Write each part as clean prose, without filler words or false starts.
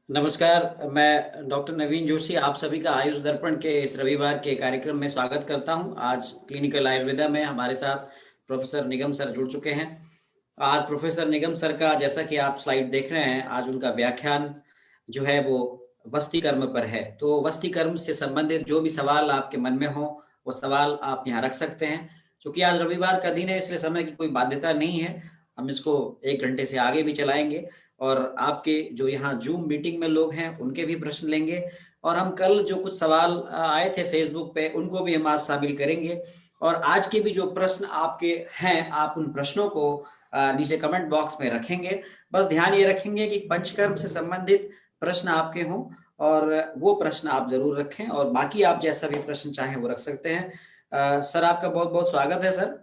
नमस्कार, मैं डॉक्टर नवीन जोशी आप सभी का आयुष दर्पण के इस रविवार के कार्यक्रम में स्वागत करता हूं। आज क्लिनिकल आयुर्वेदा में हमारे साथ प्रोफेसर निगम सर जुड़ चुके हैं। आज प्रोफेसर निगम सर का, जैसा कि आप स्लाइड देख रहे हैं, आज उनका व्याख्यान जो है वो वस्ती कर्म पर है। तो वस्ती कर्म से संबंधित जो भी सवाल आपके मन में हो, वो सवाल आप यहाँ रख सकते हैं। क्योंकि आज रविवार का दिन है, इसलिए समय की कोई बाध्यता नहीं है। हम इसको 1 घंटे से आगे भी चलाएंगे और आपके जो यहाँ जूम मीटिंग में लोग हैं उनके भी प्रश्न लेंगे। और हम कल जो कुछ सवाल आए थे फेसबुक पे, उनको भी हम आज शामिल करेंगे। और आज के भी जो प्रश्न आपके हैं, आप उन प्रश्नों को नीचे कमेंट बॉक्स में रखेंगे। बस ध्यान ये रखेंगे कि पंचकर्म से संबंधित प्रश्न आपके हों, और वो प्रश्न आप जरूर रखें। और बाकी आप जैसा भी प्रश्न चाहें वो रख सकते हैं। सर, आपका बहुत बहुत स्वागत है सर।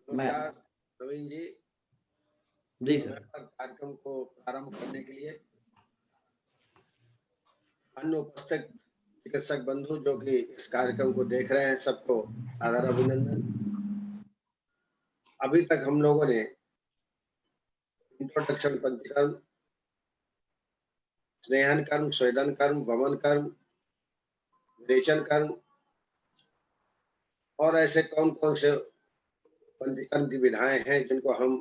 नमस्कार नवीन जी। जी सर। कार्यक्रम को प्रारंभ करने के लिए अन्य उपस्थित चिकित्सक बंधु जो कि इस कार्यक्रम को देख रहे हैं, सबको आदर अभिनंदन। अभी तक हम लोगों ने इंट्रोडक्शन पंचकर्म, स्नेहन कर्म, स्वेदन कर्म, वमन कर्म, रेचन कर्म और ऐसे कौन कौन से पंचकर्म की विधाएं हैं जिनको हम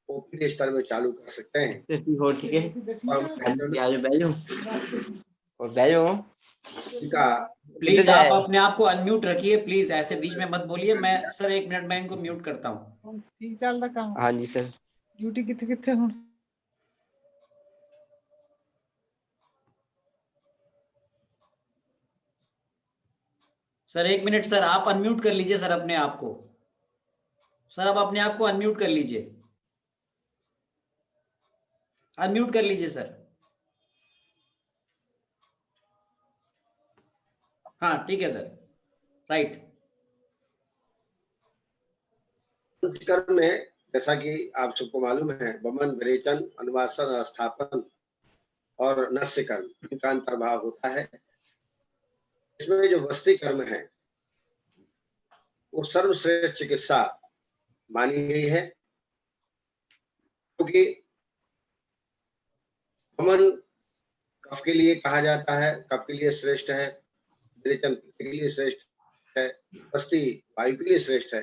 ओपीडी स्तर में चालू कर सकते हैं। ठीक है। प्लीज आप अपने आप को अनम्यूट रखिए, प्लीज ऐसे बीच में मत बोलिए। मैं सर 1 मिनट में इनको म्यूट करता हूँ। ठीक चलता काम। हाँ जी सर। ड्यूटी किथे किथे हुण? सर 1 मिनट सर, आप अनम्यूट कर लीजिए सर अपने आप को। सर आप अपने आप को अनम्यूट कर लीजिए, अनम्यूट कर लीजिए सर। हाँ ठीक है सर, राइट। पंचकर्म में जैसा कि आप सबको मालूम है, वमन, विरेचन, अनुवासन, स्थापन और नस्य कर्म, इनका अंतर्भाव होता है। इसमें जो वस्ती कर्म है वो सर्वश्रेष्ठ चिकित्सा मानी गई है, क्योंकि वमन कफ के लिए कहा जाता है, कफ के लिए श्रेष्ठ है। विरेचन पित्त के लिए श्रेष्ठ है। वस्ती वायु के लिए श्रेष्ठ है।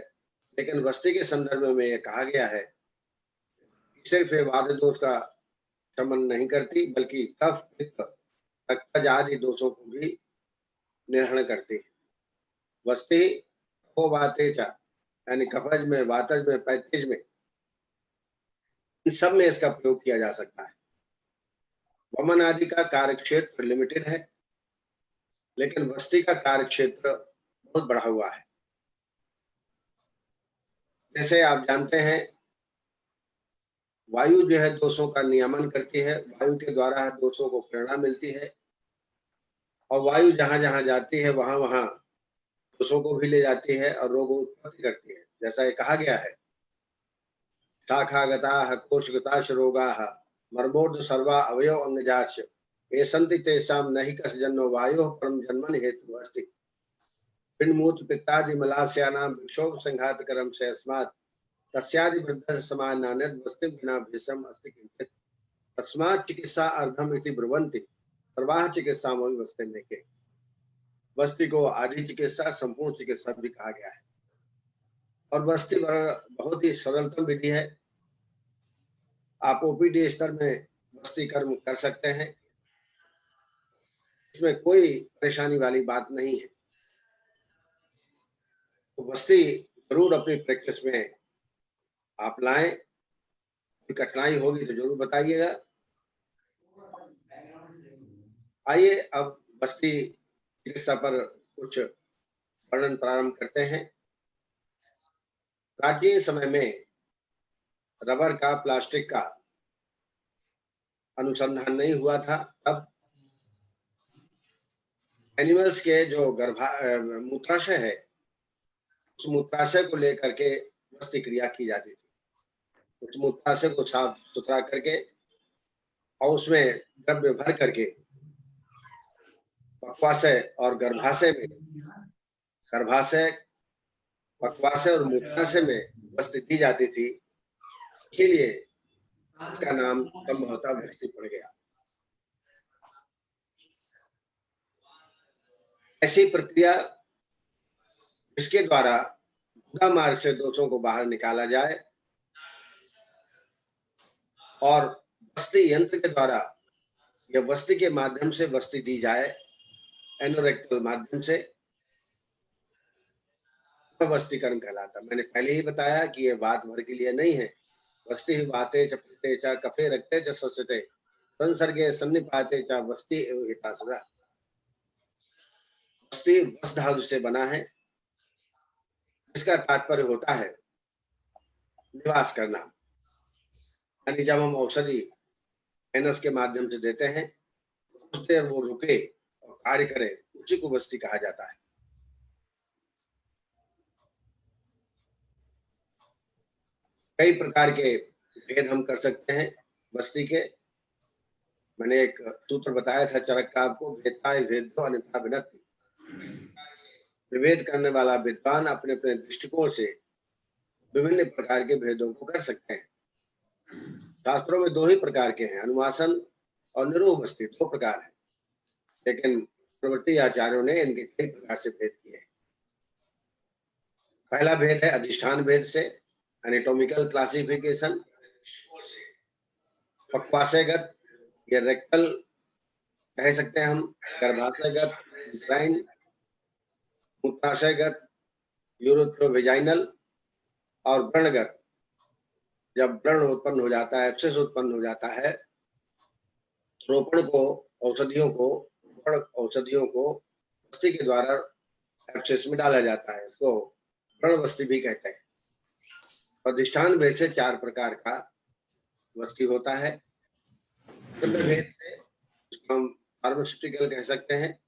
लेकिन वस्ती के संदर्भ में यह कहा गया है कि सिर्फ वात दोष का शमन नहीं करती, बल्कि कफ, पित्त, रक्तज आदि दोषों को भी निर्हरण करती है। वस्ती को वातेज यानी कफज में, वातज में, पैतेज में, इन सब में इसका प्रयोग किया जा सकता है। वमन आदि का कार्य क्षेत्र लिमिटेड है, लेकिन वस्ती का कार्य क्षेत्र बहुत बढ़ा हुआ है। जैसे आप जानते हैं, वायु जो है दोषों का नियमन करती है, वायु के द्वारा दोषों को प्रेरणा मिलती है, और वायु जहां जहां जाती है वहां वहां दोषों को भी ले जाती है और रोग उत्पत्ति करती है। जैसा ये कहा गया है, शाखागताः कोशगताश्च रोगाः मर्मोर्ध सर्वा अवयव अंगजाच ये संति तेषां नहि कस्यजन्नो वायोः परम जन्मन हेतु अस्ति। पिण्डमूत्र पित्तादि मलास्यानां विक्षोभ संघातकरं से अस्मात् तस्यादि वृद्धस्य समानान्यत् वस्ति विना भीषम अस्ति किंचित् तस्मात् चिकित्सा अर्धम इति ब्रुवन्ति सर्वाः चिकित्सामपि वस्ति के। वस्ती को आदि चिकित्सा, संपूर्ण चिकित्सा भी कहा गया है। और वस्ती बहुत ही सरलतम विधि है। आप ओपीडी स्तर में वस्ती कर्म कर सकते हैं, इसमें कोई परेशानी वाली बात नहीं है। तो वस्ती जरूर अपनी प्रैक्टिस में आप लाएं। कोई कठिनाई होगी तो जरूर बताइएगा। आइए अब वस्ती चिकित्सा पर कुछ वर्णन प्रारंभ करते हैं। प्राचीन समय में रबर का, प्लास्टिक का अनुसंधान नहीं हुआ था। तब एनिमल्स के जो मूत्राशय है, उस मूत्राशय को लेकर के वस्ती क्रिया की जाती थी। उस मूत्राशय को साफ सुथरा करके और उसमें द्रव्य भर करके पक्वाशय और गर्भाशय में, गर्भाशय, पक्वाशय और मूत्राशय में वस्ती दी जाती थी। इसीलिए इसका नाम संभवतः बस्ती पड़ गया। ऐसी प्रक्रिया जिसके द्वारा खुदा मार्ग से दोषों को बाहर निकाला जाए और बस्ती यंत्र के द्वारा या बस्ती के माध्यम से बस्ती दी जाए, एनोरेक्टल माध्यम से, बस्तीकरण कहलाता। मैंने पहले ही बताया कि ये बात भर के लिए नहीं है। बस्ती ही बाते च पिते च कफे रखते च सचते संसर्गे सन्निपाते च बस्ती एवं हितासुरा। बस्ती बस धातु से बना है, इसका तात्पर्य होता है निवास करना। यानी जब हम औषधि एनस के माध्यम से देते हैं, कुछ देर वो रुके और कार्य करे, उसी को बस्ती कहा जाता है। कई प्रकार के भेद हम कर सकते हैं बस्ती के। मैंने एक सूत्र बताया था चरक का आपको, भेदताय भेदो अन्यथा विनत्ति। विभेद करने वाला विद्वान अपने अपने दृष्टिकोण से विभिन्न प्रकार के भेदों को कर सकते हैं। शास्त्रों में दो ही प्रकार के हैं, अनुवासन और निरूह बस्ती, दो प्रकार है, लेकिन प्रवृत्ति आचार्यों ने इनके कई प्रकार से भेद किए। पहला भेद है अधिष्ठान भेद से, एनाटॉमिकल क्लासिफिकेशन। पक्वाशयगत या रेक्टल कह सकते हैं हम, गर्भाशयगत, यूट्राइन, मूत्राशयगत, यूरोथ्रोवेजाइनल और व्रणगत। जब व्रण उत्पन्न हो जाता है, एब्सेस उत्पन्न हो जाता है, रोपण को औषधियों को बस्ती के द्वारा एब्सेस में डाला जाता है, इसको व्रण बस्ती भी कहते हैं। अधिष्ठान भेद से चार प्रकार का बस्ती होता है। द्रव्य भेद से उसको हम फार्मास्यूटिकल कह सकते हैं,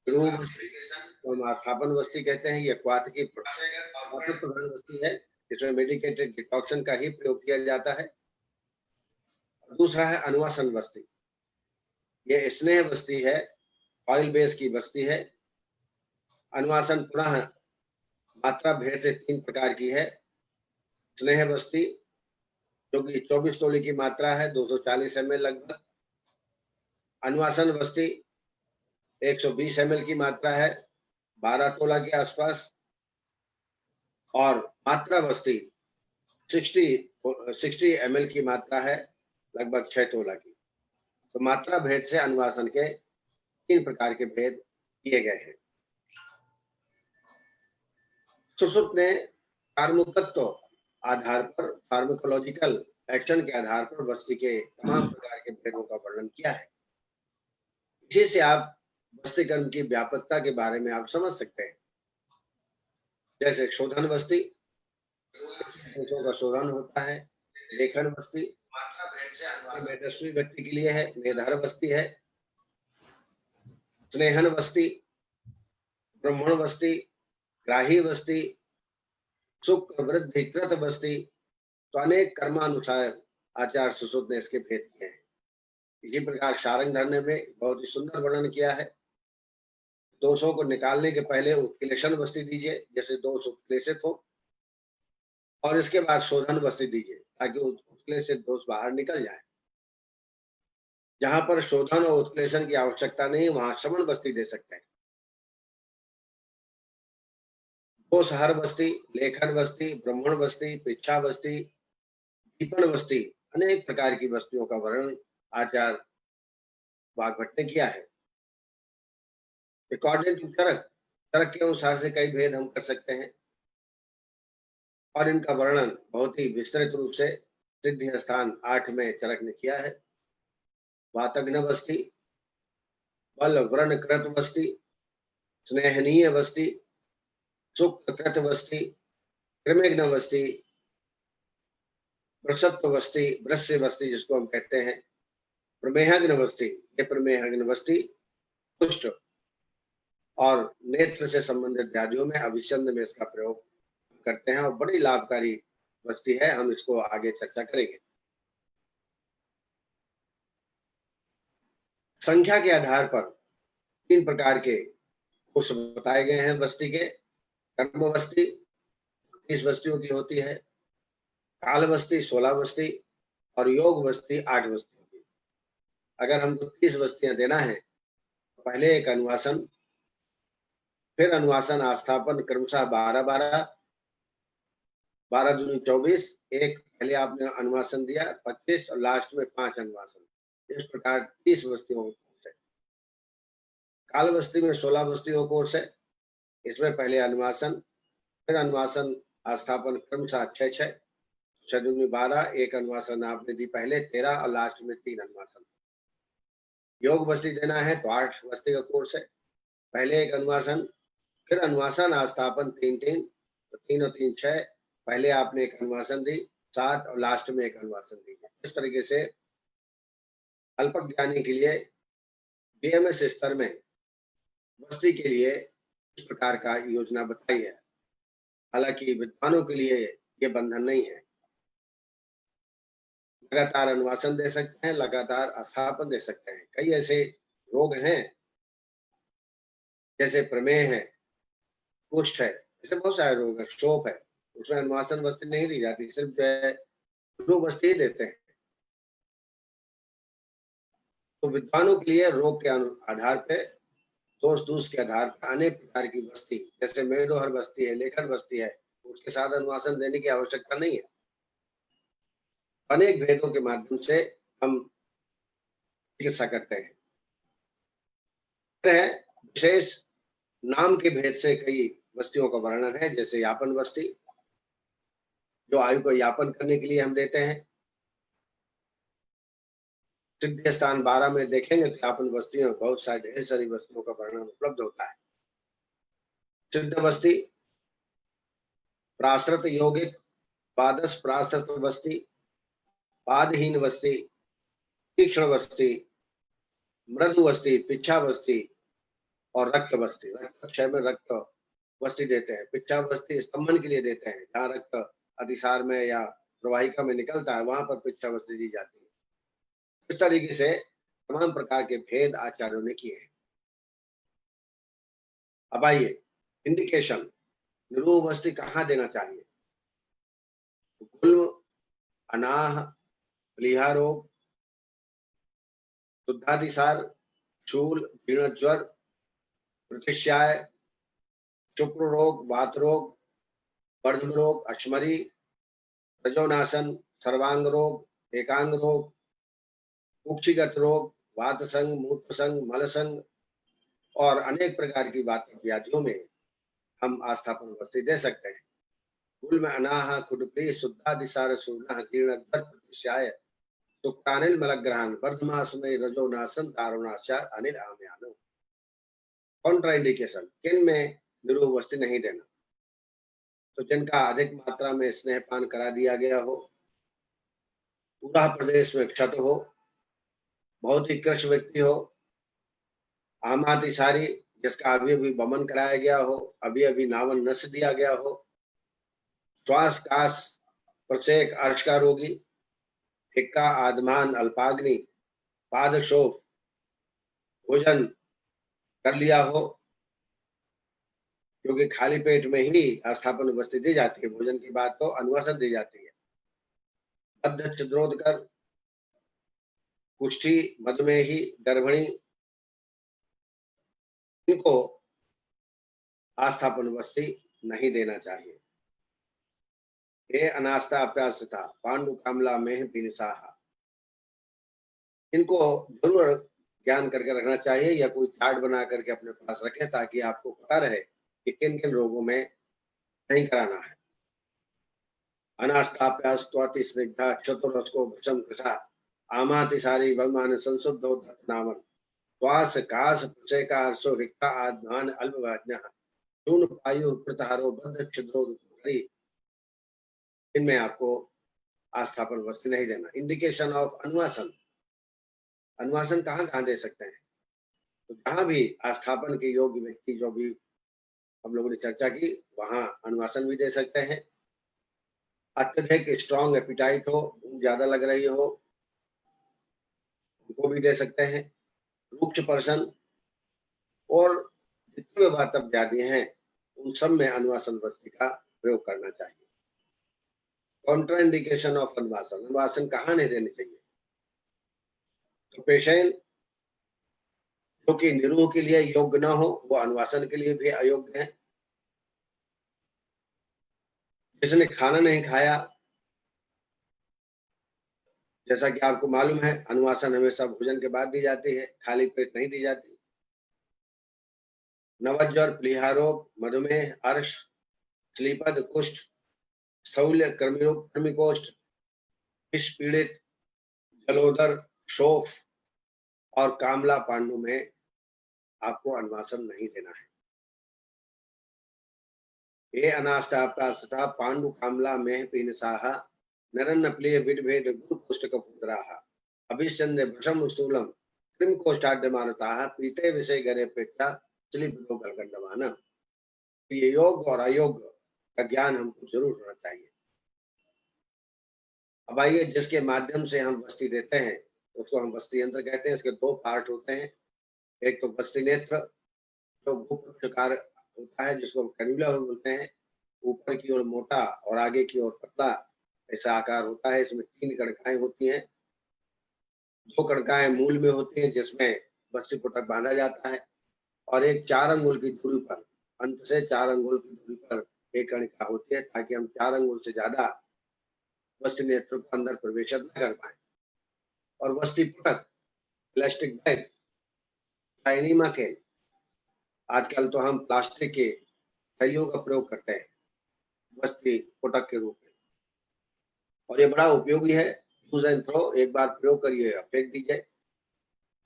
रूह बस्ती को हम स्थापन बस्ती कहते हैं, ये क्वाथ की प्रधान बस्ती है, इसमें मेडिकेटेड डिटॉक्सन का ही प्रयोग किया जाता है। दूसरा है अनुवासन बस्ती, ये स्नेह बस्ती है, ऑयल बेस की बस्ती है। अनुवासन पुनः मात्रा भेद से तीन प्रकार की है। स्नेह बस्ती जो कि 24 तोले की मात्रा है, 240 ml लगभग। अनुवासन बस्ती 120 ml की मात्रा है, 12 तोला के आसपास। और मात्रा बस्ती 60 ml की मात्रा है, लगभग 6 तोला की। तो मात्रा भेद से अनुवासन के तीन प्रकार के भेद किए गए हैं। सुश्रुत ने कार्मुकत्व आधार पर, फार्माकोलॉजिकल एक्शन के आधार पर बस्ती के तमाम प्रकार के भेदों का वर्णन किया है। इसी से आप बस्तीकरण की व्यापकता के बारे में आप समझ सकते हैं। जैसे शोधन बस्ती, दोषों का शोधन होता है। लेखन बस्ती मात्रा भेद से मेधस्वी व्यक्ति के लिए है। मेधार बस्ती है। स्नेहन बस्ती, ब्रह्मण बस्ती, ग्राही बस्ती, शुक्र वृद्धिकृत बस्ती। तो अनेक कर्मानुसार आचार्य सुश्रुत ने इसके भेद किए हैं। इसी प्रकार सारंग धरने में बहुत ही सुंदर वर्णन किया है। दोषों को निकालने के पहले उत्क्लेशन बस्ती दीजिए, जैसे दोष उत्क्लेशित हो, और इसके बाद शोधन बस्ती दीजिए ताकि उत्क्लेश से दोष बाहर निकल जाए। जहां पर शोधन और उत्क्लेशन की आवश्यकता नहीं, वहां श्रवण बस्ती दे सकते हैं। दोषहर बस्ती, लेखन बस्ती, ब्रह्मण बस्ती, पिच्छा बस्ती, दीपन बस्ती, अनेक प्रकार की बस्तियों का वर्णन आचार्य वाग्भट ने किया है। अकॉर्डिंग टू चरक, चरक के अनुसार से कई भेद हम कर सकते हैं और इनका वर्णन बहुत ही विस्तृत रूप से सिद्धि स्थान 8 में चरक ने किया है। वातग्न बस्ती, बल व्रण कृत बस्ती, स्नेहनीय बस्ती, सुख कृत बस्ती, कृमेघ्न बस्ती, वृषत्व बस्ती, वृश्य बस्ती जिसको हम कहते हैं, प्रमेहग्न बस्ती। ये प्रमेहग्न बस्ती कुष्ठ और नेत्र से संबंधित व्याधियों में अभिसंध में इसका प्रयोग करते हैं और बड़ी लाभकारी बस्ती है। हम इसको आगे चर्चा करेंगे। संख्या के आधार पर 3 प्रकार के कोष बताए गए हैं बस्ती के। कर्म बस्ती 30 बस्तियों की होती है, काल बस्ती 16 बस्ती और योग बस्ती 8 बस्तियों की। अगर हमको 30 बस्तियां देना है तो पहले एक अनुवासन, फिर अनुवासन आस्थापन क्रमशः 12-12, 12 दूनी 24, एक पहले आपने अनुवासन दिया 25 और लास्ट में 5 अनुवासन। इस प्रकार 30 बस्तियों का कोर्स है। काल बस्ती में 16 बस्तियों का कोर्स है। इसमें पहले अनुवासन, फिर अनुवासन आस्थापन क्रमशः 6-6, 6 दूनी 12, एक अनुवासन आपने दी पहले 13 और लास्ट में 3 अनुवासन। योग बस्ती देना है तो 8 बस्ती का कोर्स है। पहले एक अनुवासन, फिर अनुवासन आस्थापन 3-3, तो 3 और 3 6, पहले आपने एक अनुवासन दी 7 और लास्ट में एक अनुवासन दी। इस तरीके से अल्पक ज्ञानी के लिए बीएमएस स्तर में बस्ती के लिए इस प्रकार का योजना बताई है। हालांकि विद्वानों के लिए ये बंधन नहीं है। लगातार अनुवासन दे सकते हैं, लगातार आस्थापन दे सकते हैं। कई ऐसे रोग हैं जैसे प्रमेह है, कुष्ठ है, ऐसे बहुत सारे रोग है, क्षोभ है, उसमें अनुवासन बस्ती नहीं दी जाती, सिर्फ जो है रूप बस्ती ही देते हैं। तो विद्वानों के लिए रोग के आधार पे, दोष दूष के आधार पर अनेक प्रकार की बस्ती, जैसे मेदोहर बस्ती है, लेखन बस्ती है, उसके साथ अनुवासन देने की आवश्यकता नहीं है। अनेक भेदों के माध्यम से हम चिकित्सा करते हैं। विशेष नाम के भेद से कई बस्तियों का वर्णन है, जैसे यापन बस्ती, जो आयु को यापन करने के लिए हम देते हैं। सिद्ध स्थान 12 में देखेंगे तो यापन बस्तियों बहुत सारी ढेर सारी बस्तियों का वर्णन उपलब्ध होता है। सिद्ध बस्ती, प्राश्रित यौगिक, द्वादश प्राश्रित बस्ती, पादहीन बस्ती, तीक्ष्ण बस्ती, मृदु बस्ती, पिच्छा बस्ती और रक्त बस्ती। रक्त क्षय में रक्त बस्ती देते हैं। पिच्छा बस्ती स्तंभन के लिए देते हैं, जहाँ रक्त अतिसार में या प्रवाहिका में निकलता है वहां पर पिच्छा बस्ती दी जाती है। इस तरीके से तमाम प्रकार के भेद आचार्यों ने किए हैं। अब आइए इंडिकेशन, निरूह बस्ती कहाँ देना चाहिए। गुल्म, अनाह, प्लीहा रोग, शुद्धातिसार, शूल, जीर्ण ज्वर, प्रतिश्याय, शुक्र रोग, वात रोग, वर्धम रोग, अश्मरी, रजोनाशन, सर्वांग रोग, एकांग रोग, कुक्षिगत रोग, वात संग, मूत्र संग, मल संग और अनेक प्रकार की व्याधियों में हम आस्थापन बस्ती दे सकते हैं। कुल में अनाह, कुडपी, शुद्धातिसार, शूर्ण, जीर्ण ज्वर, प्रतिश्याय, शुक्रानिल मलग्रहण, वर्धमास में रजोनाशन, दारुणाचार, अनिल आम्यानो। कॉन्ट्राइंडिकेशन, किन में निरूह बस्ती नहीं देना, तो जिनका अधिक मात्रा में स्नेहपान करा दिया गया हो, पूरा प्रदेश में क्षत हो, बहुत ही कृष व्यक्ति हो, आमातिसारी जिसका अभी अभी बमन कराया गया हो, अभी अभी नावन नष्ट दिया गया हो, श्वास काश प्रचेक अर्श का रोगी, फिक्का आदमान अल्पाग्नि, पादशोफ, भोजन कर लिया हो, क्योंकि खाली पेट में ही आस्थापन बस्ती दी जाती है, भोजन की बात तो अनुवासन दी जाती है। बद्ध छिद्रोदकर, कुष्ठी, मधुमेही, गर्भिणी, इनको आस्थापन बस्ती नहीं देना चाहिए। हे अनास्था अप्यास्था, पांडु कामला में विनिसाहा, इनको जरूर ज्ञान करके रखना चाहिए या कोई चार्ट बना करके अपने पास रखें, ताकि आपको पता रहे कि किन किन रोगों में नहीं कराना है। अनास्थाप्यास्त्वाति स्निग्धा, चतुरस्को भृशम कृशा, आमातिसारी भगवान संशुद्धो नामन, श्वास काश प्रचयकारसो हिक्का आध्मान अल्पवाज्ञः, शून पायु कृतहारो बद्ध छिद्रोदरी, इनमें आपको आस्थापन बस्ती नहीं देना। इंडिकेशन ऑफ अनुवासन, अनुवासन कहाँ कहाँ दे सकते हैं, तो जहां भी आस्थापन के योग्य व्यक्ति जो भी हम लोगों ने चर्चा की वहां अनुवासन भी दे सकते हैं। अत्यधिक स्ट्रॉन्ग एपिटाइट हो, ज्यादा लग रही हो, उनको भी दे सकते हैं। रुक्ष पर्सन और जितने वातव व्याधि हैं उन सब में अनुवासन बस्ती का प्रयोग करना चाहिए। कॉन्ट्राइंडिकेशन ऑफ अनुवासन, अनुवासन कहाँ नहीं देनी चाहिए। तो पेशेंट जो कि निरोग के लिए योग्य न हो वो अनुवासन के लिए भी अयोग्य है। जिसने खाना नहीं खाया, जैसा कि आपको मालूम है अनुवासन हमेशा भोजन के बाद दी जाती है, खाली पेट नहीं दी जाती। नवज्वर, प्लीहा रोग, मधुमेह, अर्श, श्लीपद, कुष्ठ, स्थूल्य, कृमिकोष्ठ, विष पीड़ित, जलोदर, शोफ और कामला पांडु में आपको अनुवासन नहीं देना है। ये अनाष्टाप्ता पांडु कामला में पीनसाहा नरन्न प्लिय विडभेद गुरु कोष्ठ कपुत्राः अभिसंदे भ्रम स्थूलम कृम कोष्ठाद्यमानताः पीते विषय गरे पेक्षा चली बिलो गलगंडमान। ये योग और अयोग का ज्ञान हमको जरूर होना चाहिए। अब आइए, जिसके माध्यम से हम वस्ती देते हैं उसको हम वस्ती यंत्र कहते हैं। इसके दो पार्ट होते हैं। एक तो वस्ती नेत्र जो गुप्तकार होता है, जिसको हम कैन्युला बोलते हैं। ऊपर की ओर मोटा और आगे की ओर पतला ऐसा आकार होता है। इसमें 3 कणकाएं होती हैं। 2 कणकाएं मूल में होती हैं जिसमें वस्ती पुटक बांधा जाता है, और एक 4 अंगुल की दूरी पर, अंत से 4 अंगुल की दूरी पर एक कणिका होती है, ताकि हम 4 अंगुल से ज्यादा वस्ती नेत्र को अंदर प्रवेश न कर पाए। और वस्ती पुटक, प्लास्टिक बैग, एनीमा के, आजकल तो हम प्लास्टिक के थैलियों का प्रयोग करते हैं वस्ती पुटक के रूप में, और ये बड़ा उपयोगी है। यूज एंड थ्रो, एक बार प्रयोग करिए फेंक दीजिए।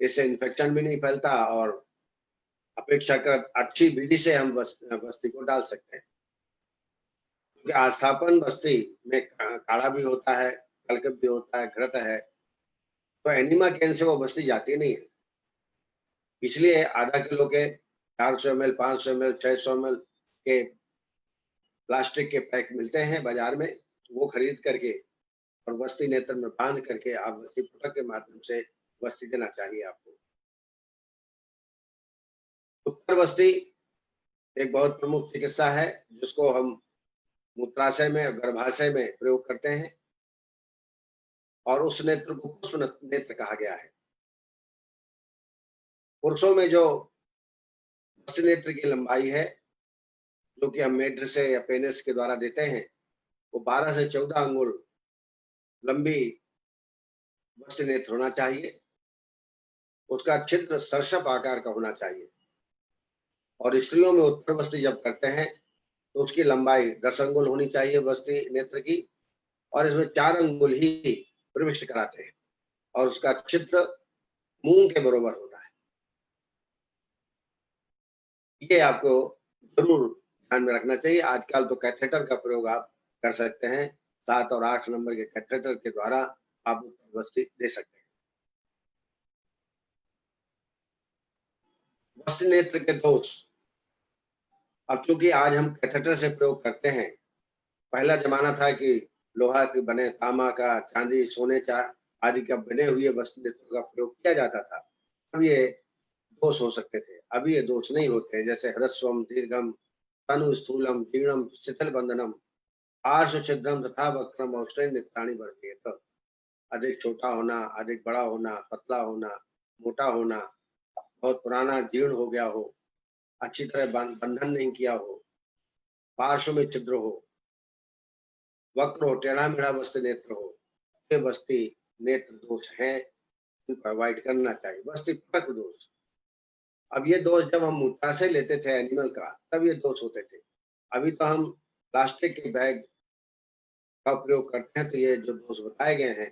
इससे इन्फेक्शन भी नहीं फैलता और अपेक्षाकृत अच्छी विधि से हम वस्ती को डाल सकते हैं। क्योंकि आस्थापन वस्ती में काढ़ा भी होता है, कलकत भी होता है, घृत है, तो एनीमा कैन से वो वस्ती जाती नहीं है। इसलिए आधा किलो के 400 ml, 500 ml, 600 ml के प्लास्टिक के पैक मिलते हैं बाजार में, वो खरीद करके और वस्ती नेत्र में बांध करके आप वस्ती पुटक के माध्यम से वस्ती देना चाहिए आपको। उत्तर वस्ती एक बहुत प्रमुख चिकित्सा है जिसको हम मूत्राशय में और गर्भाशय में प्रयोग करते हैं, और उस नेत्र को पुष्प नेत्र कहा गया है। पुरुषों में जो वस्ती नेत्र की लंबाई है, जो कि हम मेढ्र से या पेनिस के द्वारा देते हैं, वो 12 से 14 अंगुल लंबी वस्ती नेत्र होना चाहिए। उसका छिद्र सर्षप आकार का होना चाहिए। और स्त्रियों में उत्तर वस्ती जब करते हैं तो उसकी लंबाई 10 अंगुल होनी चाहिए वस्ती नेत्र की, और इसमें 4 अंगुल ही प्रविष्ट कराते हैं, और उसका छिद्र मूंग के बराबर होता है। ये आपको जरूर ध्यान में रखना चाहिए। आजकल तो कैथेटर का प्रयोग आप कर सकते हैं। 7 और 8 नंबर के कैथेटर के द्वारा आप वस्ती दे सकते हैं। वस्ती नेत्र के दोष, अब चूंकि आज हम कैथेटर से प्रयोग करते हैं, पहला जमाना था कि लोहा के बने, तांबा का, चांदी, सोने आदि का बने हुए वस्ती नेत्र का प्रयोग किया जाता था। अब ये दोष हो सकते थे, अभी ये दोष नहीं होते। जैसे ह्रस्वम, दीर्घम, तनु स्थूलम, जीर्णम, शिथिल बंधनम, आर्ष छिद्रम तथा वक्रम औष्ठ्य नित्राणी बढ़ती। तो अधिक छोटा होना, अधिक बड़ा होना, पतला होना, मोटा होना, बहुत पुराना जीर्ण हो गया हो, अच्छी तरह बंधन नहीं किया हो, पार्श्व में छिद्र हो, वक्र हो, टेढ़ा मेढ़ा वस्ती नेत्र हो, ये वस्ती नेत्र दोष है, इनको अवॉइड करना चाहिए। वस्ती पुटक दोष, अब ये दोष जब हम मूत्राशय लेते थे एनिमल का, तब ये दोष होते थे। अभी तो हम प्लास्टिक के बैग का प्रयोग करते हैं, तो ये जो दोष बताए गए हैं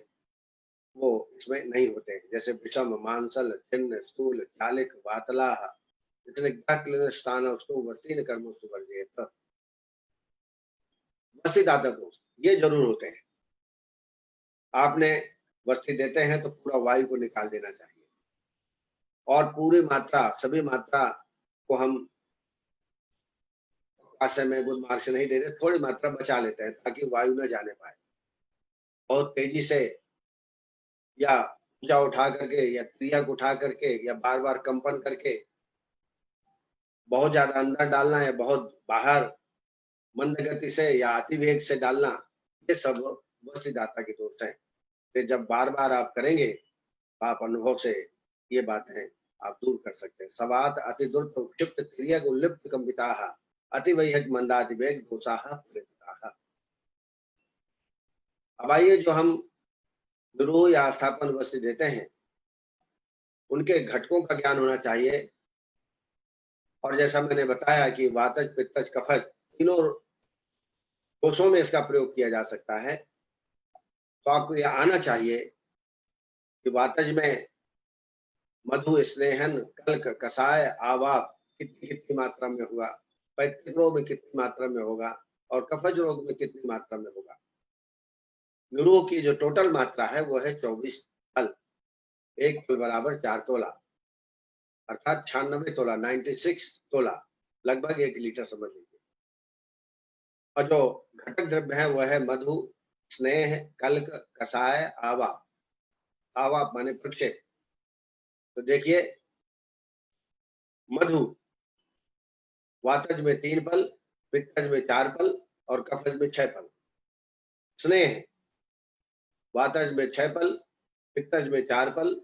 वो इसमें नहीं होते हैं। जैसे विषम, मांसल, छिन्न, स्थूल, चालिक, वातला, स्थान वर्तीन कर्म सुवर्जित, वस्ती दाता दोष ये जरूर होते हैं। आपने वस्ती देते हैं तो पूरा वायु को निकाल देना चाहिए, और पूरी मात्रा, सभी मात्रा को हम आशय में गुण मार्ग से नहीं दे रहे, थोड़ी मात्रा बचा लेते हैं ताकि वायु न जाने पाए। बहुत तेजी से या ऊंचा उठा करके या क्रिया उठा करके या बार बार कंपन करके बहुत ज्यादा अंदर डालना या बहुत बाहर मंद गति से या अति वेग से डालना, ये सब वस्तिदाता के दोष हैं। फिर जब बार बार आप करेंगे, आप अनुभव से ये बातें आप दूर कर सकते हैं। सवात अति दुर्त क्षिप्त क्रिया उल्लिप्त कंपिताः अति वैहज मंदाति वेग दोषाः पुरेताः। अब आइए, जो हम निरूह या स्थापन वस्तु देते हैं, उनके घटकों का ज्ञान होना चाहिए। और जैसा मैंने बताया कि वातज पित्तज कफज तीनों दोषों में इसका प्रयोग किया जा सकता है। तो आपको यह आना चाहिए कि वातज में मधु, स्नेहन, कल्क, कषाय, आवाप कितनी कितनी मात्रा में होगा, पैतृक रोग में कितनी मात्रा में होगा और कफज रोग में कितनी मात्रा में होगा। निरूह की जो टोटल मात्रा है वो है 24 फल। एक फल बराबर 4 तोला, अर्थात 96 तोला, 96 तोला, लगभग 1 लीटर समझ लीजिए। और जो घटक द्रव्य है वह है मधु, स्नेह, कल्क, कषाय, आवाप। आवाप माने प्रक्षेप। तो देखिए, मधु वातज में 3 फल, पित्तज में 4 फल और कफज में 6 फल। स्नेह वातज में 6 फल, पित्तज में 4 फल,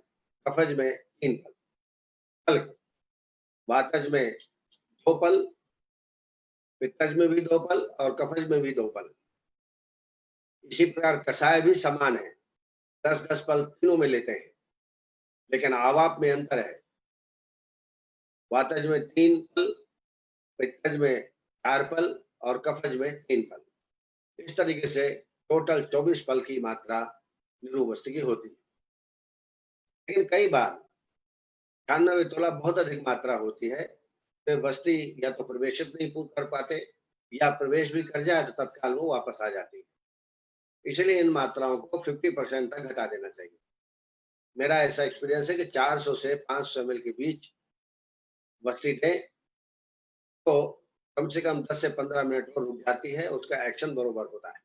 कफज में 3 फल। कल्क वातज में 2 फल, पित्तज में भी 2 फल और कफज में भी 2 फल। इसी प्रकार कषाय भी समान है, 10-10 फल तीनों में लेते हैं, लेकिन आवाप में अंतर है। वातज में 3 फल, पित्तज में 4 फल और कफज में 3 फल। इस तरीके से टोटल 24 फल की मात्रा निरूह वस्तु की होती है। लेकिन कई बार 98 तोला बहुत अधिक मात्रा होती है, तो वस्ती या तो प्रवेशित नहीं कर पाते या प्रवेश भी कर जाए तो तत्काल वो वापस आ जाती है। इसलिए इन मात्राओं को 50% तक घटा देना चाहिए। मेरा ऐसा एक्सपीरियंस है कि 400 से 500 ml के बीच वस्ती दें तो कम से कम 10 से 15 मिनट पर रुक जाती है, उसका एक्शन बरोबर होता है।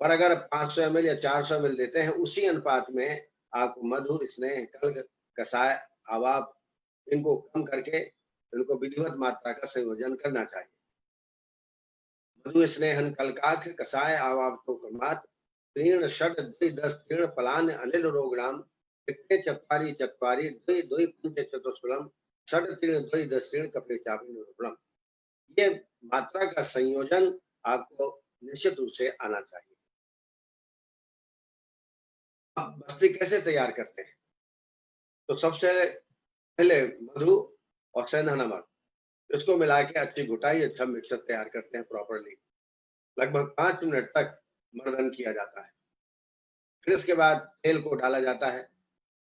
पर अगर 500 ml या 400 ml देते हैं, उसी अनुपात में आपको मधु, स्नेह, कल्क, कषाय, आवाप इनको कम करके इनको विधिवत मात्रा का संयोजन करना चाहिए। मधु, स्नेहन, कल्काख, कषाय, आवाप तो क्रमात् तीर्ण षड द्वि 10 तीर्ण पलान अनिल रोगणाम पित्ते चत्वारि चत्वारि द्वि द्वि पंच चतुष्फलम षड तीर्ण द्वि 10 तीर्ण कपे चापी निरूपणम। ये मात्रा का संयोजन आपको निश्चित रूप से आना चाहिए। अब वस्ती कैसे तैयार करते हैं? तो सबसे पहले मधु और सेंधा नमक इसको मिला के अच्छी घुटाई, अच्छा मिक्सर तैयार करते हैं प्रॉपरली। लगभग 5 मिनट तक मर्दन किया जाता है। फिर इसके बाद तेल को डाला जाता है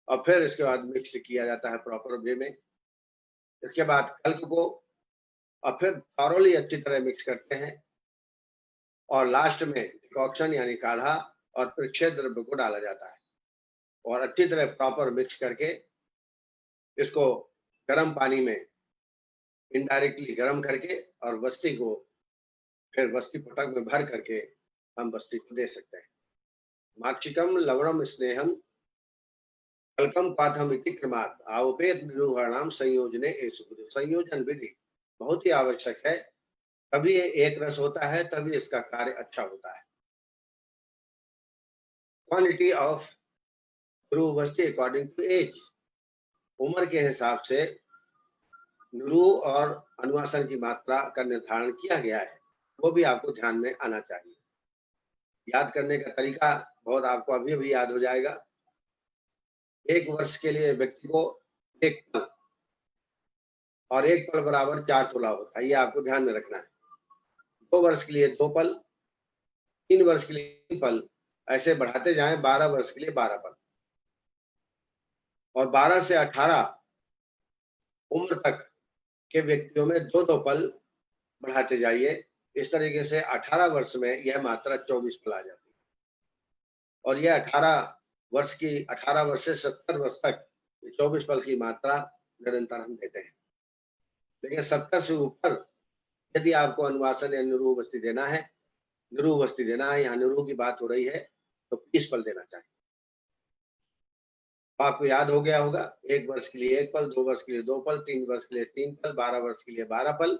और फिर इसके बाद मिक्स किया जाता है प्रॉपर वे में। इसके बाद कल्क को और फिर थॉरोली अच्छी तरह मिक्स करते हैं और लास्ट में डिकॉक्शन यानी काढ़ा और प्रक्षेप द्रव्य को डाला जाता है और अच्छी तरह प्रॉपर मिक्स करके इसको गर्म पानी में इनडायरेक्टली गर्म करके और वस्ती को फिर वस्ती पटक में भर करके हम वस्ती को दे सकते हैं। माक्षिकम लवणम स्नेहम कल्कम पाथम इति क्रमात् आवपेत निरूहणाम संयोजने एषु। संयोजन विधि बहुत ही आवश्यक है, तभी एक रस होता है, तभी इसका कार्य अच्छा होता है। क्वांटिटी ऑफ निरूह वस्ती अकॉर्डिंग टू एज, उम्र के हिसाब से निरूह और अनुवासन की मात्रा का निर्धारण किया गया है, वो भी आपको ध्यान में आना चाहिए। याद करने का तरीका बहुत आपको अभी अभी याद हो जाएगा। 1 वर्ष के लिए व्यक्ति को 1 फल और 1 फल बराबर 4 तोला होता है, ये आपको ध्यान में रखना है। 2 वर्ष के लिए 2 फल, 3 वर्ष के लिए 3 फल, ऐसे बढ़ाते जाएं 12 वर्ष के लिए 12 फल और 12 से 18 उम्र तक के व्यक्तियों में 2-2 फल बढ़ाते जाइए। इस तरीके से 18 वर्ष में यह मात्रा 24 फल आ जाती है और यह 18 वर्ष से 70 वर्ष तक 24 फल की मात्रा निरंतर हम देते हैं। लेकिन 70 से ऊपर यदि आपको अनुवासन या निरूह वस्ती देना है, यहाँ निरूह की बात हो रही है, तो 20 फल देना चाहिए। आपको याद हो गया होगा, 1 वर्ष के लिए 1 फल, 2 वर्ष के लिए 2 फल, 3 वर्ष के लिए 3 फल, 12 वर्ष के लिए 12 फल,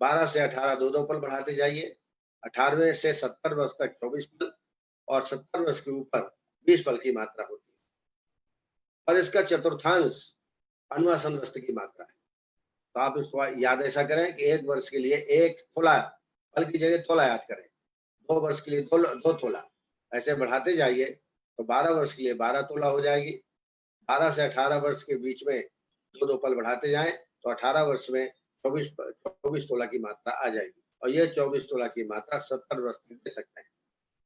12 से 18 2-2 फल बढ़ाते जाइए 18वें से 70 वर्ष तक 24 पल और 70 वर्ष के ऊपर 20 पल की मात्रा होती है। और इसका चतुर्थांश अनुवासन वस्तु की मात्रा है। तो आप इसको याद ऐसा करें कि 1 वर्ष के लिए 1 तोला, पल की जगह तोला याद करें, 2 वर्ष के लिए 2 तोला, ऐसे बढ़ाते जाइए तो 12 वर्ष के लिए 12 तोला हो जाएगी। 12 से 18 वर्ष के बीच में 2 पल बढ़ाते जाएं तो 18 वर्ष में 24 तोला की मात्रा आ जाएगी। और यह 24 तोला की मात्रा 70 वर्ष तक दे सकते हैं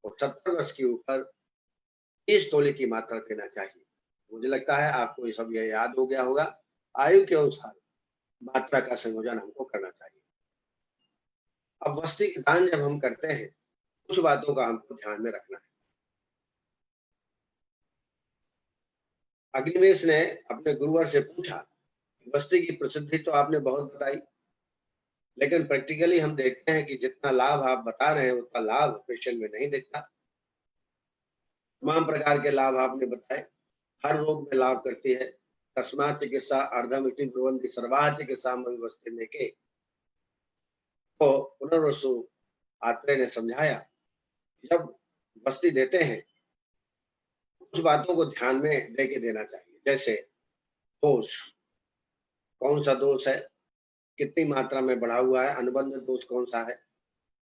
और 70 वर्ष के ऊपर 30 तोले की मात्रा देना चाहिए। मुझे लगता है आपको ये सब ये याद हो गया होगा। आयु के अनुसार मात्रा का संयोजन हमको करना चाहिए। अब वस्ती दान जब हम करते हैं, कुछ बातों का हमको ध्यान में रखना है। अग्निवेश ने अपने गुरुवर से पूछा, वस्ती की प्रसिद्धि तो आपने बहुत बताई, लेकिन प्रैक्टिकली हम देखते हैं कि जितना लाभ आप बता रहे हैं उतना लाभ पेशेंट में नहीं दिखता। तमाम प्रकार के लाभ आपने बताए, हर रोग में लाभ करती है। तस्मात् चिकित्सा अर्धमिति ब्रुवन्ति सर्वाः चिकित्सां वस्ति में के, तो पुनर्वसु आत्रेय ने समझाया, जब वस्ती देते हैं कुछ बातों को ध्यान में दे के देना चाहिए। जैसे दोष, कौन सा दोष है, कितनी मात्रा में बढ़ा हुआ है, अनुबंध दोष कौन सा है,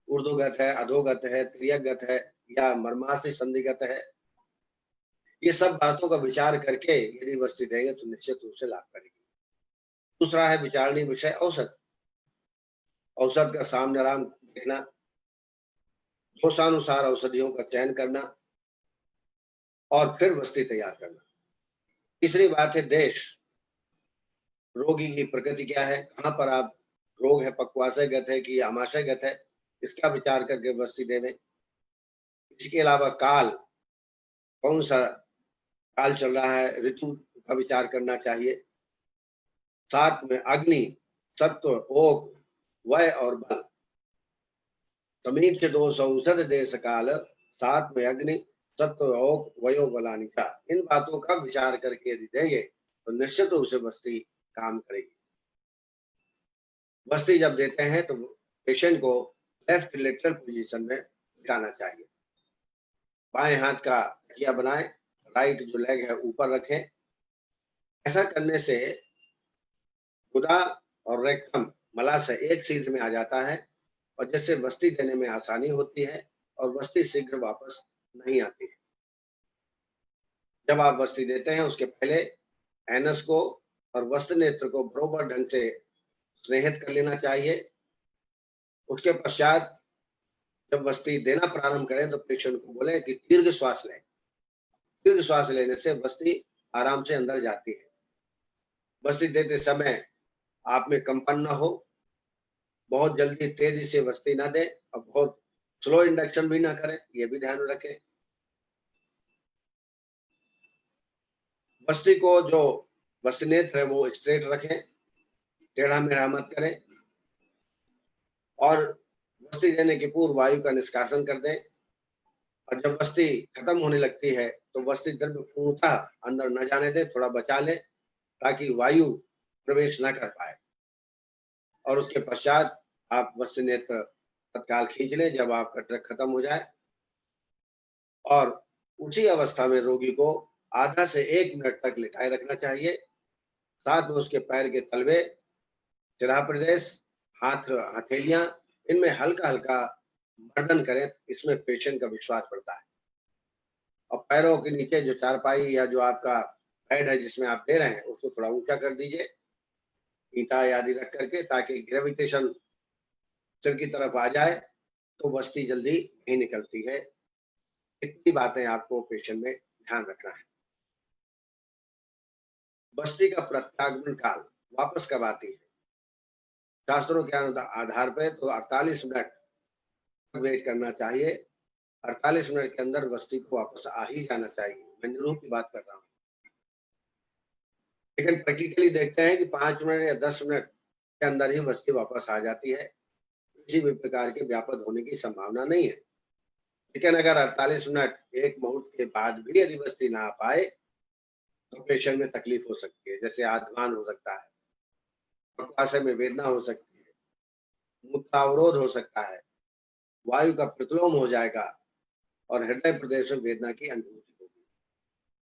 ऊर्ध्वगत है, अधोगत है, त्रियगत है या मर्माशय संधिगत है, ये सब बातों का विचार करके यदि वस्ती देंगे तो निश्चित रूप से लाभ करेगी। दूसरा है विचारणीय विषय औसत। औसत का सामने राम देखना, दोषानुसार औषधियों का चयन करना और फिर वस्ती तैयार करना। तीसरी बात है देश, रोगी की प्रकृति क्या है, कहाँ पर आप रोग है, पक्वाशयगत है कि आमाशयगत है, इसका विचार करके वस्ती देवें। इसके अलावा काल, कौन सा काल चल रहा है, ऋतु का विचार करना चाहिए। साथ में अग्नि, सत्व, ओक, वय और बल, समीक्ष दोष औषध देश काल, साथ में अग्नि, सत्व, ओक, वयो, बलानि का, इन बातों का विचार करके यदि देंगे तो निश्चित रूप से वस्ती काम करेगी। वस्ती जब देते हैं तो पेशेंट को लेफ्ट लेटरल पोजीशन में बिठाना चाहिए। बाएं हाथ का तकिया बनाएं, राइट जो लेग है ऊपर रखें। ऐसा करने से गुदा और रेक्टम मलाशय एक सीध में आ जाता है और जिससे वस्ती देने में आसानी होती है और वस्ती शीघ्र वापस नहीं आती है। जब आप वस्ती देते हैं उसके पहले एनस को और वस्त्र नेत्र को बरोबर ढंग से स्नेहित कर लेना चाहिए। उसके पश्चात जब वस्ती देना प्रारंभ करें तो पेशेंट को बोले कि दीर्घ श्वास लें। दीर्घ श्वास लेने से वस्ती आराम से अंदर जाती है। वस्ती देते समय आप में कंपन न हो, बहुत जल्दी तेजी से वस्ती ना दें और बहुत स्लो इंडक्शन भी ना करें, ये भी ध्यान रखें। वस्ती को जो वस्ती नेत्र है वो स्ट्रेट रखें, टेढ़ा मेढ़ा मत करें और वस्ती देने के पूर्व वायु का निष्कासन कर दें। और जब वस्ती खत्म होने लगती है तो वस्ती द्रव्य पूर्णतः अंदर न जाने दें, थोड़ा बचा लें ताकि वायु प्रवेश न कर पाए। और उसके पश्चात आप वस्ती नेत्र तत्काल खींच लें जब आपका ट्रक खत्म हो जाए। और उसी अवस्था में रोगी को आधा से 1 मिनट तक लिटाए रखना चाहिए। साथ में उसके पैर के तलवे, सिरा प्रदेश, हाथ हथेलियां, इनमें हल्का हल्का मर्दन करें, इसमें पेशेंट का विश्वास बढ़ता है। और पैरों के नीचे जो चारपाई या जो आपका बेड है जिसमें आप दे रहे हैं उसको थोड़ा ऊंचा कर दीजिए, ईंटा आदि रख करके, ताकि ग्रेविटेशन सिर की तरफ आ जाए तो वस्ती जल्दी नहीं निकलती है। इतनी बातें आपको पेशेंट में ध्यान रखना है। वस्ती का प्रत्यागमन काल वापस कब आती है? शास्त्रों के आधार पर तो 48 मिनट वेट करना चाहिए। 48 मिनट के अंदर वस्ती को वापस आ ही जाना चाहिए। मैं निरूप की बात कर रहा हूँ, लेकिन प्रैक्टिकली देखते हैं कि 5 मिनट या 10 मिनट के अंदर ही वस्ती वापस आ जाती है। किसी भी प्रकार के व्यापक होने की संभावना नहीं है। लेकिन अगर 48 मिनट एक मुहूर्त के बाद भी यदि वस्ती ना आ पाए तो पेशेंट में तकलीफ हो सकती है, जैसे आत्मान हो सकता है, पक्वाशय में वेदना हो सकती है, मूत्रावरोध हो सकता है, वायु का प्रतिलोम हो जाएगा और हृदय प्रदेश में वेदना की अनुभूति होगी।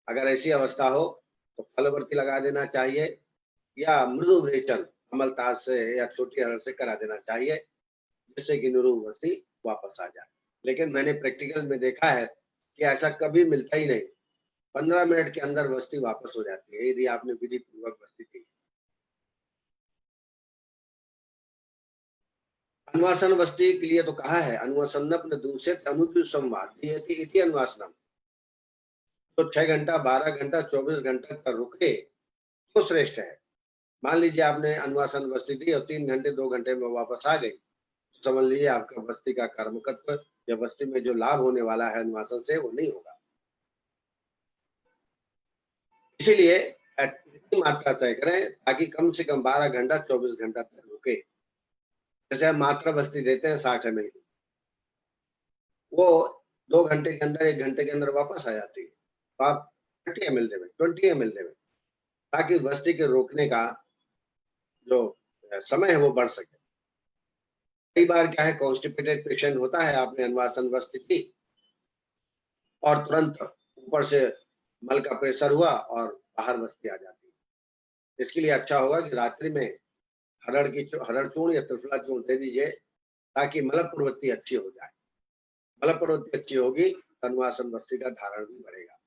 अगर ऐसी अवस्था हो तो फलवर्ती लगा देना चाहिए या मृदु विरेचन कमलताज से या छोटी हरड़ से करा देना चाहिए, जिससे कि निरुवर्ती वापस आ जाए। लेकिन मैंने प्रैक्टिकल में देखा है कि ऐसा कभी मिलता ही नहीं। 15 मिनट के अंदर वस्ती वापस हो जाती है यदि आपने विधि पूर्वक वस्ती की। अन्वासन वस्ती के लिए तो कहा है अन्वसन्नप्न दूषित अनुद्र संवाद इति अन्वासनम। तो 6 घंटा 12 घंटा 24 घंटा तक रुके तो श्रेष्ठ है। मान लीजिए आपने अन्वासन वस्ती दी और 3 घंटे 2 घंटे में वापस आ गई, तो समझ लीजिए आपका वस्ती का कर्मकत्व या वस्ती में जो लाभ होने वाला है अन्वासन से वो नहीं होगा। इसीलिए इतनी मात्रा तय करें ताकि कम से कम 12 घंटा 24 घंटा तक रुके। जैसे हम मात्रा वस्ती देते हैं 60 ml, वो 2 घंटे के अंदर 1 घंटे के अंदर वापस आ जाती है। तो आप 30 ml देवें, 20 ml देवें, ताकि वस्ती के रोकने का जो समय है वो बढ़ सके। कई बार क्या है, कॉन्स्टिपेटेड पेशेंट होता है, आपने अन्वासन वस्ती की और तुरंत ऊपर से मल का प्रेशर हुआ और बाहर वस्ती आ जाती है। इसके लिए अच्छा होगा कि रात्रि में हरड़ चूर्ण या त्रिफला चूर्ण दे दीजिए ताकि मल प्रवृत्ति अच्छी हो जाए। मल प्रवृत्ति अच्छी होगी तो अन्वासन वस्ती का धारण भी बढ़ेगा।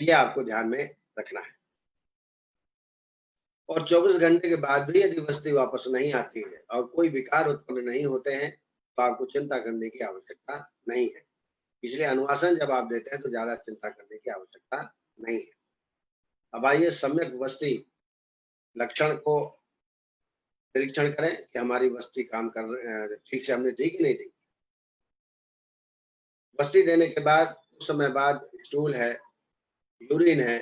ये आपको ध्यान में रखना है। और 24 घंटे के बाद भी यदि वस्ती वापस नहीं आती है और कोई विकार उत्पन्न नहीं होते हैं तो आपको चिंता करने की आवश्यकता नहीं है। इसलिए अनुवासन जब आप देते हैं तो ज्यादा चिंता करने की आवश्यकता नहीं है। अब आइए सम्यक वस्ती लक्षण को निरीक्षण करें कि हमारी वस्ती काम कर ठीक से हमने दी कि नहीं दी। वस्ती देने के बाद कुछ समय बाद स्टूल है, यूरिन है,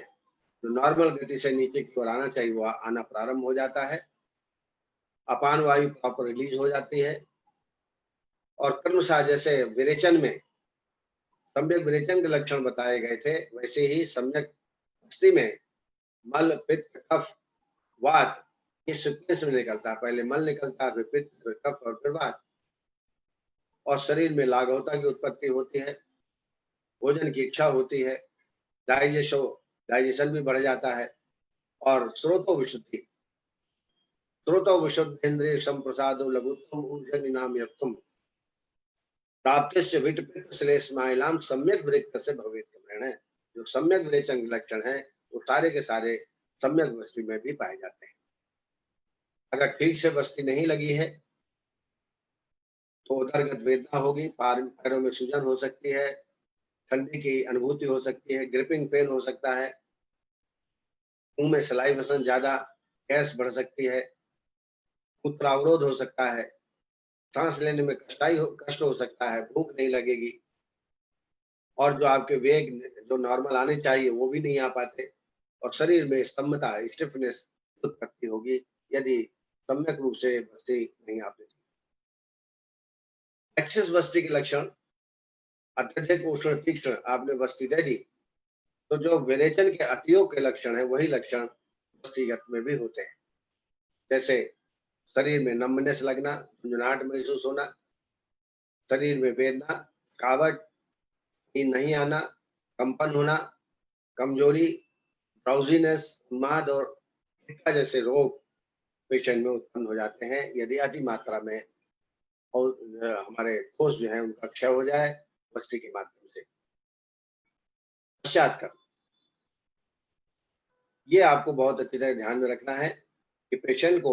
जो नॉर्मल गति से नीचे की ओर आना चाहिए वो आना प्रारंभ हो जाता है। अपान वायु प्रॉपर रिलीज हो जाती है और क्रमशः जैसे विरेचन में सम्यक विरेचन के लक्षण बताए गए थे वैसे ही सम्यक वस्ती में मल पित्त कफ वात ये सीक्वेंस में निकलता है। पहले मल निकलता है, फिर पित्त, फिर कफ और फिर वात। और शरीर में लाघवता की उत्पत्ति होती है, भोजन की इच्छा होती है, डाइजेशन भी बढ़ जाता है और स्रोतो विशुद्ध इंद्रिय संप्रसादो लघुत्तम ऊर्जन इनाम यत्तम प्राप्तिश्च विट पित्त श्लेष माइलाम सम्यक विरेक्त से भवेत क्रमेण है। जो सम्यक विरेचन के लक्षण है वो सारे के सारे सम्यक वस्ती में भी पाए जाते हैं। अगर ठीक से वस्ती नहीं लगी है तो उदरगत वेदना होगी, पैरों में सूजन हो सकती है, ठंडी की अनुभूति हो सकती है, ग्रिपिंग पेन हो सकता है, मुंह में सलाइवेशन ज्यादा, गैस बढ़ सकती है, मूत्रावरोध हो सकता है, सांस लेने में कष्ट हो सकता है, भूख नहीं लगेगी और जो आपके वेग जो नॉर्मल आने चाहिए वो भी नहीं आ पाते और शरीर में स्तंभता स्टिफनेस उत्पत्ति होगी यदि सम्यक रूप से वस्ती नहीं आती। एक्सेस वस्ती के लक्षण अत्यधिक उष्ण तीक्ष्ण आपने वस्ती दे दी तो जो विरेचन के अतियोग के लक्षण है वही लक्षण वस्तीगत में भी होते हैं। जैसे शरीर में नम्बनेस लगना, झुंझुनाहट महसूस होना, शरीर में वेदना, थकावट, नींद नहीं आना, कंपन होना, कमजोरी, ड्राउजीनेस, उन्माद और जैसे रोग पेशेंट में उत्पन्न हो जाते हैं यदि अति मात्रा में और हमारे कोष जो है उनका क्षय हो जाए वस्ती के माध्यम से। पश्चात कर्म, ये आपको बहुत अच्छी तरह ध्यान में रखना है कि पेशेंट को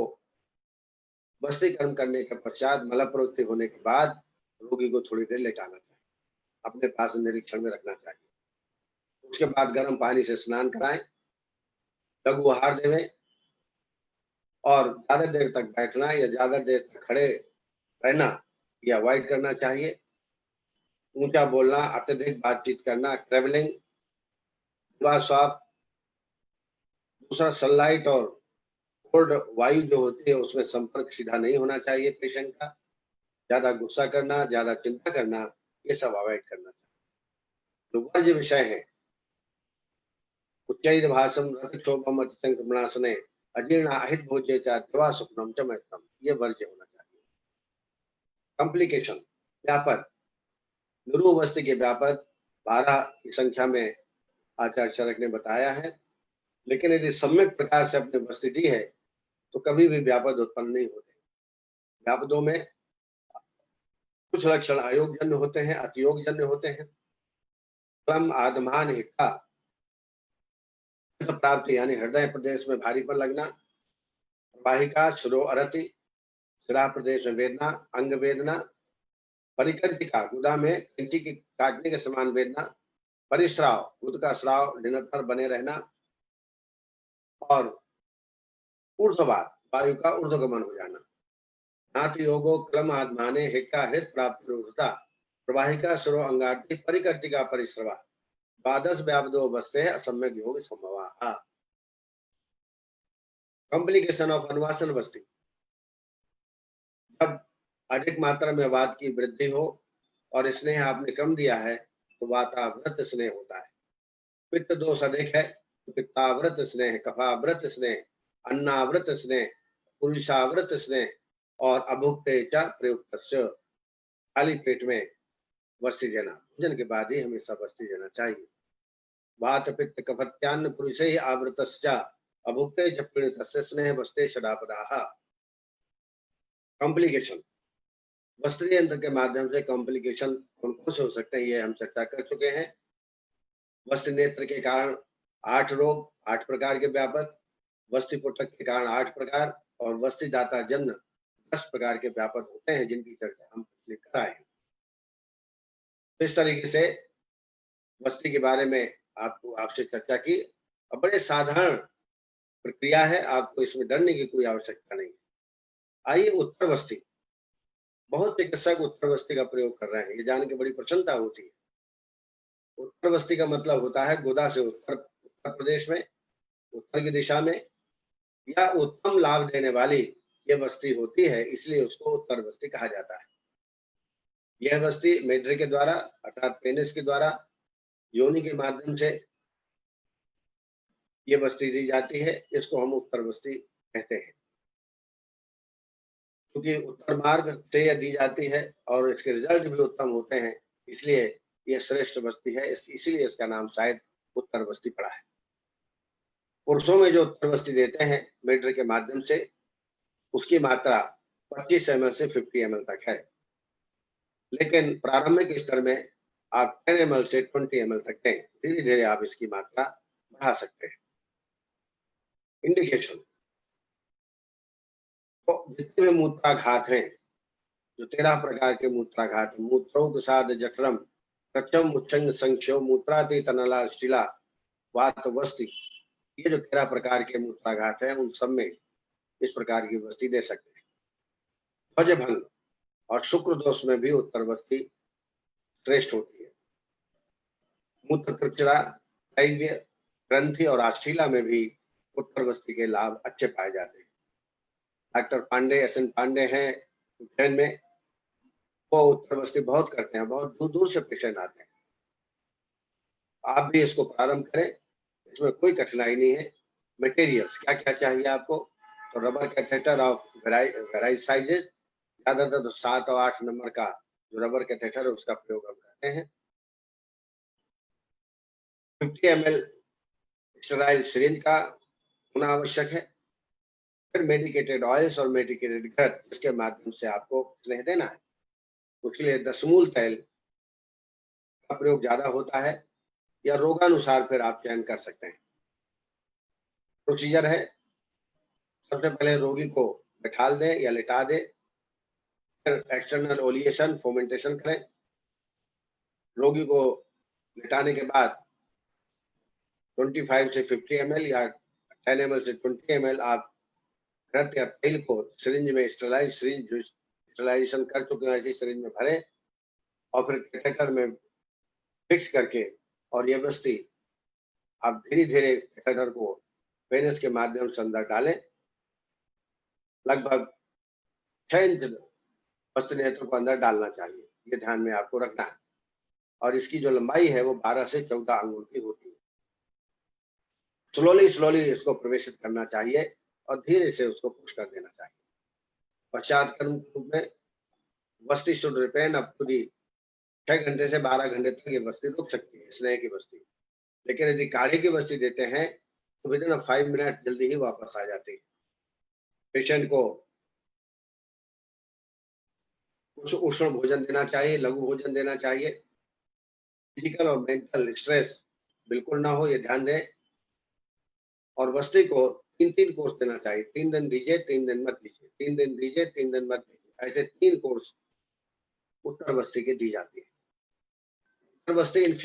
वस्ती कर्म करने के पश्चात मल प्रवृत्ति होने के बाद रोगी को थोड़ी देर लेटाना चाहिए, अपने पास निरीक्षण में रखना चाहिए। उसके बाद गर्म पानी से स्नान कराएं, लघु आहार देवें और ज्यादा देर तक बैठना या ज्यादा देर तक खड़े रहना ये अवॉइड करना चाहिए। ऊंचा बोलना, अत्यधिक बातचीत करना, ट्रेवलिंग, स्वाप, दूसरा सनलाइट और कोल्ड वायु जो होती है उसमें संपर्क सीधा नहीं होना चाहिए पेशेंट का। ज्यादा गुस्सा करना, ज्यादा चिंता करना ये सब अवॉइड करना चाहिए। जो वर्ज्य विषय है उच्चैर भाषम रतिक्षोभम अतिसंक्रमणासने अजीर्ण अहित भोज्य च स्वप्नम च मृतम, ये वर्ज्य होना चाहिए। कॉम्प्लिकेशन व्यापक निरूह वस्ती के व्यापक 12 की संख्या में आचार्य चरक ने बताया है। लेकिन यदि सम्यक प्रकार से अपनी वस्ती दी है तो कभी भी व्यापद उत्पन्न नहीं होते। व्यापदों में कुछ लक्षण अयोगजन्य होते हैं, अतियोगजन्य होते हैं। क्लम आदमान हिक्का प्राप्ति यानी हृदय प्रदेश में भारीपन लगना, वाहिका शिरो अरति शिरा प्रदेश में वेदना, अंग वेदना, परिकर्तिका गुदा में कंची की काटने के समान वेदना, परिश्राव गुद का श्राव निरंतर बने रहना, और ऊर्ध्ववात वायु का ऊर्ध्वगमन हो जाना। नाथ योगो क्लम आत्माने हिक्का हृत प्राप्त रोधता प्रवाहिका शिरो अंगार्थी परिकर्तिका परिश्रवा द्वादश व्यापदो बसते असम्यक योग संभवा। कॉम्प्लिकेशन ऑफ अनुवासन वस्ती, जब अधिक मात्रा में वात की वृद्धि हो और स्नेह आपने कम दिया है तो वातावृत स्नेह होता है। पित्त दोष अधिक है तो पित्तावृत स्नेह, कफावृत स्नेह, अन्नावृत स्नेह, पुरुषावृत स्नेह और अभुक्ते च प्रयुक्तस्य खाली पेट में वस्ती देना। भोजन के बाद ही हमेशा वस्ती देना चाहिए। वात पित्त कफत्यान्न पुरुषे आवृतश्च अभुक्ते च पीड़ितस्य स्नेह वस्ते षडापदाः। कॉम्प्लिकेशन, वस्त्री यंत्र के माध्यम से कॉम्प्लिकेशन कौन कौन से हो सकते हैं ये हम चर्चा कर चुके हैं। वस्त्र नेत्र के कारण 8 रोग, 8 प्रकार के व्यापक, वस्ती पुटक के कारण 8 प्रकार और वस्ती दाता जन्म 10 प्रकार के व्यापक होते हैं, जिनकी चर्चा हम पिछले कराए हैं। तो इस तरीके से वस्ती के बारे में आपसे चर्चा की। अब बड़े साधारण प्रक्रिया है, आपको इसमें डरने की कोई आवश्यकता नहीं। आइए उत्तर वस्ती, बहुत चिकित्सक उत्तर वस्ती का प्रयोग कर रहे हैं, ये जान के बड़ी प्रसन्नता होती है। उत्तर वस्ती का मतलब होता है गोदा से उत्तर प्रदेश में, उत्तर की दिशा में, या उत्तम लाभ देने वाली ये वस्ती होती है, इसलिए उसको उत्तर वस्ती कहा जाता है। यह वस्ती मेढ्रे के द्वारा अर्थात पेनिस के द्वारा योनि के माध्यम से ये वस्ती दी जाती है, इसको हम उत्तर वस्ती कहते हैं। क्योंकि उत्तर मार्ग से यह दी जाती है और इसके रिजल्ट भी उत्तम होते हैं, इसलिए यह श्रेष्ठ वस्ती है, इसीलिए इसका नाम शायद उत्तर वस्ती पड़ा है। पुरुषों में जो उत्तर वस्ती देते हैं मेढ्रे के माध्यम से, उसकी मात्रा 25 ml से 50 ml तक है। लेकिन प्रारंभिक स्तर में आप 10 ml से 20 ml तक दें, धीरे धीरे आप इसकी मात्रा बढ़ा सकते हैं। इंडिकेशन, तो जितने भी मूत्राघात हैं, जो 13 प्रकार के मूत्राघात, मूत्रोगसाद जठरम प्रचम उच्चंग संख्यो मूत्राति तनला स्टिला वात वस्ती, ये जो 13 प्रकार के मूत्राघात हैं उन सब में इस प्रकार की वस्ती दे सकते हैं। ध्वजभंग और शुक्र दोष में भी उत्तर वस्ती श्रेष्ठ होती है। मूत्र कृचरा, दैव्य, ग्रंथि और आशीला में भी उत्तर वस्ती के लाभ अच्छे पाए जाते हैं। डॉक्टर पांडे, SN पांडे हैं उज्जैन में, वो उत्तर वस्ती बहुत करते हैं, बहुत दूर दूर से पेशेंट आते हैं। आप भी इसको प्रारंभ करें, इसमें कोई कठिनाई नहीं है। मटेरियल्स क्या क्या चाहिए आपको, तो rubber catheter of variety sizes, ज्यादातर तो 7 और 8 नंबर का जो रबर कैथेटर है उसका प्रयोग हम करते हैं। 50 ml स्टेराइल सिरिंज का होना आवश्यक है। फिर मेडिकेटेड ऑयल्स और मेडिकेटेड घृत, जिसके माध्यम से आपको स्नेह देना है, उसके लिए दशमूल तेल का प्रयोग ज्यादा होता है, या रोगानुसार फिर आप चयन कर सकते हैं। प्रोसीजर है, सबसे पहले रोगी को बैठाल दें या लिटा दें, फिर एक्सटर्नल ओलिएशन फोमेंटेशन करें। रोगी को लिटाने के बाद 25 से 50 ml या 10 ml से 20 ml आप घृत या तेल को सिरिंज में, स्टेराइल सिरिंज जो स्टेराइजेशन कर चुके हैं ऐसी सिरिंज में भरें और फिर कैथेटर में फिक्स करके, और ये वस्ती आप धीरे धीरे कैथेटर को पेनिस के माध्यम से अंदर डालें। लगभग 6 इंच वस्त्र नेत्र को अंदर डालना चाहिए, ये ध्यान में आपको रखना है। और इसकी जो लंबाई है वो 12 से 14 अंगुल की होती है। स्लोली इसको प्रवेशित करना चाहिए और धीरे से उसको पुश कर देना चाहिए। पश्चात कर्म के रूप में बस्ती should ripen up to the 6 घंटे से 12 घंटे तक ये बस्ती रुक सकती है, स्नेह की बस्ती। लेकिन यदि काढ़े की बस्ती देते हैं तो विद इन 5 मिनट जल्दी ही वापस आ जाती है। पेशेंट को कुछ उष्ण भोजन देना चाहिए, लघु भोजन देना चाहिए। फिजिकल और मेंटल स्ट्रेस बिल्कुल ना हो, ये ध्यान दें। और बस्ती को 3-3 कोर्स देना चाहिए। 3 दिन दीजिए, 3 दिन मत दीजिए, 3 दिन दीजिए, 3 दिन मत दीजिए। ऐसे 3 कोर्स उत्तर बस्ती के दी जाती है। उत्तर बस्ती इन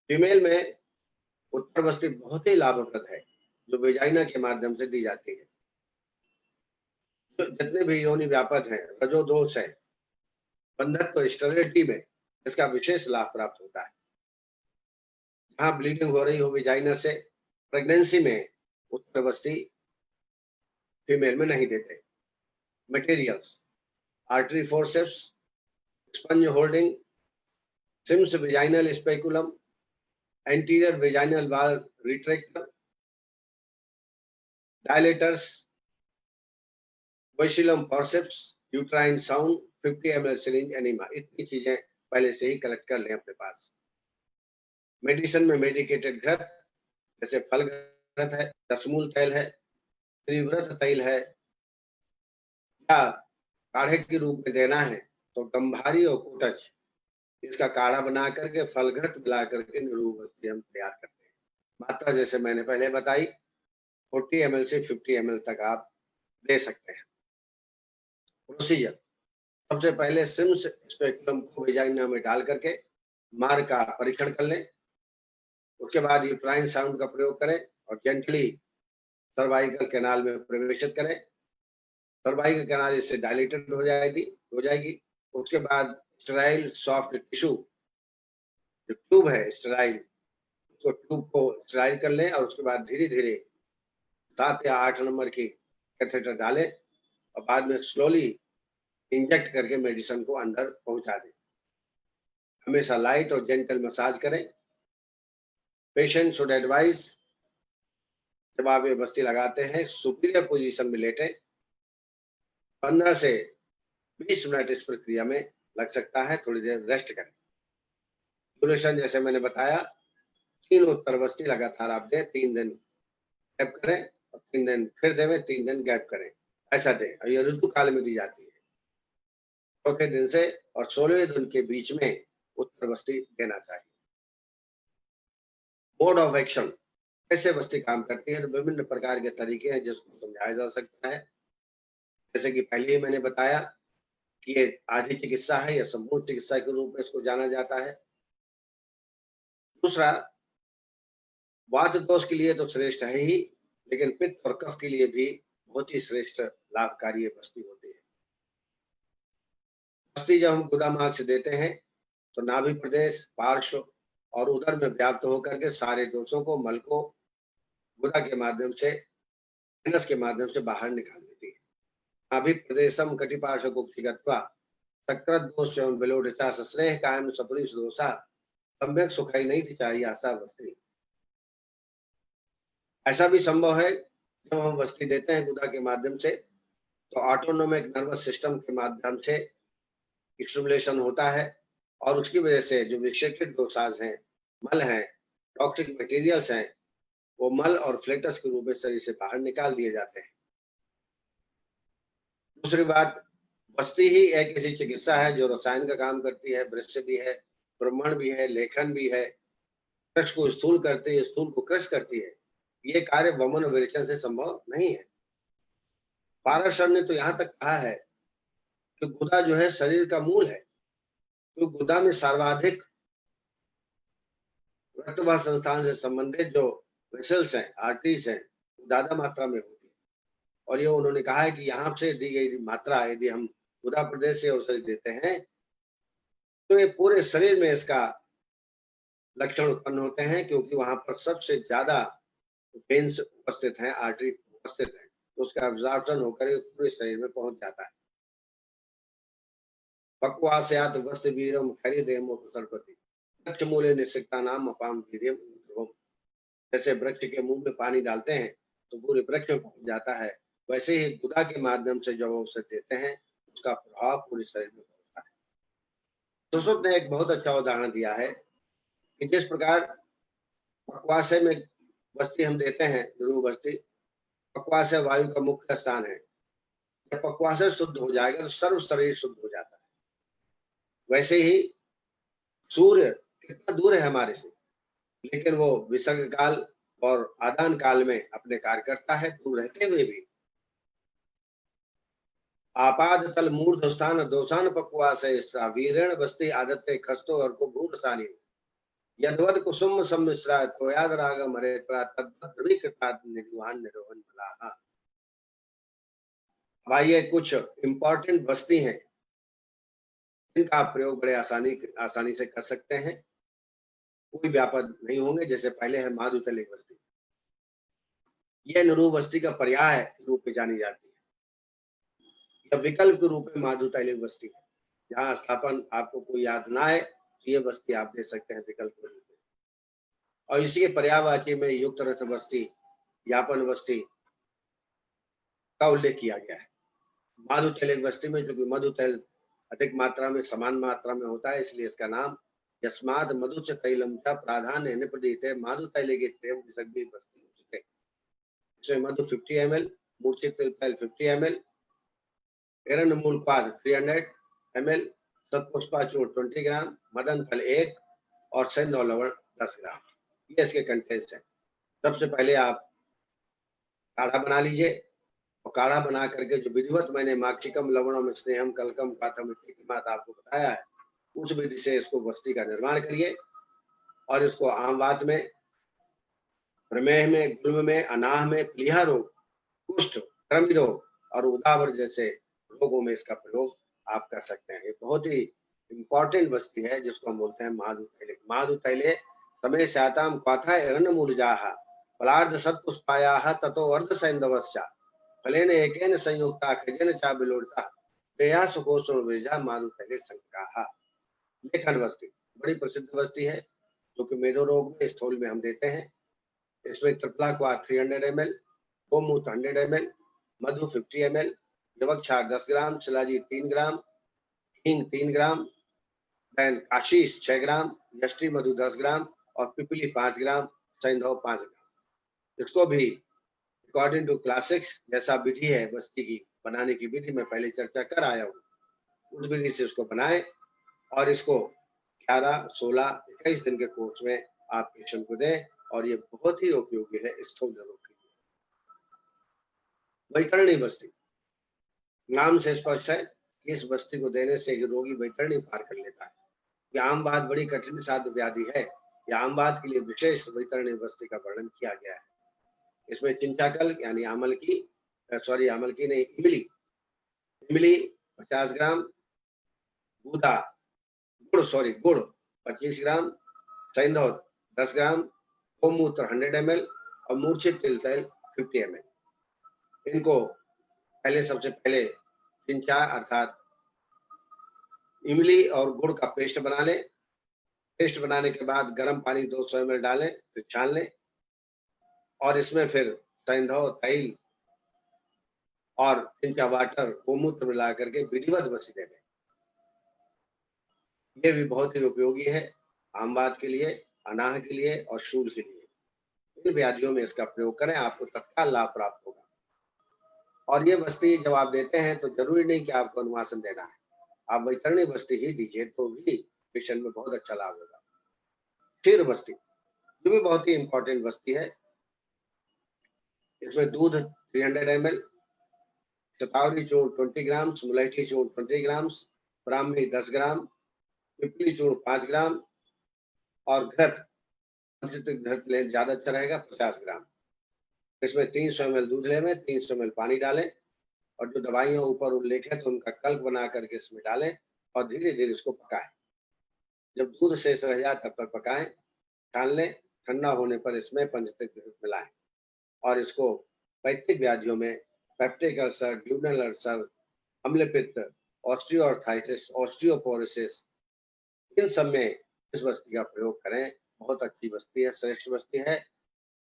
फीमेल में उत्तर बस्ती बहुत ही लाभप्रद है, जो वेजाइना के माध्यम से दी जाती है। जितने भी योनि व्यापक हैं, रजोदोष है, बंधत्व स्टेरिलिटी में इसका विशेष लाभ प्राप्त होता है। जहां ब्लीडिंग हो रही हो वेजाइना से, प्रेगनेंसी में उत्तर बस्ती फीमेल में नहीं देते। Materials: artery forceps, sponge holding, Sims vaginal speculum, anterior vaginal wall retractor, dilators, vulsellum forceps, uterine sound, 50 ml syringe, enema. इतनी चीजें पहले से ही कलेक्ट कर लें अपने पास। मेडिसिन में मेडिकेटेड घृत, जैसे फल घृत है, दशमूल तैल है, त्रिव्रत तैल है, या काढ़े के रूप में देना है तो गंभारी और कोटच, इसका काढ़ा बना करके फल घृत मिला करके निरूप बस्ती हम तैयार करते हैं। मात्रा जैसे मैंने पहले बताई, 40 ml से 50 ml तक आप दे सकते हैं। प्रोसीजर: सबसे पहले सिम्स स्पेकुलम को वेजाइना में डाल करके मार का परीक्षण कर लें। उसके बाद यूट्राइन साउंड का प्रयोग करें और जेंटली सर्वाइकल कैनाल में प्रवेशित करें। सर्वाइकल कैनाल इससे डायलेटेड हो जाएगी। उसके बाद स्टेराइल सॉफ्ट टिश्यू, जो ट्यूब है स्टेराइल, उसको ट्यूब को स्टेराइल कर लें और उसके बाद धीरे धीरे 7 या 8 नंबर की कैथेटर डालें और बाद में स्लोली इंजेक्ट करके मेडिसिन को अंदर पहुंचा दें। हमेशा लाइट और जेंटल मसाज करें। पेशेंट शुड एडवाइज, जब आप ये बस्ती लगाते हैं, सुपीरियर पोजीशन में लेटें। 15 से 20 मिनट इस प्रक्रिया में लग सकता है, थोड़ी देर रेस्ट करें। ड्यूरेशन जैसे मैंने बताया, 3 उत्तर बस्ती लगातार आप दें, 3 दिन गैप करें और 3 दिन फिर दें, 3 दिन गैप करें, ऐसा दें। और ये ऋतु काल में दी जाती है। चौथे दिन से और 16वें दिन के बीच में उत्तर बस्ती देना चाहिए। मोड ऑफ एक्शन: कैसे बस्ती काम करती है, तो विभिन्न प्रकार के तरीके हैं जिसको समझाया जा सकता है। जैसे कि पहले ही मैंने बताया कि ये आधी चिकित्सा है या संपूर्ण चिकित्सा के रूप में इसको जाना जाता है। दूसरा, वात दोष के लिए तो श्रेष्ठ है ही, लेकिन पित्त और कफ के लिए भी बहुत ही श्रेष्ठ लाभकारी बस्ती होती है। बस्ती जब हम गुदा मार्ग से देते हैं तो नाभि प्रदेश, पार्श्व और उदर में व्याप्त होकर के सारे दोषों को, मल को गुदा के माध्यम से, एनस के माध्यम से बाहर निकाल देती है। नाभि प्रदेशम कटिपार्श्व कुक्षिगत्वा सकृत दोष एवं विलोडिता स्नेह कायम सपुरुष दोषा सम्यक सुखाई नहीं थी चाहिए आशा बस्ती। ऐसा भी संभव है जब हम बस्ती देते हैं गुदा के माध्यम से तो ऑटोनोमिक नर्वस सिस्टम के माध्यम से स्टिमुलेशन होता है और उसकी वजह से जो विक्षेपित दोषाज हैं, मल हैं, टॉक्सिक मटेरियल्स हैं, वो मल और फ्लेटस के रूप में शरीर से बाहर निकाल दिए जाते हैं। दूसरी बात, बस्ती ही एक ऐसी चिकित्सा है जो रसायन का काम करती है, वृक्ष भी है, ब्रह्मण भी है, लेखन भी है, वृक्ष को स्थूल करती है, स्थूल को कृष करती है। ये कार्य वमन और विरेचन से संभव नहीं है। पाराशर ने तो यहाँ तक कहा है कि गुदा जो है शरीर का मूल है, तो गुदा में सर्वाधिक रक्तवाह संस्थान से संबंधित जो वेसल्स हैं, आर्टरीज हैं, ज्यादा मात्रा में होती है। और ये उन्होंने कहा है कि यहाँ से दी गई मात्रा यदि हम गुदा प्रदेश से औषधि देते हैं तो ये पूरे शरीर में इसका लक्षण उत्पन्न होते हैं, क्योंकि वहां पर सबसे ज्यादा वेन्स उपस्थित हैं, आर्टरी उपस्थित हैं, तो उसका एब्जॉर्प्शन होकर पूरे शरीर में पहुंच जाता है। पक्वास्यात वस्त्र वीरम खरीदेम उपसर्पति वृक्ष मूले निश्चिता नाम अपाम वीर्यम ध्रुवम। जैसे वृक्ष के मुंह में पानी डालते हैं तो पूरे वृक्ष में पहुंच जाता है, वैसे ही गुदा के माध्यम से जब औषध देते हैं उसका प्रभाव पूरे शरीर में पड़ता है। सुश्रुत ने एक बहुत अच्छा उदाहरण दिया है कि जिस प्रकार पक्वाशय में बस्ती हम देते हैं, ध्रुव बस्ती, पक्वाशय वायु का मुख्य स्थान है। जब पक्वाशय शुद्ध हो जाएगा तो सर्व शरीर शुद्ध हो जाता है। वैसे ही सूर्य कितना दूर है हमारे से, लेकिन वो विसर्ग काल और आदान काल में अपने कार्य करता है, दूर रहते हुए भी। आपाद तल मूर्धस्थान दोषान पक्वाशय वीरेण बस्ती आदत्ते खस्तो अर्को भूरसानी यदवद कुसुम सम्मिश्रा तोयाद रागम हरे तद्विकृतात् निर्वाण निरोहन भलाहा। भाई ये कुछ इंपॉर्टेंट बस्ती हैं जिनका आप प्रयोग बड़े आसानी से कर सकते हैं, कोई व्यापद नहीं होंगे। जैसे पहले है माधुतैलिक बस्ती, यह निरूप बस्ती का पर्याय के रूप में जानी जाती है। यह विकल्प के रूप में माधुतैलिक बस्ती है, जहाँ स्थापन आपको कोई याद ना है तो ये बस्ती आप दे सकते हैं विकल्प के रूप में। और इसी के पर्यायवाची में युक्त रस बस्ती, यापन बस्ती का उल्लेख किया गया है। माधुतैलिक बस्ती में चूंकि मधु तैल अधिक मात्रा में समान मात्रा में होता है, इसलिए इसका नाम यस्माद मधुच तैलम का प्राधान्य निपदीते माधुतैलिक बस्ती उचिते। इसमें मधु 50 ml, मूर्छित तैल 50 ml, एरंड मूलपाद 300 ml, सतपुष्पा चूर्ण 20 ग्राम, मदन फल 1 और सेंधव लवण 10 ग्राम। ये इसके कंटेंट्स हैं। सबसे पहले आप काढ़ा बना लीजिए, और काढ़ा बना करके जो विधिवत मैंने माक्षिकम लवणम स्नेहम कलकम काथम की बात आपको बताया है, उस विधि से इसको बस्ती का निर्माण करिए। और इसको आमवात में, प्रमेह में, गुल्म में, अनाह में, प्लीहा रोग, कुष्ठ, कृमि रोग और उदावर जैसे रोगों में इसका प्रयोग आप कर सकते हैं। ये बहुत ही इंपॉर्टेंट बस्ती है जिसको हम बोलते हैं माधुतैले। माधुतैले समय साताम क्वाथा एरण्य मूलजाहा फलार्ध सत्पुष्पायाः ततो अर्ध सैंधवस्या फलेन एकेन संयुक्ता खजेन चा बिलोड़ता देहा सुकोषण विरजा माधुतैले संकाहा। लेखन बस्ती बड़ी प्रसिद्ध बस्ती है जो कि मेदो रोग में, स्थूल में हम देते हैं। इसमें त्रिफला क्वाथ 300 ml, गोमूत्र 100 ml, मधु 50 ml, यवक क्षार 10 ग्राम, शिलाजीत 3 ग्राम, हींग 3 ग्राम, काशीस 6 ग्राम, यष्टि मधु 10 ग्राम और पिपली 5 ग्राम, सैंधव 5 ग्राम। इसको भी अकॉर्डिंग टू क्लासिक्स जैसा विधि है बस्ती की बनाने की विधि मैं पहले चर्चा कर आया हूँ, उस विधि से इसको बनाएं और इसको 11, 16, 21 दिन के कोर्स में आप पेशेंट को दें। और ये बहुत ही उपयोगी है स्थूल रोग के लिए। वैतरणी बस्ती, नाम से स्पष्ट है कि इस बस्ती को देने से रोगी वैतरणी पार कर लेता है। ये आम बात बड़ी कठिन साध्य व्याधि है। ये आम बात के लिए विशेष वैतरणी बस्ती का वर्णन किया गया है। इसमें चिंचाकल यानी आमल की नहीं, इमली 50 ग्राम, गुड़ 25 ग्राम, सैंधव 10 ग्राम, गोमूत्र 100 ml और मूर्छित तिल तैल 50 ml। इनको सबसे पहले चिंचा अर्थात इमली और गुड़ का पेस्ट बना लें। पेस्ट बनाने के बाद गर्म पानी 200 ml डालें, फिर छान लें और इसमें फिर सैंधव तैल और चिंचा वाटर गोमूत्र मिला करके विधिवत बस्ती दे दें। ये भी बहुत ही उपयोगी है आमवात के लिए, अनाह के लिए और शूल के लिए। इन व्याधियों में इसका प्रयोग करें, आपको तत्काल लाभ प्राप्त होगा। और ये बस्ती जब आप देते हैं तो जरूरी नहीं कि आपको अनुवासन देना है, आप वैतरणी बस्ती ही दीजिए तो भी पेशेंट में बहुत अच्छा लाभ होगा। क्षीर बस्ती ये भी बहुत ही इंपॉर्टेंट बस्ती है। इसमें दूध 300 ml, शतावरी चूर्ण 20 ग्राम, मुलैठी चूर्ण 20 ग्राम, ब्राह्मी 10 ग्राम, पिपली चूर्ण 5 ग्राम और घृत लें, ज्यादा अच्छा रहेगा 50 ग्राम। इसमें 300 ml दूध लें, 300 ml पानी डालें और जो दवाइयां ऊपर उल्लेख है तो उनका कल्प बना करके इसमें डालें और धीरे धीरे इसको पकाएं। जब दूध शेष रह जाए तब तक पकाएं, छान लें, ठंडा होने पर इसमें पंचतत्व मिलाएं और इसको पैतृक व्याधियों में पेप्टिक अल्सर, ड्यूडनल अल्सर, अम्लपित्त, ऑस्टियोआर्थराइटिस, ऑस्टियोपोरोसिस, इन सब में इस बस्ती का प्रयोग करें। बहुत अच्छी बस्ती है, श्रेष्ठ बस्ती है।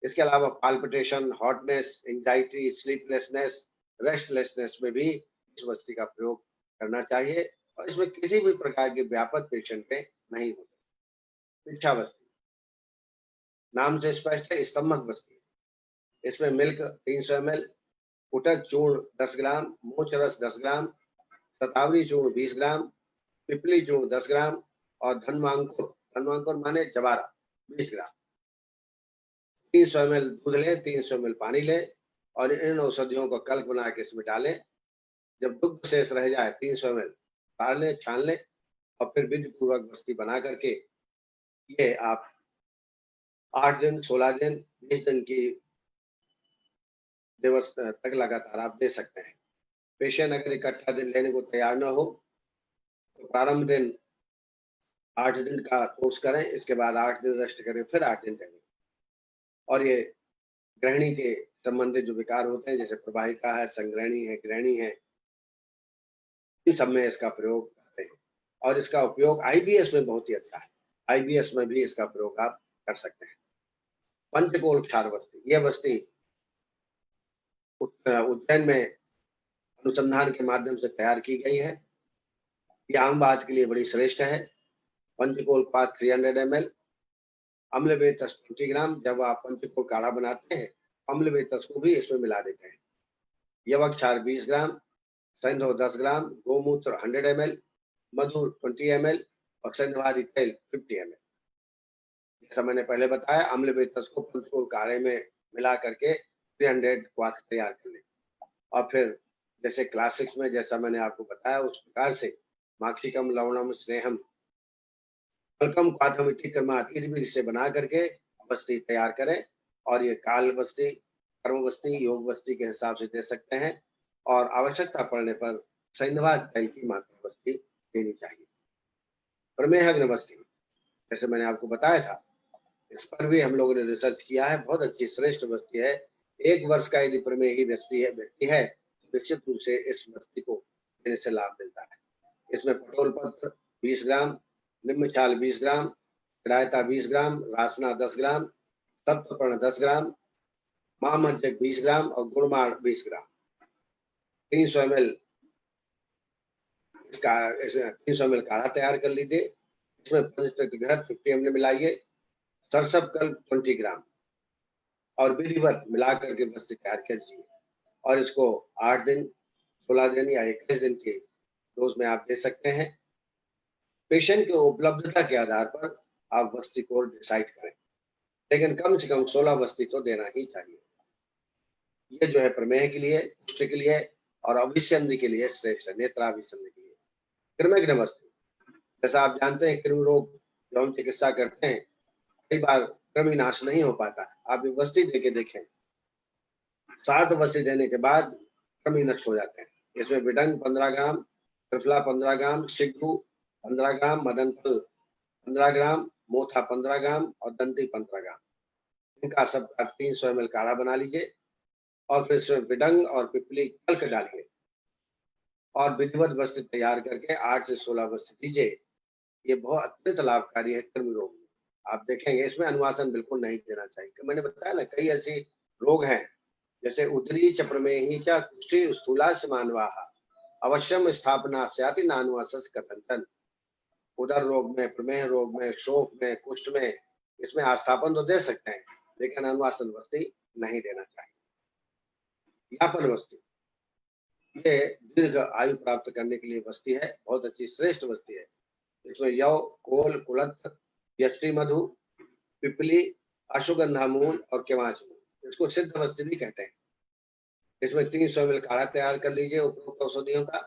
इसके अलावा palpitation, hotness, anxiety, sleeplessness, restlessness में भी इस बस्ती का प्रयोग करना चाहिए और इसमें किसी भी प्रकार के व्यापक पेशेंट पे नहीं होते। इच्छा बस्ती नाम से स्पष्ट है, स्तंभक बस्ती। इसमें मिल्क 300 ml, उटक चूर्ण 10 ग्राम, मोच रस 10 ग्राम, शतावरी चूर्ण 20 ग्राम, पिपली चूर्ण 10 ग्राम और धनवांकुर माने जवारा 20 ग्राम। 300 ml दूध लें, 300 ml पानी लें और इन औषधियों को कल्क बना के इसमें डालें। जब दुग्ध शेष रह जाए 300 ml तार लें, छान लें और फिर विधि पूर्वक बस्ती बना करके ये आप 8 दिन, 16 दिन, 20 दिन की दिवस तक लगातार आप दे सकते हैं। पेशेंट अगर इकट्ठा दिन लेने को तैयार न हो तो प्रारंभ दिन 8 दिन का कोर्स करें, इसके बाद 8 दिन रेस्ट करें, फिर 8 दिन करें। और ये गृहिणी के संबंधित जो विकार होते हैं जैसे प्रवाहिका है, संग्रहणी है, गृहिणी है, इन सब में इसका प्रयोग करते हैं और इसका उपयोग आईबीएस में बहुत ही अच्छा है। आईबीएस में भी इसका प्रयोग आप कर सकते हैं। पंचकोल क्षार बस्ती, यह बस्ती उज्जैन में अनुसंधान के माध्यम से तैयार की गई है। यह आम बात के लिए बड़ी श्रेष्ठ है। पंचकोल पात 300 ml, अम्ल बेतस 20 ग्राम। जब आप पंचकोल काढ़ा बनाते हैं अम्ल बेतस को भी इसमें मिला देते हैं। यवक क्षार 20 ग्राम, सैंधव 10 ग्राम, गोमूत्र 100 ml, मधु 20 ml और सैंधवादी तेल 50 ml। जैसा मैंने पहले बताया, अम्ल बेतस को पंचकोल काढ़े में मिला करके 300 क्वाथ तैयार कर लें और फिर जैसे क्लासिक्स में जैसा मैंने आपको बताया उस प्रकार से माक्षिकम लवणम स्नेहम कलकम क्वाथमिति क्रमात् से बना करके बस्ती तैयार करें और ये काल बस्ती, कर्म बस्ती, योग बस्ती के हिसाब से दे सकते हैं और आवश्यकता पड़ने पर सैंधवाद तेल की मात्रा बस्ती देनी चाहिए। प्रमेहग्न बस्ती, जैसे मैंने आपको बताया था, इस पर भी हम लोगों ने रिसर्च किया है। बहुत अच्छी श्रेष्ठ बस्ती है। 1 वर्ष का यदि प्रमेही व्यक्ति है तो निश्चित रूप से इस बस्ती को देने से लाभ मिलता है। इसमें पटोल पत्र 20 ग्राम, निम्न छाल 20 ग्राम, किरायता 20 ग्राम, रासना 10 ग्राम, सप्तपर्ण 10 ग्राम, महामज्जक 20 ग्राम और गुड़माड़ 20 ग्राम। 300 ml इसका 300 ml काढ़ा तैयार कर लीजिए। इसमें पंचतत्व 50 ml मिलाइए, सरसब कल 20 ग्राम और विधिवत मिला करके बस्ती तैयार कीजिए और इसको 8 दिन, 16 दिन या 21 दिन के डोज में आप दे सकते हैं। पेशेंट की उपलब्धता के आधार पर आप बस्ती को डिसाइड करें, लेकिन कम से कम 16 बस्ती तो देना ही चाहिए। ये जो है प्रमेह के लिए, कुष्ठ के लिए और अभिसंधि के लिए श्रेष्ठ है, नेत्राभिसंधि के लिए। कृमिघ्न बस्ती, जैसा आप जानते हैं कृमि रोग जो हम चिकित्सा करते हैं कई बार कृमि नाश नहीं हो पाता। आप ये बस्ती देके देखें, 7 बस्ती देने के बाद कृमि नष्ट हो जाते हैं। इसमें विडंग 15 ग्राम, त्रिफला 15 ग्राम, सिग्गू 15 ग्राम, मदन फल 15 ग्राम, मोथा 15 ग्राम और दंती 15 ग्राम। इनका सबका 300 ml काढ़ा बना लीजिए और फिर इसमें विडंग और पिपली कल्क डालिए और विधिवत बस्ती तैयार करके 8 से 16 बस्ती दीजिए। ये बहुत अत्यंत लाभकारी है कृमि रोग में। आप देखेंगे इसमें अनुवासन बिल्कुल नहीं देना चाहिए। मैंने बताया ना, कई ऐसे रोग हैं जैसे उदरी च प्रमेही च कुष्ठी स्थूला से मानवाहा अवश्यम स्थापना स्याति नानुवासस कथंतन। उदर रोग में, प्रमेह रोग में, शोफ में, कुष्ठ में इसमें आस्थापन तो दे सकते हैं लेकिन अनुवासन बस्ती नहीं देना चाहिए। यापन बस्ती, ये दीर्घ आयु प्राप्त करने के लिए बस्ती है, बहुत अच्छी श्रेष्ठ बस्ती है। इसमें यव, कोल, कुलत्थ, यष्टि मधु, पिपली, अश्वगंधा मूल और केवाच मूल, इसको सिद्ध बस्ती भी कहते हैं। इसमें 300 ml काढ़ा तैयार कर लीजिए उपरोक्त औषधियों का,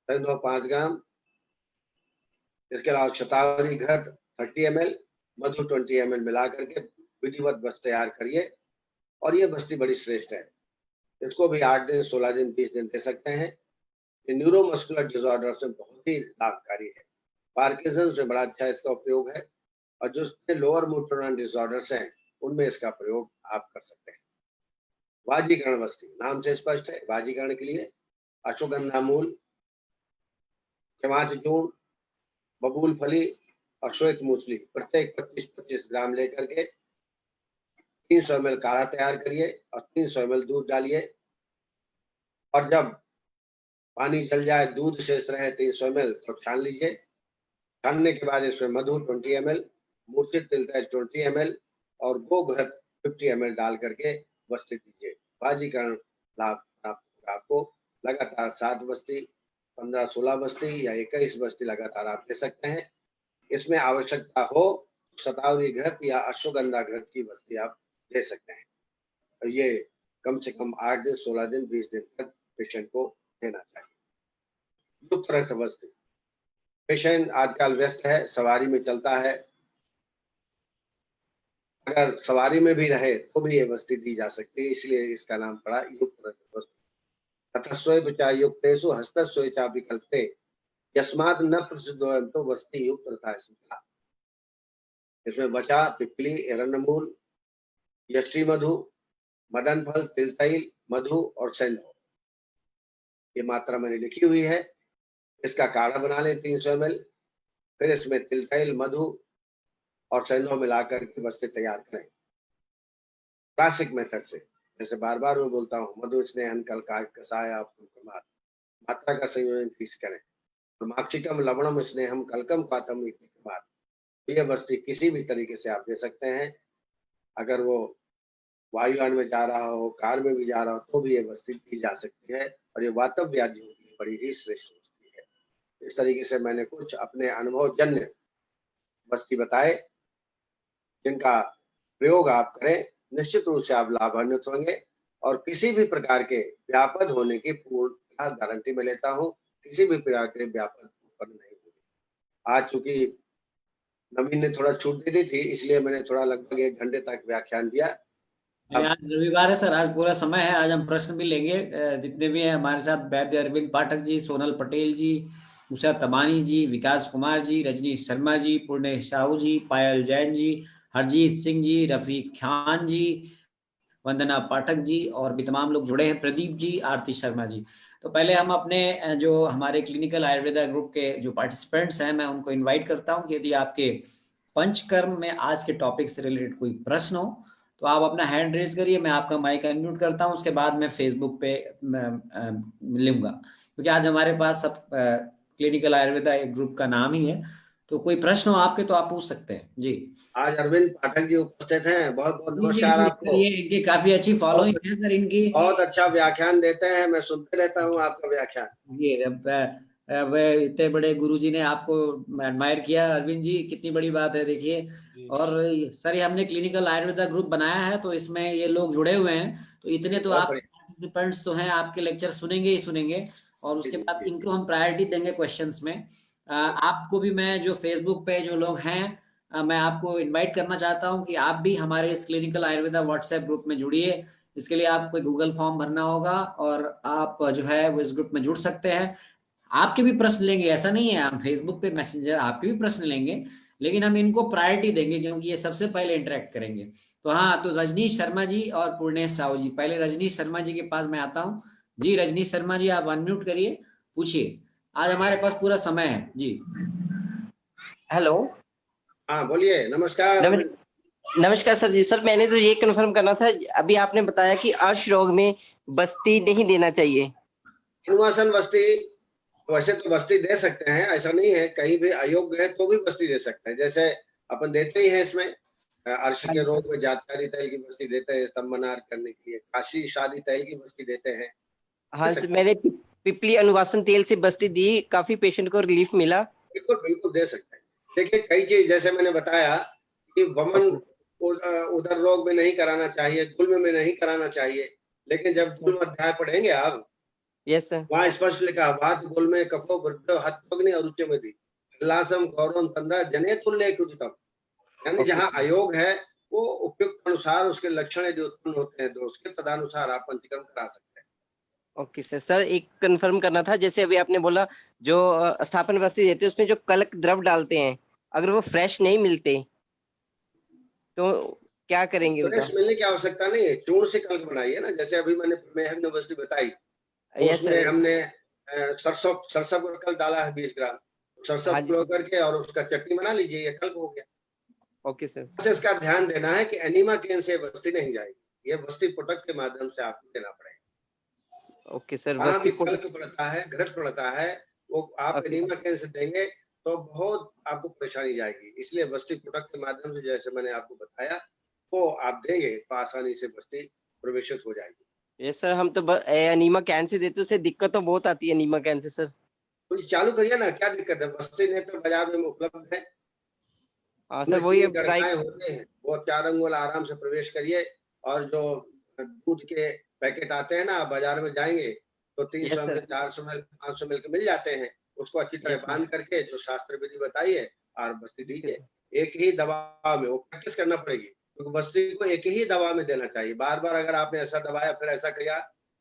5 ग्राम। इसके अलावा शतावरी घृत 30 ml, मधु 20 ml मिला करके विधिवत बस्ती तैयार करिए और ये बस्ती बड़ी श्रेष्ठ है। इसको भी 8 दिन, 16 दिन, 20 दिन दे सकते हैं। ये न्यूरोमस्कुलर डिसऑर्डर से बहुत ही लाभकारी है। पार्किंसंस में बड़ा अच्छा इसका उपयोग है और जो लोअर मोटर न्यूरॉन डिसऑर्डर्स हैं उनमें इसका प्रयोग आप कर सकते हैं। वाजीकरण बस्ती, नाम से स्पष्ट है, वाजीकरण के लिए अश्वगंधा मूल, चमाच चूर्ण, बबूल फली और श्वेत मूसली प्रत्येक 25-25 ग्राम लेकर के 300 ml काढ़ा तैयार करिए और 300 ml दूध डालिए और जब पानी जल जाए, दूध शेष रहे 300 ml तो छान लीजिए। छानने के बाद इसमें मधु 20 ml, मूर्छित तिलतैल 20 ml और गोघृत 50 ml डाल करके बस्ती दीजिए। बाजीकरण लाभ प्राप्त होगा आपको। लगातार 7 बस्ती, 15-16 बस्ती या 21 बस्ती लगातार आप दे सकते हैं। इसमें आवश्यकता हो शतावरी घृत या अश्वगंधा घृत की बस्ती आप दे सकते हैं। और ये कम से कम 8 दिन, 16 दिन, 20 दिन तक पेशेंट को देना चाहिए। युक्त रक्त बस्ती, पेशेंट आजकल व्यस्त है, सवारी में चलता है, अगर सवारी में भी रहे तो भी ये बस्ती दी जा सकती है, इसलिए इसका नाम पड़ा युक्त रक्त बस्ती। तथा स्वेप चा युक्तेषु हस्तस्व चा विकल्पे यस्मात् न प्रसिद्धोऽयं तो बस्ती युक्त तथा स्मृता। इसमें बचा, पिपली, एरंडमूल, यष्टि मधु, मदन फल, तिलतैल, मधु और सेंधव, ये मात्रा मैंने लिखी हुई है। इसका काढ़ा बना लें 300 ml, फिर इसमें तिलतैल, मधु और सेंधव मिलाकर के बस्ती तैयार करें क्लासिक मेथड से। जैसे बार बार मैं बोलता हूँ, मधु स्नेहन कलकाय कषाय मात्रा का संयोजन ठीक करें। माक्षिकम लवणम स्नेहम कलकम पातम बात, ये बस्ती किसी भी तरीके से आप दे सकते हैं। अगर वो वायुयान में जा रहा हो, कार में भी जा रहा हो, तो भी ये बस्ती दी जा सकती है और ये वातव व्याधियों की बड़ी ही श्रेष्ठ बस्ती है। इस तरीके से मैंने कुछ अपने अनुभव जन्य बस्ती बताए, जिनका प्रयोग आप करें, निश्चित रूप से आप लाभान्वित होंगे और किसी भी प्रकार के व्यापद होने की पूर्ण गारंटी में लेता हूँ। किसी भी प्रकार के व्यापद उत्पन्न नहीं होगी। आज चूंकि नवीन ने थोड़ा छूट दे दी थी, इसलिए मैंने थोड़ा लगभग 1 घंटे तक व्याख्यान दिया। आज रविवार है सर, आज पूरा समय है, आज हम प्रश्न भी लेंगे। जितने भी हैं हमारे साथ, वैद्य अरविंद पाठक जी, सोनल पटेल जी, उषा तमानी जी, विकास कुमार जी, रजनीश शर्मा जी, पुण्य साहू जी, पायल जैन जी, हरजीत सिंह जी, रफीक खान जी, वंदना पाठक जी और भी तमाम लोग जुड़े हैं, प्रदीप जी, आरती शर्मा जी। तो पहले हम अपने जो हमारे क्लिनिकल आयुर्वेदा ग्रुप के जो पार्टिसिपेंट्स हैं, मैं उनको इन्वाइट करता हूं कि यदि आपके पंचकर्म में आज के टॉपिक से रिलेटेड कोई प्रश्न हो तो आप अपना हैंड रेज करिए, मैं आपका माइक अनम्यूट करता हूं, उसके बाद मैं फेसबुक पे लूंगा, क्योंकि आज हमारे पास सब क्लिनिकल आयुर्वेदा एक ग्रुप का नाम ही है। तो कोई प्रश्न हो आपके तो आप पूछ सकते हैं जी। आज अरविंद पाठक जी उपस्थित हैं, बहुत बहुत नमस्कार आपको। इनकी काफी अच्छी फॉलोइंग है सर, इनकी बहुत अच्छा व्याख्यान देते हैं, मैं सुनते रहता हूँ आपका व्याख्यान। ये इतने बड़े गुरुजी ने आपको एडमायर किया अरविंद जी, कितनी बड़ी बात है, देखिए। और सर ये हमने क्लिनिकल आयुर्वेदा ग्रुप बनाया है, तो इसमें ये लोग जुड़े हुए हैं, तो इतने तो आप पार्टिसिपेंट्स तो हैं, आपके लेक्चर सुनेंगे ही सुनेंगे, और उसके बाद इनको हम प्रायोरिटी देंगे क्वेश्चंस में। आपको भी मैं, जो फेसबुक पे जो लोग हैं, मैं आपको इन्वाइट करना चाहता हूं कि आप भी हमारे इस क्लिनिकल आयुर्वेदा व्हाट्सएप ग्रुप में जुड़िए। इसके लिए आपको गूगल फॉर्म भरना होगा और आप जो है वो इस ग्रुप में जुड़ सकते हैं। आपके भी प्रश्न लेंगे, ऐसा नहीं है, हम फेसबुक पे मैसेंजर आपके भी प्रश्न लेंगे, लेकिन हम इनको प्रायोरिटी देंगे क्योंकि ये सबसे पहले इंटरेक्ट करेंगे। तो हाँ, तो रजनीश शर्मा जी और पूर्णेश साहू जी, पहले रजनीश शर्मा जी के पास मैं आता हूँ जी। रजनीश शर्मा जी, आप अनम्यूट करिए, पूछिए, आज हमारे पास पूरा समय है जी। हेलो। हाँ बोलिए, नमस्कार। नमस्कार सर जी। सर मैंने तो ये कंफर्म करना था, अभी आपने बताया कि अर्श रोग में बस्ती नहीं देना चाहिए। अनुवासन बस्ती, वैसे तो बस्ती दे सकते हैं, ऐसा नहीं है, कहीं भी अयोग्य है तो भी बस्ती दे सकते हैं। जैसे अपन देते ही हैं इसमें, अर्श के रोग में जातकारी तैल की बस्ती देते हैं स्तंभनार करने के लिए, काशी शादी तैल की बस्ती देते हैं। हाँ सर, मैंने पिपली अनुवासन तेल से बस्ती दी, काफी पेशेंट को रिलीफ मिला। बिल्कुल बिल्कुल दे सकते हैं। देखिए कई चीज, जैसे मैंने बताया कि वमन उधर रोग में नहीं कराना चाहिए, गुल्म में नहीं कराना चाहिए, लेकिन जब गुल्म अध्याय पढ़ेंगे आप, यस सर, वहां स्पष्ट लिखा वात गुल्मे कफो वृद्धो हत्योग्नि अरुच्यमति हल्लासम गौरवम तंद्रा जने तुल्य कुजितम, यानी जहाँ अयोग है वो उपयुक्त अनुसार उसके लक्षण यदि उत्पन्न होते हैं तो उसके तदनुसार आप पंचकर्म करा सकते हैं। Okay sir. सर एक कंफर्म करना था, जैसे अभी आपने बोला जो स्थापन बस्ती देते हैं उसमें जो कलक द्रव डालते हैं, अगर वो फ्रेश नहीं मिलते तो क्या करेंगे उनका? फ्रेश मिलने की आवश्यकता नहीं है, चूर्ण से कलक बनाइए ना। जैसे अभी मैंने मेहर यूनिवर्सिटी बताई, तो उसमें हमने सरसों का कल डाला है 20 ग्राम, सरसों फ्लो करके और उसका चटनी बना लीजिए, ये कल हो गया। Okay sir. इसका ध्यान देना है कि एनीमा केन से बस्ती नहीं जाएगी, ये बस्ती पुटक के माध्यम से आपको देना पड़ेगा। ओके सर, वहां बस्ती भी कल्क पड़ता है, घृत पड़ता है, वो आप ओके। एनीमा कैंसर देंगे तो बहुत आपको परेशानी जाएगी। इसलिए बस्ती प्रोडक्ट के माध्यम से जैसे मैंने आपको बताया वो आप देंगे तो आसानी से बस्ती प्रवेशित हो जाएगी। ये सर हम तो अनीमा कैन से देते, उससे दिक्कत तो बहुत आती है अनीमा कैन से सर। तो ये चालू करिए ना, क्या दिक्कत है? बस्ती नेत्र बाजार में उपलब्ध है। हाँ सर, उनमें वही 3 अब ट्राई। गड़काएँ होते हैं, वो 4 अंगुल आराम से प्रवेश करिए। और जो दूध के पैकेट आते हैं ना, आप बाजार में जाएँगे तो 300 yes ml, sir. 400 ml, 500 ml के मिल जाते हैं। उसको अच्छी तरह यस सर। बांध करके जो शास्त्र विधि बताई है और बस्ती ओके दीजिए। सर। एक ही दवा में, वो प्रैक्टिस करना पड़ेगी, क्योंकि बस्ती को एक ही दवा में देना चाहिए। बार-बार अगर आपने ऐसा दबाया फिर ऐसा किया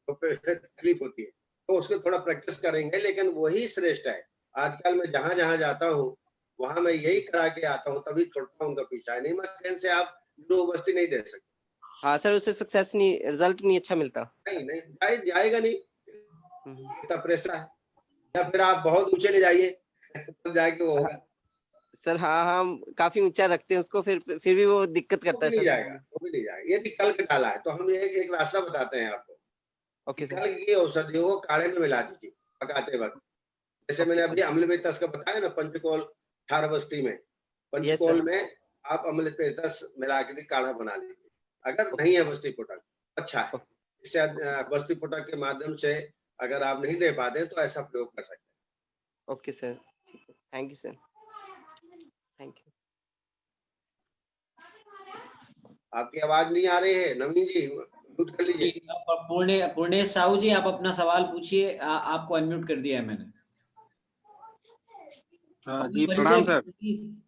तो फिर तकलीफ होती है। तो उसको थोड़ा प्रैक्टिस करेंगे, लेकिन वही श्रेष्ठ है। आजकल मैं जहाँ-जहाँ जाता हूँ, वहाँ मैं यही करा के आता हूँ, तभी छोड़ता हूँ उनका पीछा। एनीमा कैन से आप बस्ती नहीं दे सकते। हाँ सर, उससे सक्सेस नहीं, रिजल्ट नहीं अच्छा मिलता। नहीं, जाएगा नहीं, हम्म। इतना प्रेशर है। या फिर आप बहुत ऊँचे ले जाइए तब जाके वो होगा। सर हाँ हम काफी ऊंचा रखते हैं उसको, फिर भी वो दिक्कत वो करता भी है नहीं सर। जाएगा, वो भी नहीं जाएगा। यदि कल्क डाला है तो हम एक रास्ता बताते हैं आपको कि ओके सर। कल्क की औषधियों को काढ़े में मिला दीजिए पकाते वक्त। जैसे ओके मैंने सर। अभी अम्लवेतस का बताया ना, पंचकोल ठारबस्ती में, यस पंचकोल सर। में आप अम्लवेतस मिला के काढ़ा बना लीजिए। अगर ओके नहीं है सर। बस्ती पोटक, अच्छा है। इससे बस्ती पोटक के माध्यम से अगर आप नहीं दे पाते तो ऐसा प्रयोग कर सकते हैं। Okay sir, thank you sir, thank you. आपकी आवाज नहीं आ रही है नवीन जी, म्यूट कर जी, लीजिए। पुर्णेश साहू जी, आप अपना सवाल पूछिए। आपको अनम्यूट कर दिया है मैंने। अपना जी परिचय प्रणाम सर।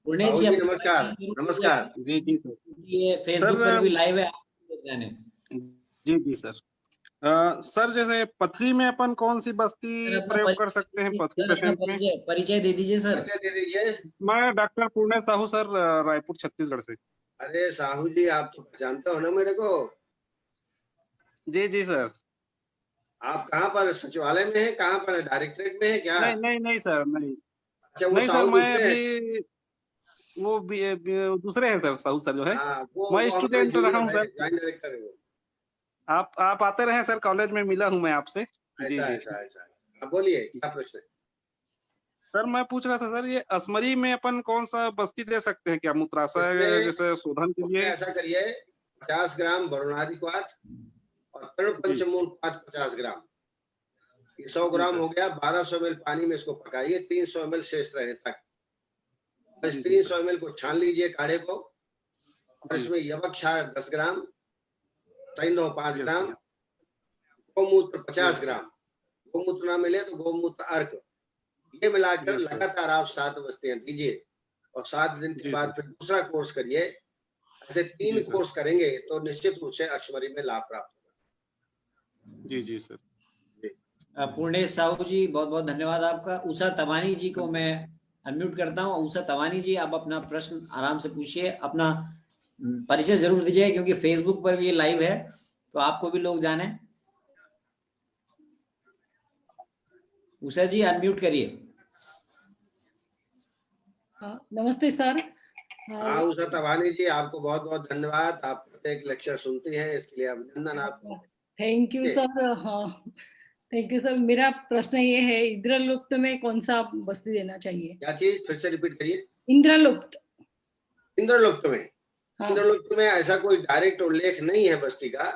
पुर्णेश साहू जी, जी अपना नमस्कार, परिचय जरूर दीजिए। नमस्कार। जी जी सर। ये फेसबुक पर सर भी लाइव है, आप लोग जाने। जी जी सर। सर जैसे पथरी में अपन कौन सी सर बस्ती अपना प्रयोग कर परिचय सकते हैं दीजिए, पथरी सर अपना पेशेंट में? परिचय दे दीजिए सर। परिचय दे दीजिए। मैं डॉक्टर पूर्णेश साहू सर, रायपुर छत्तीसगढ़ से। अरे साहू जी, आप तो पहचानते हो ना मेरे को। जी जी सर। आप कहाँ पर सचिवालय में है, कहाँ पर है, डायरेक्टरेट में है क्या? नहीं नहीं नहीं सर, नहीं अच्छा, वो नहीं सर, साहू मैं दूसरे हैं। अभी वो दूसरे हैं सर, साहू सर जो है। हाँ, वो मैं हमारे स्टूडेंट रहा जूनियर हूँ है, सर। ज्वाइंट डायरेक्टर है वो। आप आते रहे सर, कॉलेज में मिला हूँ मैं आपसे। जी ऐसा जी। ऐसा ऐसा। हाँ बोलिए, क्या प्रश्न है? सर मैं पूछ रहा था सर, ये असमरी में अपन कौन सा बस्ती दे सकते हैं क्या, मूत्राशय इसमें जैसे शोधन के उसमें लिए? ऐसा करिए, 50 ग्राम वरुणादि क्वाथ और तृण जी पंचमूल क्वाथ 50 ग्राम। ये 100 जी ग्राम सर। हो गया। 1200 ml पानी में इसको पकाइए 300 ml शेष रहने तक। इस जी जी सर। 300 ml को छान लीजिए काढ़े को, और जी इसमें यवक क्षार 10 ग्राम, सैंधव 5 यस ग्राम, सर। गौमूत्र 50 यस सर। ग्राम, गौमूत्र ना मिले तो गौमूत्र अर्क, ये मिलाकर यस सर। लगातार आप 7 बस्तियां दीजिए। और 7 दिन के जी बाद सर। फिर दूसरा कोर्स करिए। ऐसे 3 जी सर। कोर्स करेंगे तो निश्चित रूप से अक्षमरी में लाभ प्राप्त होगा। जी जी सर। जी। पुर्णेश साहू जी, बहुत बहुत धन्यवाद आपका। उषा तवानी जी को मैं अनम्यूट करता हूँ। उषा तवानी जी, आप अपना प्रश्न आराम से पूछिए, अपना परिचय जरूर दीजिए, क्योंकि फेसबुक पर भी ये लाइव है तो आपको भी लोग जाने। उषा जी अनम्यूट करिए। नमस्ते सर। हाँ उषा तवानी जी, आपको बहुत बहुत धन्यवाद। आप प्रत्येक लेक्चर सुनती हैं, इसके लिए अभिनंदन आपको। Thank you sir. हाँ थैंक यू सर। मेरा प्रश्न ये है, इंद्रलोक में कौन सा बस्ती देना चाहिए? क्या चीज, फिर से रिपीट करिए। इंद्रलोक। इंद्रलोक में, हाँ। इंद्रलोक में ऐसा कोई डायरेक्ट उल्लेख नहीं है बस्ती का,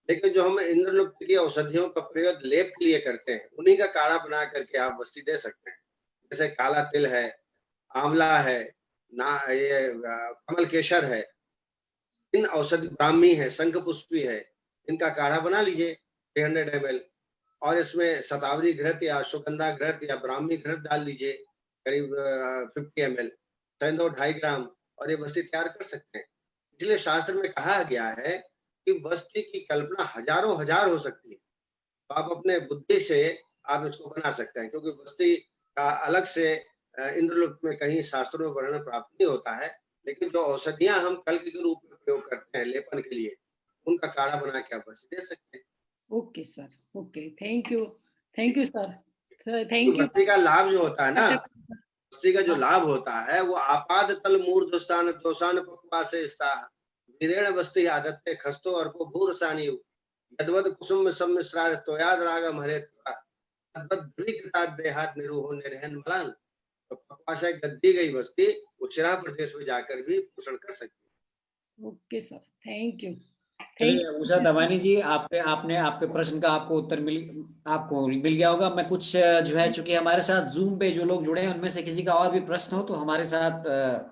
लेकिन जो हम इंद्रलोक की औषधियों का प्रयोग लेप के लिए करते हैं, उन्हीं का काढ़ा बना करके आप बस्ती दे सकते हैं। जैसे काला तिल है, आंवला है, ना ये कमल केसर है, इन औषधि, ब्राह्मी है, शंख पुष्पी है, इनका काढ़ा बना लीजिए 300 ml, और इसमें शतावरी घृत या सुगंधा घृत या ब्राह्मी घृत डाल दीजिए करीब 50 ml, सैंधव 2.5 ग्राम, और ये बस्ती तैयार कर सकते हैं। इसलिए शास्त्र में कहा गया है कि बस्ती की कल्पना हजारों हजार हो सकती है। तो आप अपने बुद्धि से आप इसको बना सकते हैं, क्योंकि बस्ती का अलग से इंद्रलोक में कहीं शास्त्रों में वर्णन प्राप्त नहीं होता है। लेकिन जो औषधियां हम कल्क के रूप में प्रयोग करते हैं लेपन के लिए, उनका काढ़ा बना के आप बस्ती दे सकते हैं। Okay sir, okay, thank you sir, thank you. बस्ती का लाभ जो होता है ना, बस्ती का जो लाभ होता है वो आपाद तल मूर्धस्थान दोषान पक्वा से वीरेण बस्ती आदत्ते खस्तो और को भूर सानी। यद्वद कुसुम सम्मिश्रा त्वयाद रागम हरे देहात निरूहो निर्हन मलान। तो पक्वाशय गद्दी गई बस्ती उचिरा प्रदेश में जाकर भी पोषण कर सकती है। Okay sir, thank you. चलिए उषा दवानी जी, आपने आपके प्रश्न का आपको उत्तर मिल गया होगा। मैं कुछ जो है, चूंकि हमारे साथ जूम पे जो लोग जुड़े हैं उनमें से किसी का और भी प्रश्न हो तो हमारे साथ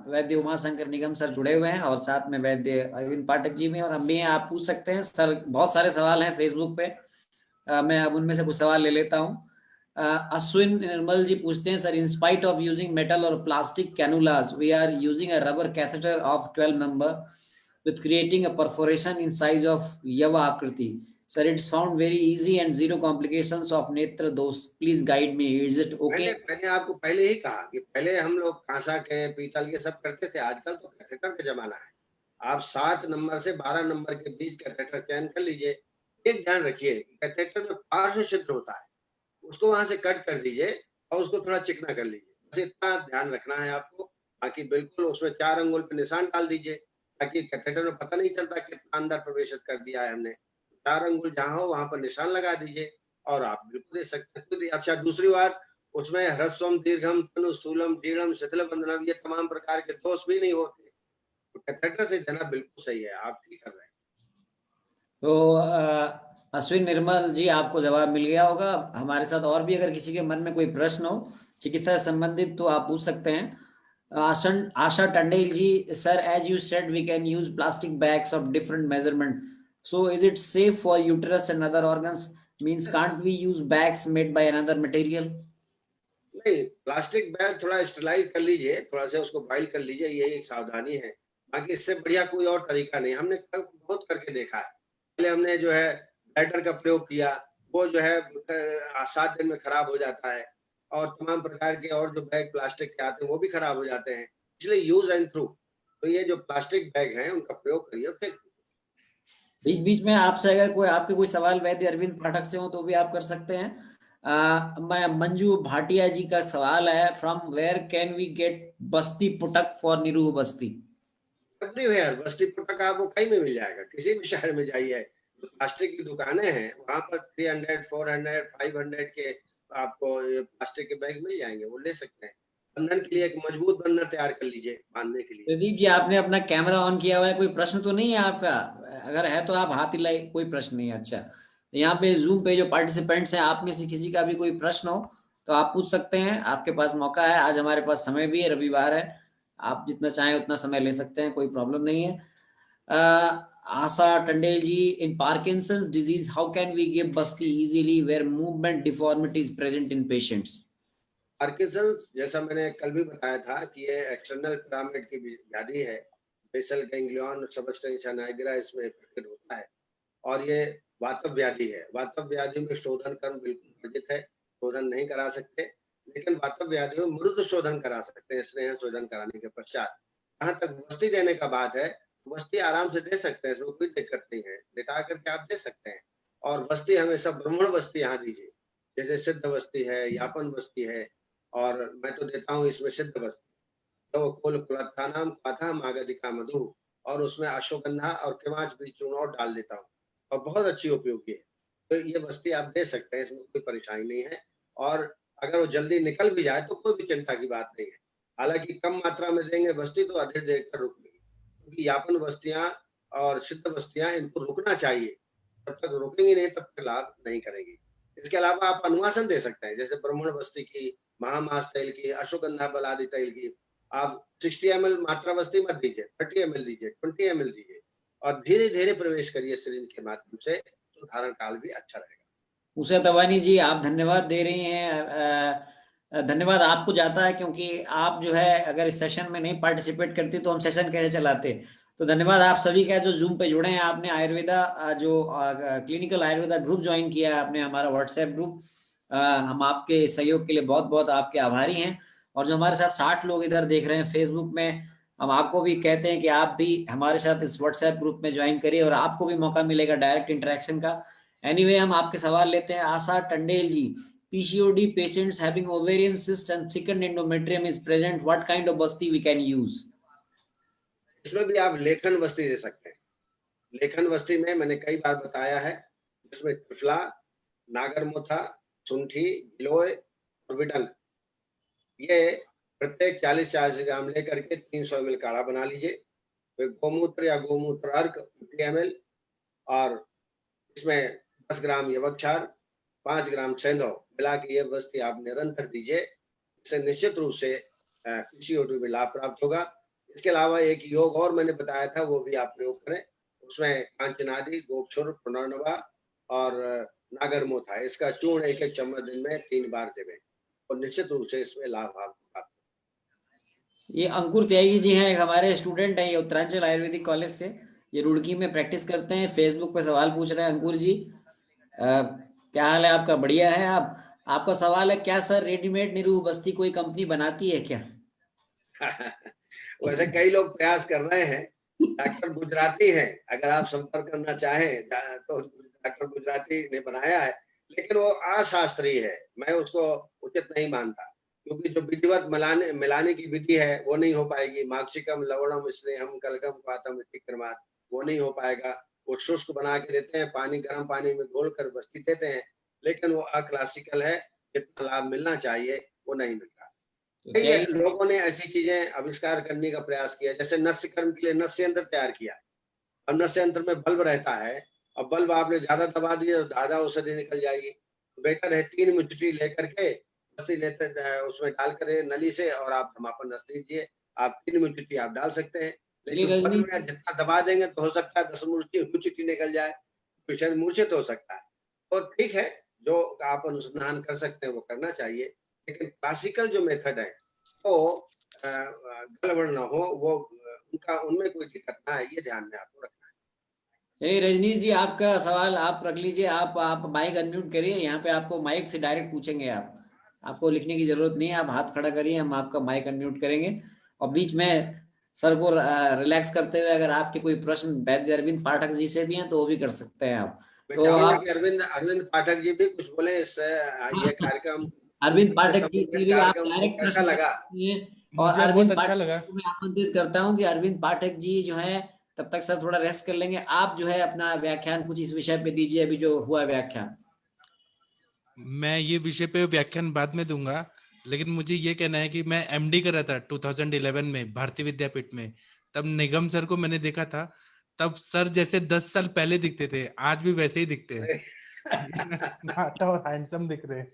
वैद्य उमाशंकर निगम सर जुड़े हुए हैं और साथ में वैद्य अरविंद पाठक जी में और हम भी हैं। आप पूछ सकते हैं सर, बहुत सारे सवाल हैं फेसबुक पे। मैं अब उनमें से कुछ सवाल ले लेता हूँ। अश्विन निर्मल जी पूछते हैं, sir in spite of using metal और plastic cannulas we are using a rubber catheter of 12 member with creating a perforation in size of Yava Akriti. Sir, it's found very easy and zero complications of netra dosh. Please guide me. Is it okay? मैंने आपको पहले ही कहा कि पहले हम लोग कांसा के पीतल के सब करते थे, आजकल तो कैथेटर का जमाना है। आप 7 नंबर से 12 नंबर के बीच कैथेटर चयन कर लीजिए। एक ध्यान रखिए, कैथेटर में पार्श्व छिद्र होता है, उसको वहां से कट कर दीजिए और उसको थोड़ा चिकना कर लीजिए। बस इतना ध्यान रखना है आपको। बाकी बिल्कुल उसमें 4 अंगुल पे निशान डाल दीजिए ताकि कैथेटर में पता नहीं चलता कितना अंदर प्रवेश कर दिया है हमने। 4 अंगुल जहां हो वहां पर निशान लगा दीजिए और आप बिल्कुल दे सकते हैं। अच्छा, दूसरी बात, उसमें ह्रस्वम दीर्घम तनु स्थूलम जीर्णम शिथिल बंधनम ये तमाम प्रकार के दोष भी नहीं होते। तो कैथेटर से देना बिल्कुल सही है, आप ठीक कर रहे हैं। तो अश्विन निर्मल जी, आपको जवाब मिल गया होगा। हमारे साथ और भी अगर किसी के मन में कोई प्रश्न हो चिकित्सा से संबंधित तो आप पूछ सकते हैं। Asha Tandel ji, sir as you said we can use plastic bags of different measurement, so is it safe for uterus and other organs? Means can't we use bags made by another material? नहीं, प्लास्टिक बैग थोड़ा sterilise कर लीजिए, थोड़ा सा उसको boil कर लीजिए, यही एक सावधानी है। बाकी इससे बढ़िया कोई और तरीका नहीं। हमने बहुत करके देखा है। पहले हमने जो है बैटर का प्रयोग किया, वो जो है 7 दिन में खराब हो जाता है और तमाम प्रकार के और जो बैग प्लास्टिक के आते हैं वो भी खराब हो जाते हैं। इसलिए यूज एंड थ्रू, तो ये जो प्लास्टिक बैग हैं उनका प्रयोग करिए। फिर बीच बीच में आपसे अगर कोई आपके कोई सवाल वैद्य अरविंद पाठक से हो तो भी आप कर सकते हैं। मैं मंजू भाटिया जी का सवाल है, from where can we get बस्ती पुटक फॉर निरूह बस्ती? एवरीवेयर बस्ती पुटक आपको कहीं में मिल जाएगा, किसी भी शहर में जाइए, प्लास्टिक की दुकानें हैं वहां पर 300, 400, 500 के आपको प्लास्टिक के बैग मिल जाएंगे, वो ले सकते हैं। बंधन के लिए एक मजबूत बंधन तैयार कर लीजिए बांधने के लिए। प्रदीप जी, आपने अपना कैमरा ऑन किया हुआ है, कोई प्रश्न तो नहीं है आपका? अगर है तो आप हाथ हिलाइए। कोई प्रश्न नहीं है। अच्छा, यहाँ पे जूम पे जो पार्टिसिपेंट्स हैं, आप में से किसी का भी कोई प्रश्न हो तो आप पूछ सकते हैं, आपके पास मौका है। आज हमारे पास समय भी है, रविवार है, आप जितना चाहें उतना समय ले सकते हैं, कोई प्रॉब्लम नहीं है। Asha Tandel ji, in Parkinson's disease how can we give basti easily where movement deformity is present in patients? Parkinson's, जैसा मैंने कल भी बताया था कि ये एक्सटर्नल पिरामिड की व्याधि है। बेसल गैंग्लियन सबस्टेंशिया नाइग्रा इसमें इफेक्टेड होता है और ये वातव व्याधि है। वातव व्याधि में शोधन कर्म बिल्कुल वर्जित है, शोधन नहीं करा सकते, लेकिन वातव व्याधि में मृद शोधन करा सकते हैं, स्नेह शोधन कराने के पश्चात। जहां तक बस्ती देने का बात है, बस्ती आराम से दे सकते हैं, इसमें कोई दिक्कत नहीं है, लिटा करके आप दे सकते हैं। और बस्ती हमेशा ब्राह्मण बस्ती यहाँ दीजिए, जैसे सिद्ध बस्ती है, यापन बस्ती है, और मैं तो देता हूँ इसमें सिद्ध बस्ती। तो कुल कुलत्थानाम काथा मागधिका मधु, और उसमें अश्वगंधा और केवाच भी चूर्ण और डाल देता हूँ और बहुत अच्छी उपयोगी है। तो ये बस्ती आप दे सकते हैं, इसमें कोई परेशानी नहीं है। और अगर वो जल्दी निकल भी जाए तो कोई भी चिंता की बात नहीं है। हालांकि कम मात्रा में देंगे बस्ती तो अधिक देर तक रुकेगी, क्योंकि यापन बस्तियां और सिद्ध बस्तियां इनको रुकना चाहिए, जब तक रुकेंगी नहीं तब तक लाभ नहीं करेगी। इसके अलावा आप अनुवासन दे सकते हैं, जैसे ब्राह्मण बस्ती की, महामास तैल की, अश्वगंधा बलादि तैल की। आप 60 ml मात्रा बस्ती मत दीजिए, 30 ml दीजिए, 20 ml दीजिए और धीरे धीरे प्रवेश करिए शरीर के माध्यम से, तो धारण काल भी अच्छा रहेगा। उषा दवानी जी, आप धन्यवाद दे रही हैं। धन्यवाद आपको जाता है, क्योंकि आप जो है अगर इस सेशन में नहीं पार्टिसिपेट करती तो हम सेशन कैसे चलाते। तो धन्यवाद आप सभी का जो जूम पे जुड़े हैं। आपने आयुर्वेदा जो क्लिनिकल आयुर्वेदा ग्रुप ज्वाइन किया है, आपने हमारा व्हाट्सएप ग्रुप, हम आपके सहयोग के लिए बहुत बहुत आपके आभारी हैं। और जो हमारे साथ 60 लोग इधर देख रहे हैं फेसबुक में, हम आपको भी कहते हैं कि आप भी हमारे साथ इस व्हाट्सएप ग्रुप में ज्वाइन करिए और आपको भी मौका मिलेगा डायरेक्ट इंटरेक्शन का। एनीवे, हम आपके सवाल लेते हैं। आशा टंडेल जी, PCOD patients having ovarian cyst and thickened endometrium is present, what kind of basti we can use? इसमें भी आप लेखन बस्ती दे सकते हैं। लेखन बस्ती में मैंने कई बार बताया है जिसमें त्रिफला, नागरमोथा, सुंठी, गिलोय और विडंग, ये प्रत्येक 40-40 ग्राम लेकर के 300 ml काढ़ा बना लीजिए। फिर गोमूत्र या गोमूत्र अर्क 50 ml और इसमें 10 ग्राम यवक क्षार, 5 ग्राम सेंधव मिला के ये बस्ती आप निरंतर दीजिए। इससे निश्चित रूप से PCOD में लाभ प्राप्त होगा। इसके अलावा एक योग और मैंने बताया था, वो भी आप प्रयोग करें। उसमें कांचनादि, गोक्षुर, पुनर्नवा और नागरमोथा, इसका चूर्ण 1-1 चम्मच दिन में 3 बार देवें और निश्चित रूप से इसमें लाभ आपको प्राप्त। ये अंकुर त्यागी जी हैं, हमारे स्टूडेंट हैं, ये उत्तरांचल आयुर्वेदिक कॉलेज से, ये रुड़की में प्रैक्टिस करते हैं। फेसबुक पे सवाल पूछ रहे हैं अंकुर जी। क्या हाल है आपका? बढ़िया है। आपका सवाल है, क्या सर रेडीमेड निरूह बस्ती कोई कंपनी बनाती है क्या? वैसे कई लोग प्रयास कर रहे हैं। डॉक्टर गुजराती हैं, अगर आप संपर्क करना चाहें तो डॉक्टर गुजराती ने बनाया है, लेकिन वो अशास्त्रीय है। मैं उसको उचित नहीं मानता, क्योंकि जो विधिवत मिलाने की विधि है वो नहीं हो पाएगी। माक्षिकम, लवणम, स्नेहम, कलकम, क्वाथम, इतिक्रमात्, वो नहीं हो पाएगा। वो शुष्क बना के देते हैं, गर्म पानी में घोलकर बस्ती देते हैं, लेकिन वो अक्लासिकल है। जितना लाभ मिलना चाहिए वो नहीं मिलता। कई लोगों ने ऐसी चीजें आविष्कार करने का प्रयास किया, जैसे नस्य कर्म के लिए नस्य यंत्र तैयार किया। अब नस्य यंत्र में बल्ब रहता है, अब बल्ब आपने ज्यादा दबा दिया तो ज्यादा औषधि निकल जाएगी। बेटर है 3 मुट्ठी लेकर के बस्ती लेते उसमें डालकर नली से और आप धमापन रस दीजिए। आप 3 मुट्ठी आप डाल सकते हैं, लेकिन बल्ब में जितना दबा देंगे तो हो सकता है 10 मुट्ठी निकल जाए, पेशेंट मूर्छित हो सकता है। तो ठीक है, जो आप अनुसंधान कर सकते हैं वो करना चाहिए, लेकिन क्लासिकल जो मेथड है तो गड़बड़ ना हो, वो उनमें कोई दिक्कत ना है, ये ध्यान में आपको रखना है। चलिए रजनीश जी, आपका सवाल आप रख लीजिए। आप माइक अनम्यूट करिए, यहाँ पे आपको माइक से डायरेक्ट पूछेंगे। आपको लिखने की जरूरत नहीं है, आप हाथ खड़ा करिए, हम आपका माइक अनम्यूट करेंगे। और बीच में सर को रिलैक्स करते हुए अगर आपके कोई प्रश्न वैद्य अरविंद पाठक जी से भी हैं तो वो भी कर सकते हैं आप। तो कि अरविंद पाठक जी भी कुछ बोले इस ये कार्यक्रम। अरविंद पाठक जी से भी आप डायरेक्ट कैसा लगा? और अरविंद पाठक को मैं आमंत्रित करता हूँ कि अरविंद पाठक जी जो है, तब तक सर थोड़ा रेस्ट कर लेंगे। आप जो है अपना व्याख्यान कुछ इस विषय पे दीजिए, अभी जो हुआ व्याख्यान। मैं ये विषय पे व्याख्यान बाद में दूंगा, लेकिन मुझे ये कहना है कि मैं MD कर रहा था 2011 में भारतीय विद्यापीठ में। तब निगम सर को मैंने देखा था, तब सर जैसे 10 साल पहले दिखते थे, आज भी वैसे ही दिखते हैं। स्मार्ट और हैंडसम दिख रहे हैं।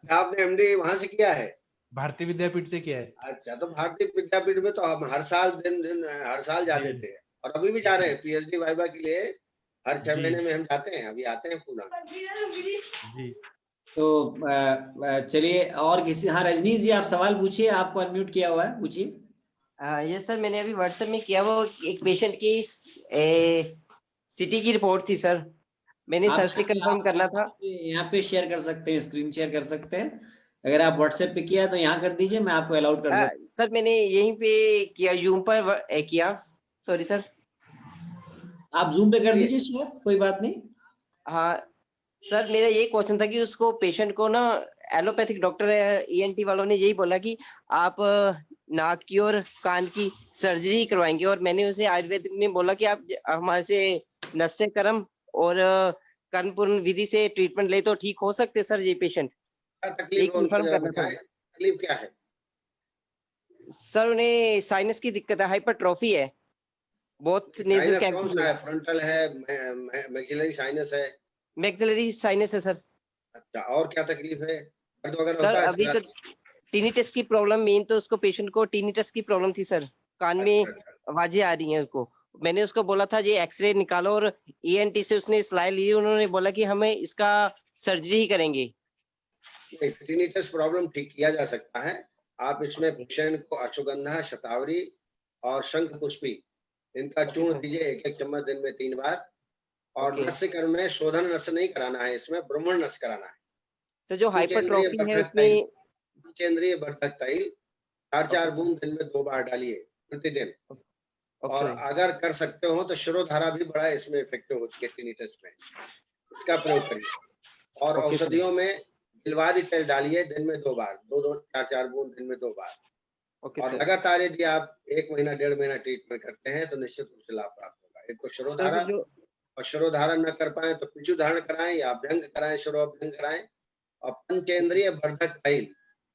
आपने MD वहां से किया है? भारतीय विद्यापीठ से किया है। अच्छा, तो भारतीय विद्यापीठ में तो हम हर साल हर साल जाते थे और अभी भी जा रहे हैं PhD वाइवा के लिए। हर 6 महीने में हम जाते हैं, अभी आते हैं पूना जी। तो चलिए, और किसी? हाँ रजनीश जी, आप सवाल पूछिए, आपको अनम्यूट किया हुआ है, पूछिए। ये सर मैंने अभी व्हाट्सएप में किया, वो एक पेशेंट की सिटी की रिपोर्ट थी सर, मैंने सर से कंफर्म करना था। यहाँ पे शेयर कर सकते हैं, स्क्रीन शेयर कर सकते हैं। अगर आप व्हाट्सएप पे किया तो यहाँ कर दीजिए, मैं आपको अलाउड कर दूंगा। सर मैंने यहीं पे किया, जूम पर किया, सॉरी सर। आप जूम पे कर दीजिए शेयर, कोई बात नहीं। हाँ सर, मेरा यही क्वेश्चन था कि उसको पेशेंट को ना एलोपैथिक डॉक्टर ENT वालों ने यही बोला कि आप नाक की और कान की सर्जरी करवाएंगे, और मैंने उसे आयुर्वेद में बोला कि आप हमारे से नस्य कर्म और कर्मपूर्ण विधि से ट्रीटमेंट ले तो ठीक हो सकते सर ये पेशेंट। तकलीफ क्या है? सर उन्हें साइनस की दिक्कत है, हाइपरट्रॉफी है, बहुत नेजल कैविटी है। फ्रंटल है, मैक्सिलरी साइनस है? मैक्सिलरी साइनस है सर। अच्छा, और क्या तकलीफ है? दर्द वगैरह सर होता है? अभी तो टिनिटस की प्रॉब्लम, मेन तो उसको पेशेंट को टिनिटस की प्रॉब्लम थी सर, कान में आवाजें आ रही हैं उसको। मैंने उसको बोला था ये एक्सरे निकालो, और ENT से उसने सलाह ली, उन्होंने बोला कि हमें इसका सर्जरी ही करेंगे। टिनिटस प्रॉब्लम ठीक किया जा सकता है। आप इसमें पेशेंट को अश्वगंधा, शतावरी और शंख पुष्पी, इनका चूर्ण दीजिए 1-1 चम्मच दिन में 3 बार। और नस्य कर्म में शोधन नस्य नहीं कराना है, इसमें ब्रह्मण नस्य कराना है। सर जो हाइपरट्रॉफी है उसमें पंचेंद्रिय वर्धक तैल 4-4 बूंद दिन में 2 बार डालिए प्रतिदिन। और अगर कर सकते हो तो शिरोधारा भी बड़ा इसमें इफेक्टिव होती है टिनिटस में, इसका प्रयोग करिए। और औषधियों में गिलवादी तेल डालिए दिन में 2 बार, 4-4 बूंद दिन में 2 बार। और लगातार यदि आप 1 महीना 1.5 महीना ट्रीटमेंट करते हैं तो निश्चित रूप से लाभ प्राप्त होगा। एक तो शिरोधारा और शिरोधारण न कर पाए तो पिचु धारण कराएं या अभ्यंग कराएं, शिरोभ्यंग कराएं। और पंचेंद्रिय वर्धक तैल,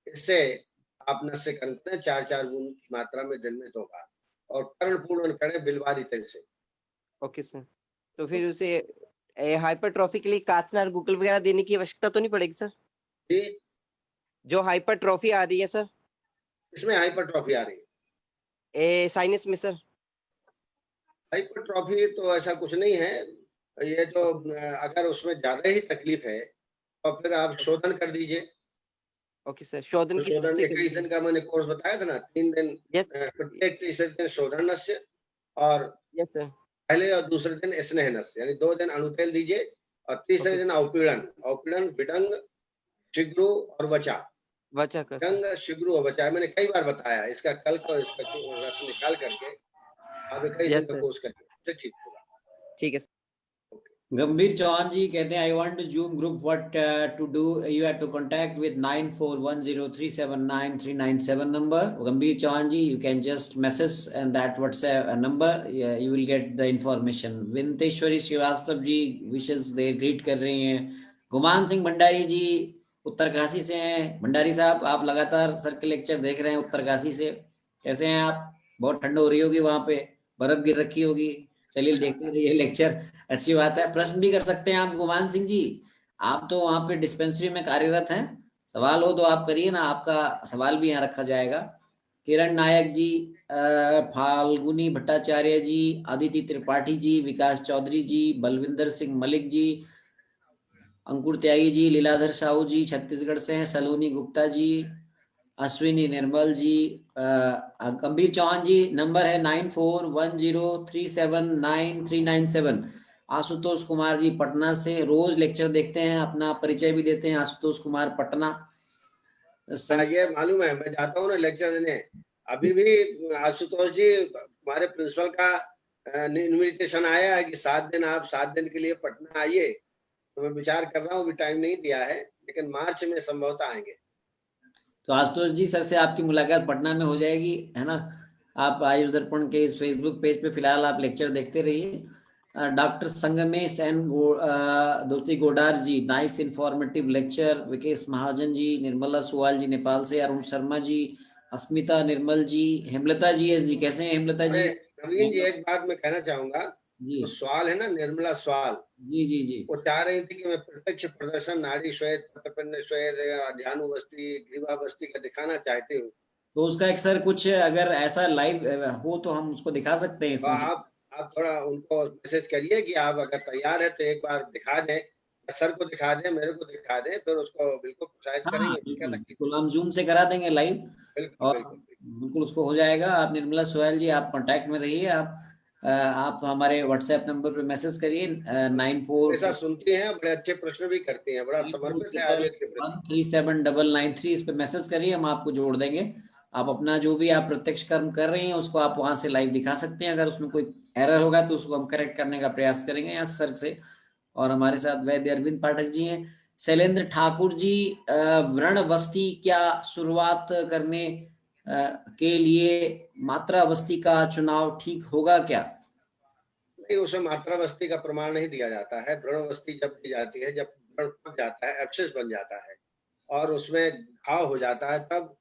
इससे आप नस्य करण करें 4-4 बूंद की मात्रा में दिन में 2 बार, और कर्ण पूर्ण करें बिलवारी तेल से। Okay sir. तो फिर उसे हाइपरट्रॉफी के लिए काचनार गूगल वगैरह देने की आवश्यकता तो नहीं पड़ेगी सर? जी, जो हाइपरट्रॉफी आ रही है सर, इसमें हाइपरट्रॉफी आ रही है। साइनस में सर। हाइपरट्रॉफी तो ऐसा कुछ नहीं है, ये तो अगर उसमें ज्यादा ही तकलीफ है तो फिर आप शोधन कर दीजिए। ओके सर, शोधन तो किस शोधन से 21 दिन का मैंने कोर्स बताया था ना, 3 दिन यस प्रत्येक तीसरे दिन शोधन नस्य, और यस सर। पहले और दूसरे दिन स्नेह नस्य, यानी 2 दिन अणुतेल दीजिए, और तीसरे दिन अवपीड़न, अवपीड़न विडंग, शिग्रु और वचा। वचा कर सर। विडंग, शिग्रु और वचा मैंने कई बार बताया, इसका कल का इसका रस निकाल करके आप 21 दिन यस का सर, कोर्स करिए, इससे ठीक होगा। ठीक है सर। गंभीर चौहान जी कहते हैं, I want to zoom group, what to do, you have to contact with 9410379397 number. Gambhir Chauhan ji, you can just message and that WhatsApp number, you will get the information. Vinteshwari Shrivastava ji विशेष देर ग्रीट कर रही हैं। गुमान सिंह भंडारी जी उत्तरकाशी से हैं। भंडारी साहब, आप लगातार सर के लेक्चर देख रहे हैं उत्तरकाशी से, कैसे हैं आप? बहुत ठंड हो रही होगी वहां पे, बर्फ गिर रखी होगी। चलिए देखते रहिए लेक्चर, अच्छी बात है। प्रश्न भी कर सकते हैं आप गुमान सिंह जी, आप तो वहां पे डिस्पेंसरी में कार्यरत हैं, सवाल हो तो आप करिए ना, आपका सवाल भी यहाँ रखा जाएगा। किरण नायक जी, फाल्गुनी भट्टाचार्य जी, आदित्य त्रिपाठी जी, विकास चौधरी जी, बलविंदर सिंह मलिक जी, अंकुर त्यागी जी, लीलाधर साहू जी छत्तीसगढ़ से हैं, सलोनी गुप्ता जी, अश्विनी निर्मल जी, गंभीर चौहान जी, नंबर है 9410379397। आशुतोष कुमार जी पटना से रोज लेक्चर देखते हैं, अपना परिचय भी देते हैं, आशुतोष कुमार पटना। ये मालूम है, मैं जाता हूँ ना लेक्चर देने, अभी भी आशुतोष जी हमारे प्रिंसिपल का इन्विटेशन आया है कि 7 दिन आप 7 दिन के लिए पटना आइए, तो मैं विचार कर रहा हूँ, अभी टाइम नहीं दिया है, लेकिन मार्च में संभवतः आएंगे। तो आशुतोष जी, सर से आपकी मुलाकात पटना में हो जाएगी, है ना? आप आयुष दर्पण के इस फेसबुक पेज पे फिलहाल आप लेक्चर देखते रहिए। डॉक्टर संगमेश एन धोती गोडार जी, nice informative lecture. Vikesh Mahajan ji, Nirmala सुवाल जी नेपाल से, अरुण शर्मा जी, अस्मिता निर्मल जी, हेमलता जी एस जी, कैसे हैं हेमलता जी? नवीन जी, एक बात मैं कहना चाहूंगा, जी तो सवाल है ना निर्मला सवाल, जी जी जी, वो चाह रही थी कि मैं प्रत्यक्ष प्रदर्शन नाड़ी श्वेत, पटपिंड श्वेत, ध्यानु बस्ती, ग्रीवा बस्ती का दिखाना चाहती हूँ। तो उसका एक सर कुछ अगर ऐसा लाइव हो तो हम उसको दिखा सकते हैं। तो आप थोड़ा उनको मैसेज करिए कि आप अगर तैयार है तो एक बार दिखा दें, सर को दिखा दें, मेरे को दिखा दें, फिर उसको बिल्कुल प्रोत्साहित हाँ करेंगे। बिल्कुल, हम जूम से करा देंगे लाइव, बिल्कुल और बिल्कुल बिल्कुल उसको हो जाएगा। आप निर्मला सोयल जी, आप कांटेक्ट में रहिए, आप हमारे व्हाट्सएप नंबर पे मैसेज करिए 94 ऐसा सुनती हैं, बड़े अच्छे प्रश्न भी करती हैं, बड़ा समर्पित है आयुर्वेद के प्रति। 1379993 इस पे मैसेज करिए, हम आपको जोड़ देंगे। आप अपना जो भी आप प्रत्यक्ष कर्म कर रही हैं उसको आप वहां से लाइव दिखा सकते हैं, अगर उसमें कोई एरर होगा तो उसको हम करेक्ट करने का प्रयास करेंगे यहाँ सर से। और हमारे साथ वैद्य अरविंद पाठक जी हैं। शैलेंद्र ठाकुर जी, व्रण बस्ती क्या शुरुआत करने के लिए मात्रा बस्ती का चुनाव ठीक होगा क्या? नहीं, उसमें मात्रा बस्ती का प्रमाण नहीं दिया जाता है। व्रण बस्ती जब दी जाती है जब व्रण पक जाता है, एब्सेस बन जाता है और उसमें घाव हो जाता है, तब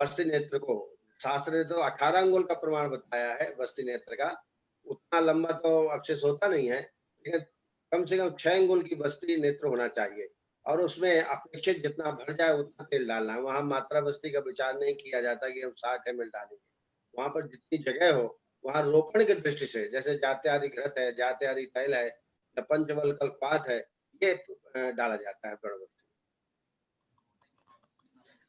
बस्ती नेत्र को, शास्त्र ने तो 18 अंगुल का प्रमाण बताया है बस्ती नेत्र का, उतना लंबा तो एब्सेस होता नहीं है, लेकिन कम से कम 6 अंगुल की बस्ती नेत्र होना चाहिए, और उसमें अपेक्षित जितना भर जाए उतना तेल डालना है। वहां मात्रा बस्ती का विचार नहीं किया जाता कि हम 60 ml डालेंगे। वहां पर जितनी जगह हो, वहां रोपण की दृष्टि से, जैसे जात्यादि घृत है, जात्यादि तैल है, या पंचबल कल्पात है, ये डाला जाता है व्रणबस्ती।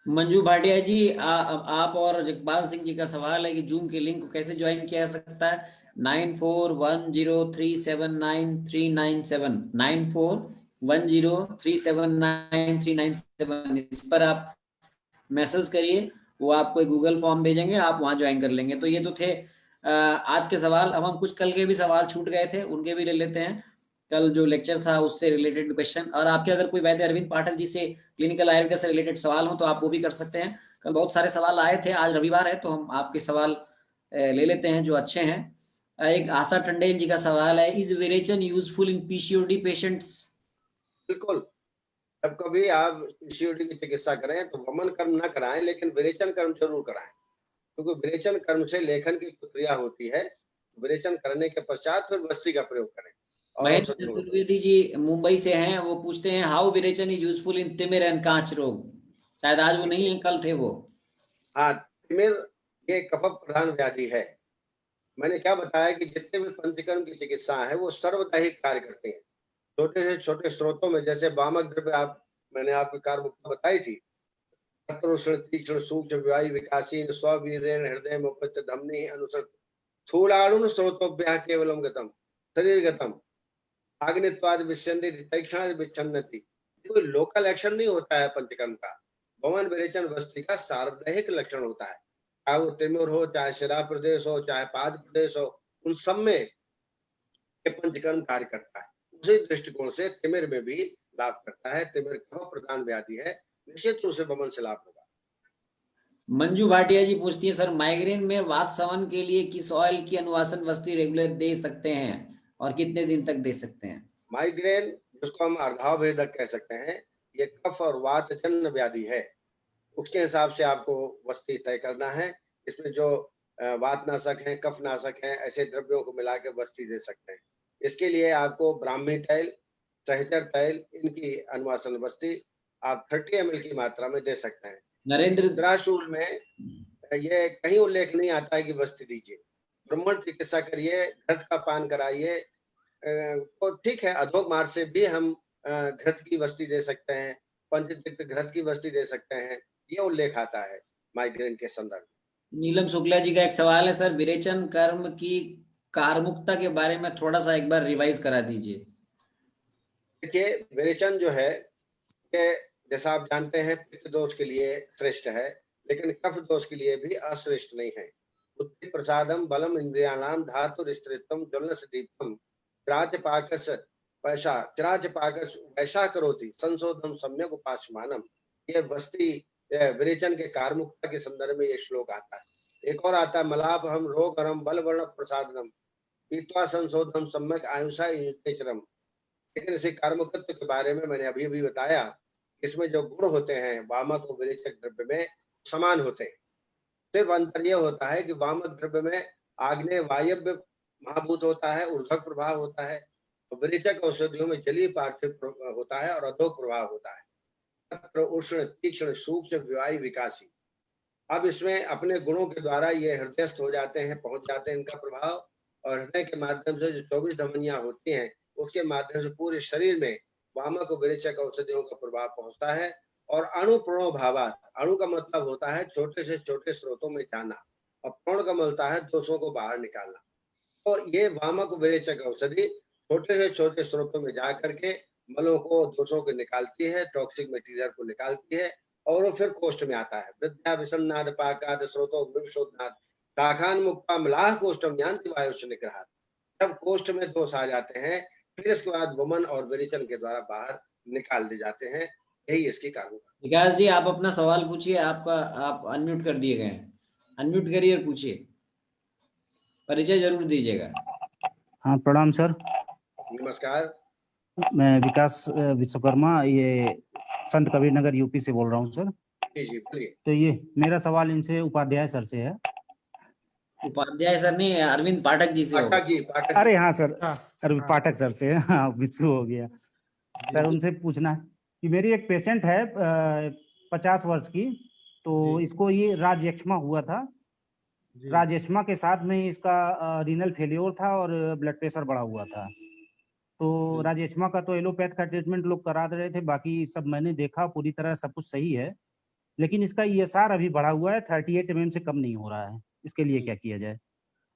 मंजू भाटिया जी, आप और जगपाल सिंह जी का सवाल है कि जूम के लिंक को कैसे ज्वाइन किया जा सकता है। 9410379397 9410379397 इस पर आप मैसेज करिए, वो आपको गूगल फॉर्म भेजेंगे, आप वहां ज्वाइन कर लेंगे। तो ये तो थे आज के सवाल। अब हम कुछ कल के भी सवाल छूट गए थे, उनके भी ले लेते हैं। कल जो लेक्चर था उससे रिलेटेड क्वेश्चन, और आपके अगर कोई वैद्य अरविंद पाठक जी से क्लिनिकल आयुर्वेद से रिलेटेड सवाल हो तो आप वो भी कर सकते हैं। कल बहुत सारे सवाल आए थे, आज रविवार है तो हम आपके सवाल ले लेते हैं जो अच्छे हैं। एक आशा टंडेल जी का सवाल है, is virechan useful in PCOD patients? बिल्कुल। जब कभी आप पीसीओडी की चिकित्सा करें तो वमन कर्म न कराएं, लेकिन विरेचन कर्म जरूर कराएं, क्योंकि विरेचन कर्म से लेखन की प्रक्रिया होती है। विरेचन करने के पश्चात फिर बस्ती का प्रयोग करें और महेंद्र औषधि गुण। चतुर्वेदी जी मुंबई से हैं, वो पूछते हैं how virechan is useful in timir and kanch rog. शायद आज वो नहीं है, कल थे वो। हाँ, तिमिर ये कफ प्रधान व्याधि है। मैंने क्या बताया कि जितने भी पंचकर्म की चिकित्सा है वो सर्वदाहिक कार्य करते हैं। छोटे से छोटे स्रोतों में, जैसे वामक द्रव्य मैंने आपकी कार्मुक्ता बताई थी, तत्रोष्ण तीक्ष्ण सूक्ष्म विवाही विकासीन स्ववीरेण हृदय मुपच धमनी अनुसर स्थूलाणुन स्रोतोभ्यः केवलम गतम शरीर गतम आग्नित्वाद विच्छन्ति तैक्षणाद विच्छन्नति। कोई लोकल एक्शन नहीं होता है पंचकर्म का। भवन विरेचन वस्ती का सार्वदैहिक लक्षण होता है। चाहे वो तिमिर हो, चाहे शिरा प्रदेश हो, चाहे पाद प्रदेश हो, उन सब में ये पंचकर्म कार्य करता है। उसी दृष्टिकोण से तिमिर में भी लाभ करता है। तिमिर कफ प्रधान व्याधि है, निश्चित रूप से वमन से लाभ होगा। मंजू भाटिया जी पूछती है, सर माइग्रेन में वात शमन के लिए किस ऑयल की अनुवासन वस्ती रेगुलर दे सकते हैं और कितने दिन तक दे सकते हैं? माइग्रेन, जिसको हम अर्धाव भेदक कह सकते हैं, ये कफ और वात जन्य व्याधि है। उसके हिसाब से आपको वस्ती तय करना है। इसमें जो वातनाशक हैं, कफनाशक हैं, ऐसे द्रव्यों को मिला के वस्ती दे सकते हैं। इसके लिए आपको ब्राह्मी तैल, सहचर तैल, इनकी अनुवासन वस्ती आप 30 ml की मात्रा में दे सकते हैं। नरेंद्र रुद्राशूल में ये कहीं उल्लेख नहीं आता है कि वस्ती दीजिए। ब्राह्मण चिकित्सा करिए, घृत का पान कराइए, तो ठीक है। अधोक मार्ग से भी हम घृत की वस्ती दे सकते हैं, पंचतिक्त घृत की वस्ती दे सकते हैं, ये उल्लेख आता है माइग्रेन के संदर्भ। नीलम शुक्ला जी का एक सवाल है, सर विरेचन कर्म की कारमुकता के बारे में थोड़ा सा एक बार रिवाइज करा दीजिए। देखिए, विरेचन जो है ये जैसा आप जानते हैं पित्त दोष के लिए श्रेष्ठ है, लेकिन कफ दोष के लिए भी अश्रेष्ठ नहीं है। बुद्धि प्रसादम बलम इंद्रियाणाम धातु स्त्रित्वम ज्वलनस दीप्तम चिराच पाकस वैसा करोति संशोधन सम्यक उपासमानम। ये वस्ती विरेचन के कारमुक्ता के संदर्भ में एक श्लोक आता है। एक और आता है, मलाप हम रोगरम बल वर्ण प्रसादनम पीत्वा संशोधन सम्यक आयुषा युक्तेचरम। लेकिन इसी कारमुकत्व के बारे में मैंने अभी बताया, इसमें जो गुण होते हैं वामक और विरेचक द्रव्य में समान होते हैं। सिर्फ अंतर यह होता है कि वामक द्रव्य में आग्नेय वायव्य महाभूत होता है, ऊर्ध्वक प्रभाव होता है, और विरेचक औषधियों में जलीय पार्थिव होता है और अधोक प्रभाव होता है। तत्र उष्ण तीक्ष्ण सूक्ष्म विवाही विकासी। अब इसमें अपने गुणों के द्वारा ये हृदयस्थ हो जाते हैं, पहुंच जाते हैं इनका प्रभाव, और हृदय के माध्यम से जो 24 धमनियां होती हैं उसके माध्यम से पूरे शरीर में वामक और विरेचक औषधियों का प्रभाव पहुंचता है। और अणु प्रणो भावात, अणु का मतलब होता है छोटे से छोटे स्रोतों में जाना, और प्रण का मतलब है दोषों को बाहर निकालना। तो ये वामक विरेचक औषधि छोटे से छोटे स्रोतों में जा करके मलों को, दोषों को निकालती है, टॉक्सिक मटेरियल को निकालती है, और वो फिर कोष्ठ में आता है। विद्या विसन्नाद पाकाद स्रोतो विशोधनाद शाखान मुक्ता मलाह कोष्ठम यान्ति वायु से निग्रहात। जब कोष्ठ में दोष आ जाते हैं फिर इसके बाद वमन और विरेचन के द्वारा बाहर निकाल दिए जाते हैं। यही इसकी कारण है। विकास जी आप अपना सवाल पूछिए, आप अनम्यूट कर दिए गए हैं, अनम्यूट करिए और पूछिए, परिचय जरूर दीजिएगा। हाँ प्रणाम सर। नमस्कार। मैं विकास विश्वकर्मा, ये संत कबीर नगर यूपी से बोल रहा हूँ सर। जी बोलिए। तो ये मेरा सवाल इनसे उपाध्याय सर से है। उपाध्याय सर नहीं, अरविंद पाठक जी से होगा। पाठक। अरे हाँ सर, अरविंद हाँ। पाठक सर से। हाँ विश्व हो गया सर। उनसे पूछना है कि मेरी एक पेशेंट है 50 वर्ष की, तो इसको ये राजयक्ष्मा हुआ था। राजयक्ष्मा के साथ में इसका रीनल फेलियोर था और ब्लड प्रेशर बढ़ा हुआ था। तो राजयक्ष्मा का तो एलोपैथ का ट्रीटमेंट लोग करा दे रहे थे, बाकी सब मैंने देखा पूरी तरह सब कुछ सही है, लेकिन इसका ESR अभी बढ़ा हुआ है, 38 mm से कम नहीं हो रहा है। इसके लिए क्या किया जाए?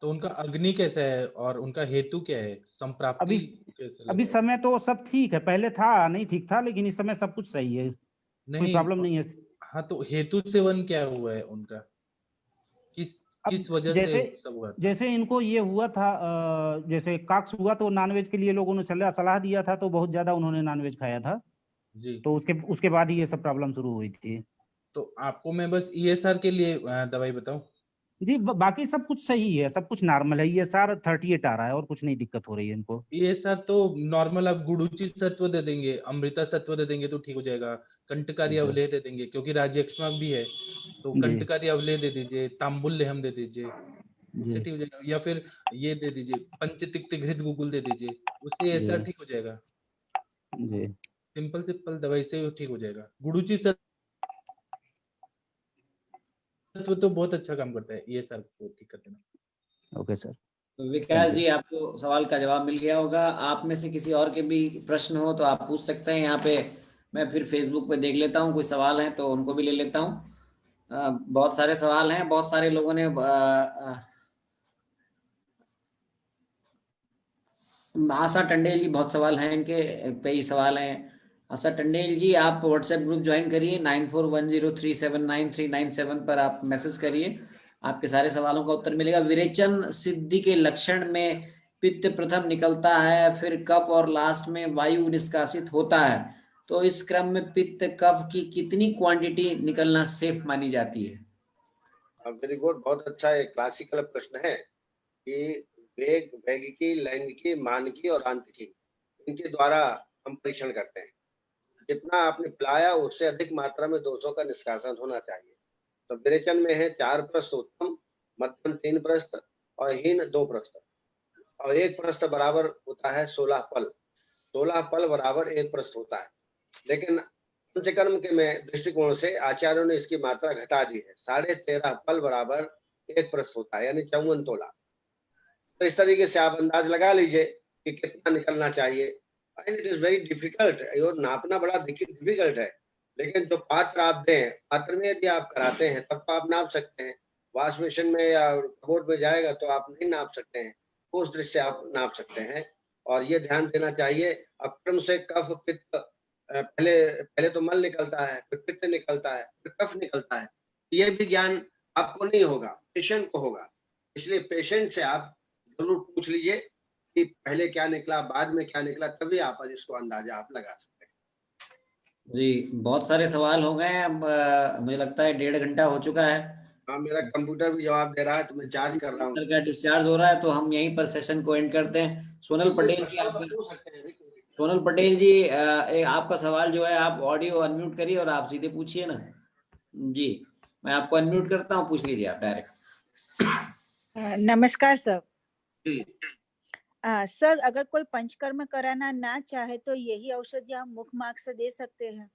तो उनका अग्नि कैसा है और उनका हेतु क्या है? संप्राप्ति कैसे अभी समय तो सब ठीक है, पहले था नहीं ठीक था, लेकिन इस समय सब कुछ सही है, कोई प्रॉब्लम नहीं है। हाँ, तो हेतु सेवन क्या हुआ है उनका? किस वजह से सब हुआ था? जैसे इनको ये हुआ था, जैसे काक्स हुआ तो नॉनवेज के लिए लोगों ने सलाह दिया था, तो बहुत ज्यादा उन्होंने नॉनवेज खाया था जी। तो उसके बाद ही ये सब प्रॉब्लम शुरू हुई थी। तो आपको मैं बस ESR के लिए दवाई बताऊं? जी बाकी सब कुछ सही है, सब कुछ नॉर्मल है। ये सर 38 आ रहा है और कुछ नहीं दिक्कत हो रही है इनको। ये सर तो नॉर्मल, आप गुडुची सत्व दे देंगे, अमृता सत्व दे देंगे तो ठीक हो जाएगा। कंटकारी जी सर। अवलेह दे देंगे क्योंकि राजयक्ष्मा भी है, तो जी कंटकारी अवलेह दे दीजिए, तांबुल लेहम दे दीजिए, उससे जी ठीक हो जाएगा। या फिर ये दे दीजिए, पंचतिक्त घृत गुगुल दे दीजिए, उससे ये सर जी ठीक हो जाएगा। जी सिंपल सिंपल दवाई से ठीक हो जाएगा। गुडुची सत्व तो बहुत अच्छा काम करता है, ये सर को ठीक कर देना। Okay sir. Vikas Thank you. जी, आपको सवाल का जवाब मिल गया होगा। आप में से किसी और के भी प्रश्न हो तो आप पूछ सकते हैं यहाँ पे। मैं फिर फेसबुक पे देख लेता हूँ, कोई सवाल है तो उनको भी ले लेता हूँ। बहुत सारे सवाल हैं, बहुत सारे लोगों ने आशा टंडेल जी, बहुत सवाल हैं इनके, कई सवाल हैं। आशा टंडेल जी, आप व्हाट्सएप ग्रुप ज्वाइन करिए, 9410379397 पर आप मैसेज करिए, आपके सारे सवालों का उत्तर मिलेगा। विरेचन सिद्धि के लक्षण में पित्त प्रथम निकलता है, फिर कफ और लास्ट में वायु निष्कासित होता है, तो इस क्रम में पित्त कफ की कितनी क्वांटिटी निकलना सेफ मानी जाती है? वेरी गुड, बहुत अच्छा एक क्लासिकल प्रश्न है कि वेग, वैगिकी, लैंगिकी, मानकी और आंतरिकी, इनके द्वारा हम परीक्षण करते हैं। जितना आपने पिलाया उससे अधिक मात्रा में दोषों का निष्कासन होना चाहिए। तो विरेचन में है 4 प्रस्थ उत्तम, मध्यम 3 प्रस्थ और हीन 2 प्रस्थ, और 1 प्रस्थ बराबर होता है 16 पल। 16 पल बराबर 1 प्रस्थ होता है। लेकिन पंचकर्म के में दृष्टिकोण से आचार्यों ने इसकी मात्रा घटा दी है, 13.5 पल बराबर 1 प्रस्थ होता है, यानी 54 तोला। तो इस तरीके से आप अंदाज लगा लीजिए कि कितना निकलना चाहिए। And it is very difficult, और नापना बड़ा डिफिकल्ट है। लेकिन जो पात्र आप दें, पात्र में यदि आप कराते हैं तब तो आप नाप सकते हैं। वॉश मशीन में या बोर्ड में जाएगा तो आप नहीं नाप सकते हैं, उस दृष्टि से आप नाप सकते हैं। और ये ध्यान देना चाहिए, अक्रम से कफ पित्त, पहले पहले तो मल निकलता है, फिर पित्त निकलता है, फिर कफ निकलता है। ये भी ज्ञान आपको नहीं होगा, पेशेंट को होगा। इसलिए पेशेंट से आप जरूर पूछ लीजिए कि पहले क्या निकला, बाद में क्या निकला, तभी आप इसको अंदाजा आप लगा सकते हैं। जी, बहुत सारे सवाल हो गए हैं। अब मुझे लगता है 1.5 घंटा हो चुका है। हाँ, मेरा कंप्यूटर भी जवाब दे रहा है तो मैं चार्ज कर रहा हूँ। सर का डिस्चार्ज हो रहा है, तो हम यहीं पर सेशन को एंड करते हैं। सोनल पटेल जी, आप पूछ सकते हैं। सोनल पटेल जी, आपका सवाल जो है, आप ऑडियो अनम्यूट करिए और आप सीधे पूछिए ना जी। मैं आपको अनम्यूट करता हूँ, पूछ लीजिए आप डायरेक्ट। नमस्कार सर। जी सर, अगर कोई पंचकर्म कराना ना चाहे तो यही औषधि हम मुख्य मार्ग से दे सकते हैं?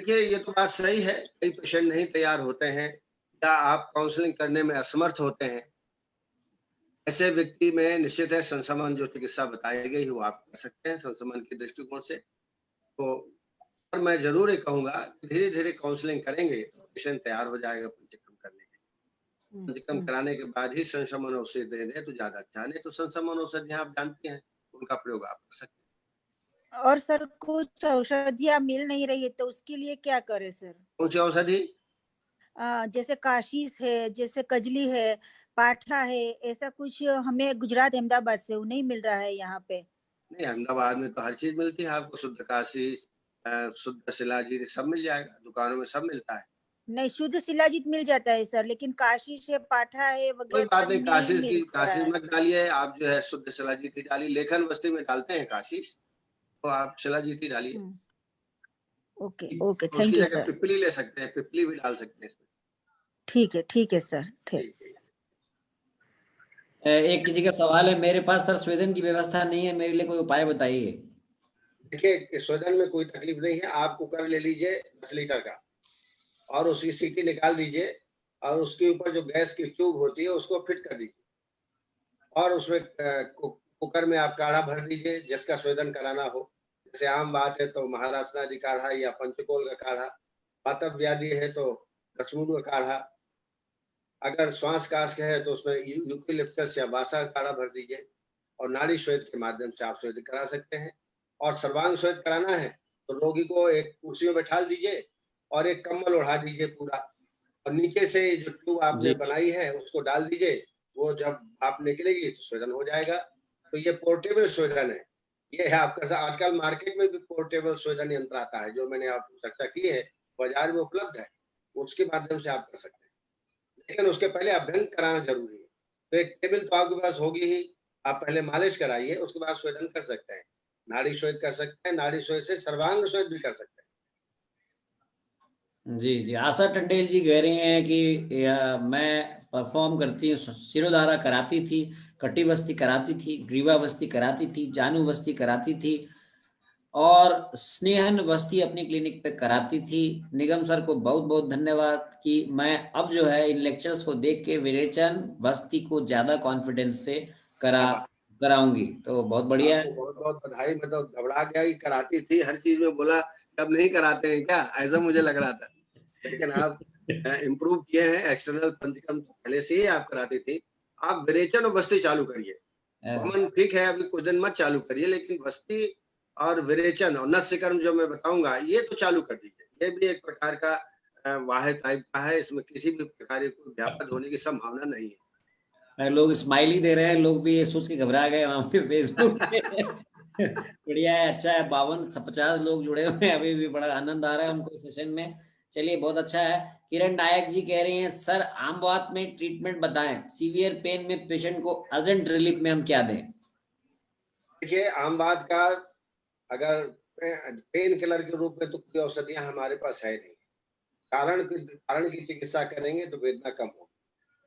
देखिए, ये तो बात सही है, कई पेशेंट नहीं तैयार होते हैं या आप काउंसलिंग करने में असमर्थ होते हैं। ऐसे व्यक्ति में निश्चित है संक्रमण जो चिकित्सा बताई गई वो आप कर सकते हैं संक्रमण के दृष्टिकोण से। तो और मैं जरूर ये कहूंगा कि धीरे धीरे काउंसलिंग करेंगे तो पेशेंट तैयार हो जाएगा पंचकर्म करने के। पंचकर्म कराने के बाद ही संक्रमण औषधि दे दें तो ज्यादा अच्छा, नहीं तो संक्रमण औषधि आप जानते हैं उनका प्रयोग आप कर सकते हैं। और सर, कुछ औषधियाँ मिल नहीं रही है तो उसके लिए क्या करें सर? कौन सी औषधि? जैसे काशीस है, जैसे कजली है, पाठा है, ऐसा कुछ हमें गुजरात अहमदाबाद से वो नहीं मिल रहा है यहाँ पे। नहीं, अहमदाबाद में तो हर चीज मिलती है आपको, शुद्ध काशी, शुद्ध शिलाजीत सब मिल जाएगा, दुकानों में सब मिलता है। नहीं, शुद्ध शिलाजीत मिल जाता है सर, लेकिन काशीस है, पाठा है कोई वगैरह बात नहीं, काशीस मिल की रहा काशीस है। मत डालिए आप, जो है शुद्ध शिलाजीत ही डालिए। लेखन बस्ती में डालते हैं काशीस, तो आप शिलाजीत ही डालिए। ओके ओके, उसकी थैंक यू जगह सर। पिपली ले सकते हैं, पिपली भी डाल सकते हैं इसमें। ठीक है सर, ठीक। एक किसी का सवाल है, मेरे पास सर स्वेदन की व्यवस्था नहीं है, मेरे लिए कोई उपाय बताइए। देखिए, स्वेदन में कोई तकलीफ नहीं है, आप कुकर ले लीजिए 10 लीटर का और उसकी सीटी निकाल दीजिए और उसके ऊपर जो गैस की ट्यूब होती है उसको फिट कर दीजिए और उसमें कुकर में आप काढ़ा भर दीजिए जिसका स्वेदन कराना हो। जैसे आम बात है तो महाराष्ट्रादि काढ़ा या पंचकोल का काढ़ा, वातव व्याधि है तो लक्ष्मण का काढ़ा, अगर श्वास काश है तो उसमें यूकेलिप्टस या बासा का काढ़ा भर दीजिए और नाड़ी श्वेत के माध्यम से आप श्वेत करा सकते हैं। और सर्वांग श्वेत कराना है तो रोगी को एक कुर्सी में बैठा दीजिए और एक कम्बल ओढ़ा दीजिए पूरा, और नीचे से जो ट्यूब आपने बनाई है उसको डाल दीजिए। वो जब आप निकलेगी तो स्वेदन हो जाएगा। तो ये पोर्टेबल स्वेदन है, ये है आपका। आजकल मार्केट में भी पोर्टेबल स्वेदन यंत्र आता है, जो मैंने आपको चर्चा की है, बाजार में उपलब्ध है, उसके माध्यम से आप कर सकते हैं। लेकिन उसके पहले अभ्यंग कराना जरूरी है। तो एक टेबल तो आपके पास होगी ही, आप पहले मालिश कराइए, उसके बाद स्वेदन कर सकते हैं, नाड़ी श्वेत कर सकते हैं, नाड़ी श्वेत से सर्वांग श्वेत भी कर सकते हैं। जी जी, आशा टंडेल जी कह रही हैं कि मैं परफॉर्म करती हूँ, शिरोधारा कराती थी, कटी बस्ती कराती थी, ग्रीवा बस्ती कराती थी, जानू बस्ती कराती थी और स्नेहन बस्ती अपनी क्लिनिक पे कराती थी। निगम सर को बहुत बहुत धन्यवाद कि मैं अब जो है इन लेक्चर्स को देख के विरेचन बस्ती को ज्यादा कॉन्फिडेंस से कराऊंगी। तो बहुत बढ़िया है, बहुत बहुत बधाई। मैं तो घबरा गया कि कराती थी, हर चीज में बोला अब नहीं कराते हैं क्या, ऐसा मुझे लग रहा था। लेकिन आप इम्प्रूव किए हैं, एक्सटर्नल पंचकर्म तो पहले से ही आप कराती थी, आप विरेचन और बस्ती चालू करिए। वमन ठीक है, अभी कुछ दिन मत चालू करिए, लेकिन बस्ती और विरेचन और नस्यकर्म जो मैं बताऊंगा ये तो चालू कर दीजिए। ये भी एक प्रकार का वाहे टाइप का है, इसमें किसी भी प्रकार की व्यापक होने की संभावना नहीं है। लोग स्माइली दे रहे हैं, लोग भी ये सोच के घबरा गए वहां पे फेसबुक पे। बढ़िया है, अच्छा है, 52-50 लोग जुड़े हुए हैं, अभी भी बड़ा आनंद आ रहा है उनको सेशन में। चलिए बहुत अच्छा है। किरण नायक जी कह रही हैं सर आम बात में ट्रीटमेंट बताएं, सीवियर पेन में पेशेंट को अर्जेंट रिलीफ में हम क्या दें? देखिए आम बात का अगर पेन किलर के रूप में तो कोई औषधियां हमारे पास है नहीं, कारण की चिकित्सा करेंगे तो वेदना कम हो।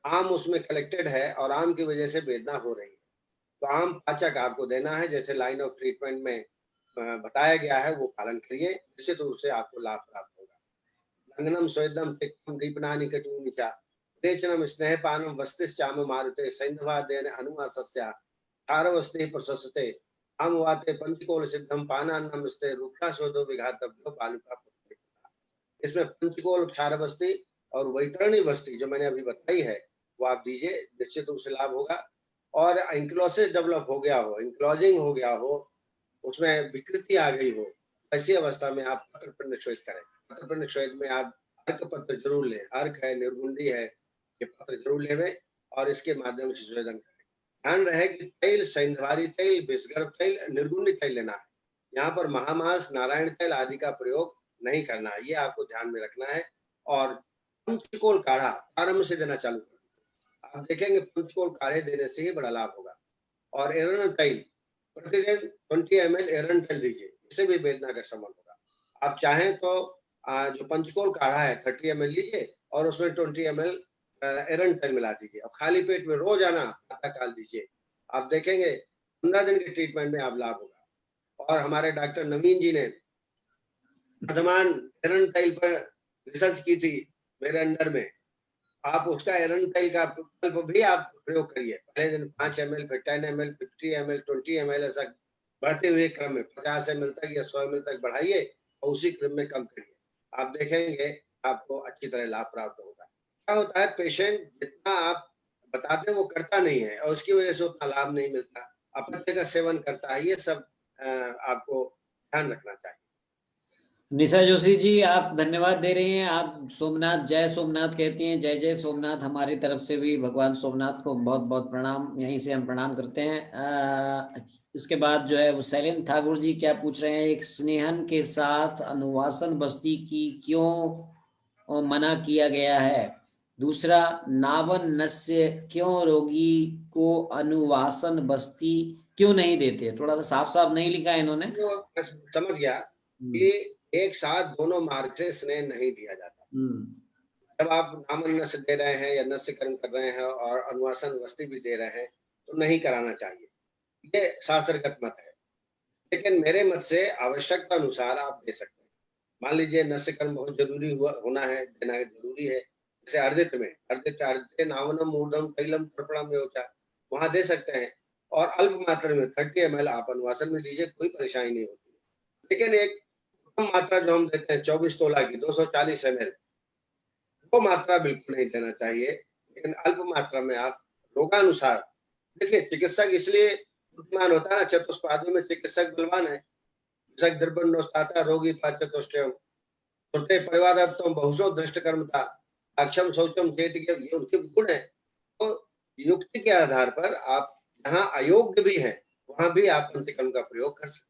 आम उसमें कलेक्टेड है और आम की वजह से वेदना हो रही है, तो आम पाचक आपको देना है, जैसे लाइन ऑफ ट्रीटमेंट में बताया गया है वो पालन करिए, निश्चित रूप से आपको लाभ प्राप्त होगा। लंघनम स्वेदम तिक्तम दीपनानि कटुनिचा रेचनम स्नेहपानम वस्तिश्चाम मारुते सैन्धवादेन अनुवासस्या क्षारवस्ति प्रशस्ते आम वाते पंचकोल सिद्धम पानान्नमस्ते रूक्षाशोधो विघातव्यो बालुका पुत्री। इसमें पंचकोल क्षारवस्ति और वैतरणी बस्ती जो मैंने अभी बताई है वो आप दीजिए, निश्चित रूप से लाभ होगा। और एंक्लोसिस डेवलप हो गया हो, एंक्लोजिंग हो गया हो, उसमें विकृति आ गई हो, ऐसी अवस्था में आप पत्रपिंड श्वेत करें। पत्रपिंड श्वेत में आप अर्क पत्र जरूर लें, अर्क है, निर्गुंडी है, ये पत्र जरूर लें और इसके माध्यम से स्वेदन करें। ध्यान रहे कि तैल सैंधवारी तैल, विषगर्भ तैल, निर्गुंडी तैल लेना है। यहाँ पर महामास, नारायण तैल आदि का प्रयोग नहीं करना है, ये आपको ध्यान में रखना है। और पंचकोल काढ़ा प्रारंभ से देना चालू कर, आप देखेंगे पंचकोल काढ़े देने से ही बड़ा लाभ होगा। और एरन तैल प्रतिदिन 20 ml एरन तैल दीजिए, इससे भी वेदना का शमन होगा। आप चाहें तो जो पंचकोल काढ़ा है 30 ml लीजिए और उसमें 20 ml एरन तैल मिला दीजिए और खाली पेट में रोजाना प्रातः काल दीजिए। आप देखेंगे 15 दिन के ट्रीटमेंट में आप लाभ होगा। और हमारे डॉक्टर नवीन जी ने वर्तमान एरन तैल पर रिसर्च की थी मेरे अंडर में, आप उसका एरन तैल का विकल्प भी आप प्रयोग करिए। पहले दिन 5 ml, फिर 10 ml, 50 ml, 20 ml, ऐसा बढ़ते हुए क्रम में 50 ml तक या 100 ml तक बढ़ाइए और उसी क्रम में कम करिए। आप देखेंगे आपको अच्छी तरह लाभ प्राप्त होगा। क्या होता है, पेशेंट जितना आप बताते हैं वो करता नहीं है और उसकी वजह से उतना लाभ नहीं मिलता, अपत्य का सेवन करता है, ये सब आपको ध्यान रखना चाहिए। निशा जोशी जी आप धन्यवाद दे रही हैं, आप सोमनाथ जय सोमनाथ कहती हैं, जय जय सोमनाथ। हमारी तरफ से भी भगवान सोमनाथ को बहुत बहुत प्रणाम, यहीं से हम प्रणाम करते हैं। इसके बाद जो है वो शैलेंद्र ठाकुर जी क्या पूछ रहे हैं, एक स्नेहन के साथ अनुवासन बस्ती की क्यों मना किया गया है? दूसरा, नावन नस्य क्यों रोगी को अनुवासन बस्ती क्यों नहीं देते? थोड़ा सा साफ साफ नहीं लिखा है इन्होंने। तो समझ गया कि एक साथ दोनों मार्ग से स्नेह नहीं दिया जाता। जब आप नामन नस्य दे रहे हैं या नस्यकरण कर रहे हैं और अनुवासन वस्ती भी दे रहे हैं तो नहीं कराना चाहिए, ये शास्त्रगत मत है। लेकिन मेरे मत से आवश्यकता अनुसार आप दे सकते हैं। मान लीजिए नस्यकरण बहुत जरूरी होना है, देना जरूरी है, जैसे अर्दित में अर्दित नावनम मूर्धम तैलम तर्पणम योचा, वहां दे सकते हैं। और अल्प मात्रा में 30 ml आप अनुवासन में दीजिए, कोई परेशानी नहीं होती। लेकिन एक कम मात्रा जो हम देते हैं 24 तोला की 240 ml, वो मात्रा बिल्कुल नहीं देना चाहिए। लेकिन अल्प मात्रा में आप रोगानुसार, देखिए चिकित्सक इसलिए बुद्धिमान होता है ना, चतुष्पादियों में चिकित्सक बलवान है। चिकित्सक द्रव्योस्ताता रोगी चतुष्टयम छोटे परिवार तो बहुशो दृष्ट कर्मता अक्षम शौचम चेत, ये उनके गुण है। तो युक्ति के आधार पर आप जहाँ अयोग्य भी है वहां भी आप पंचकर्म का प्रयोग कर सकते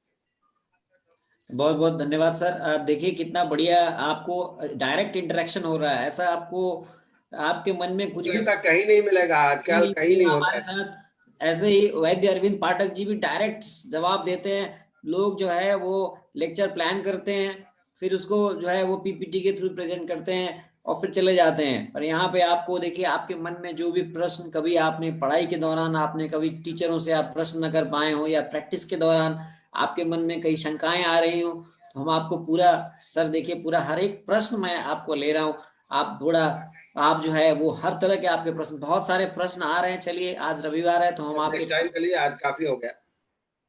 हैं। बहुत बहुत धन्यवाद सर। आप देखिए कितना बढ़िया आपको डायरेक्ट इंटरेक्शन हो रहा है, ऐसा आपको आपके मन में कुछ भी लगता कहीं नहीं मिलेगा, आजकल कहीं नहीं होता हमारे है। साथ ऐसे ही वैद्य अरविंद पाठक जी भी डायरेक्ट जवाब देते हैं। लोग जो है वो लेक्चर प्लान करते हैं, फिर उसको जो है वो पीपीटी के थ्रू प्रेजेंट करते हैं और फिर चले जाते हैं। पर यहाँ पे आपको देखिए, आपके मन में जो भी प्रश्न कभी आपने पढ़ाई के दौरान आपने कभी टीचरों से आप प्रश्न न कर पाए हो, या प्रैक्टिस के दौरान आपके मन में कई शंकाएं आ रही हो, तो हम आपको पूरा सर देखिए पूरा हर एक प्रश्न मैं आपको ले रहा हूँ। आप थोड़ा आप जो है वो हर तरह के आपके प्रश्न, बहुत सारे प्रश्न आ रहे हैं। चलिए आज रविवार है तो हम आपके नेक्स्ट टाइम के लिए आज काफी हो गया।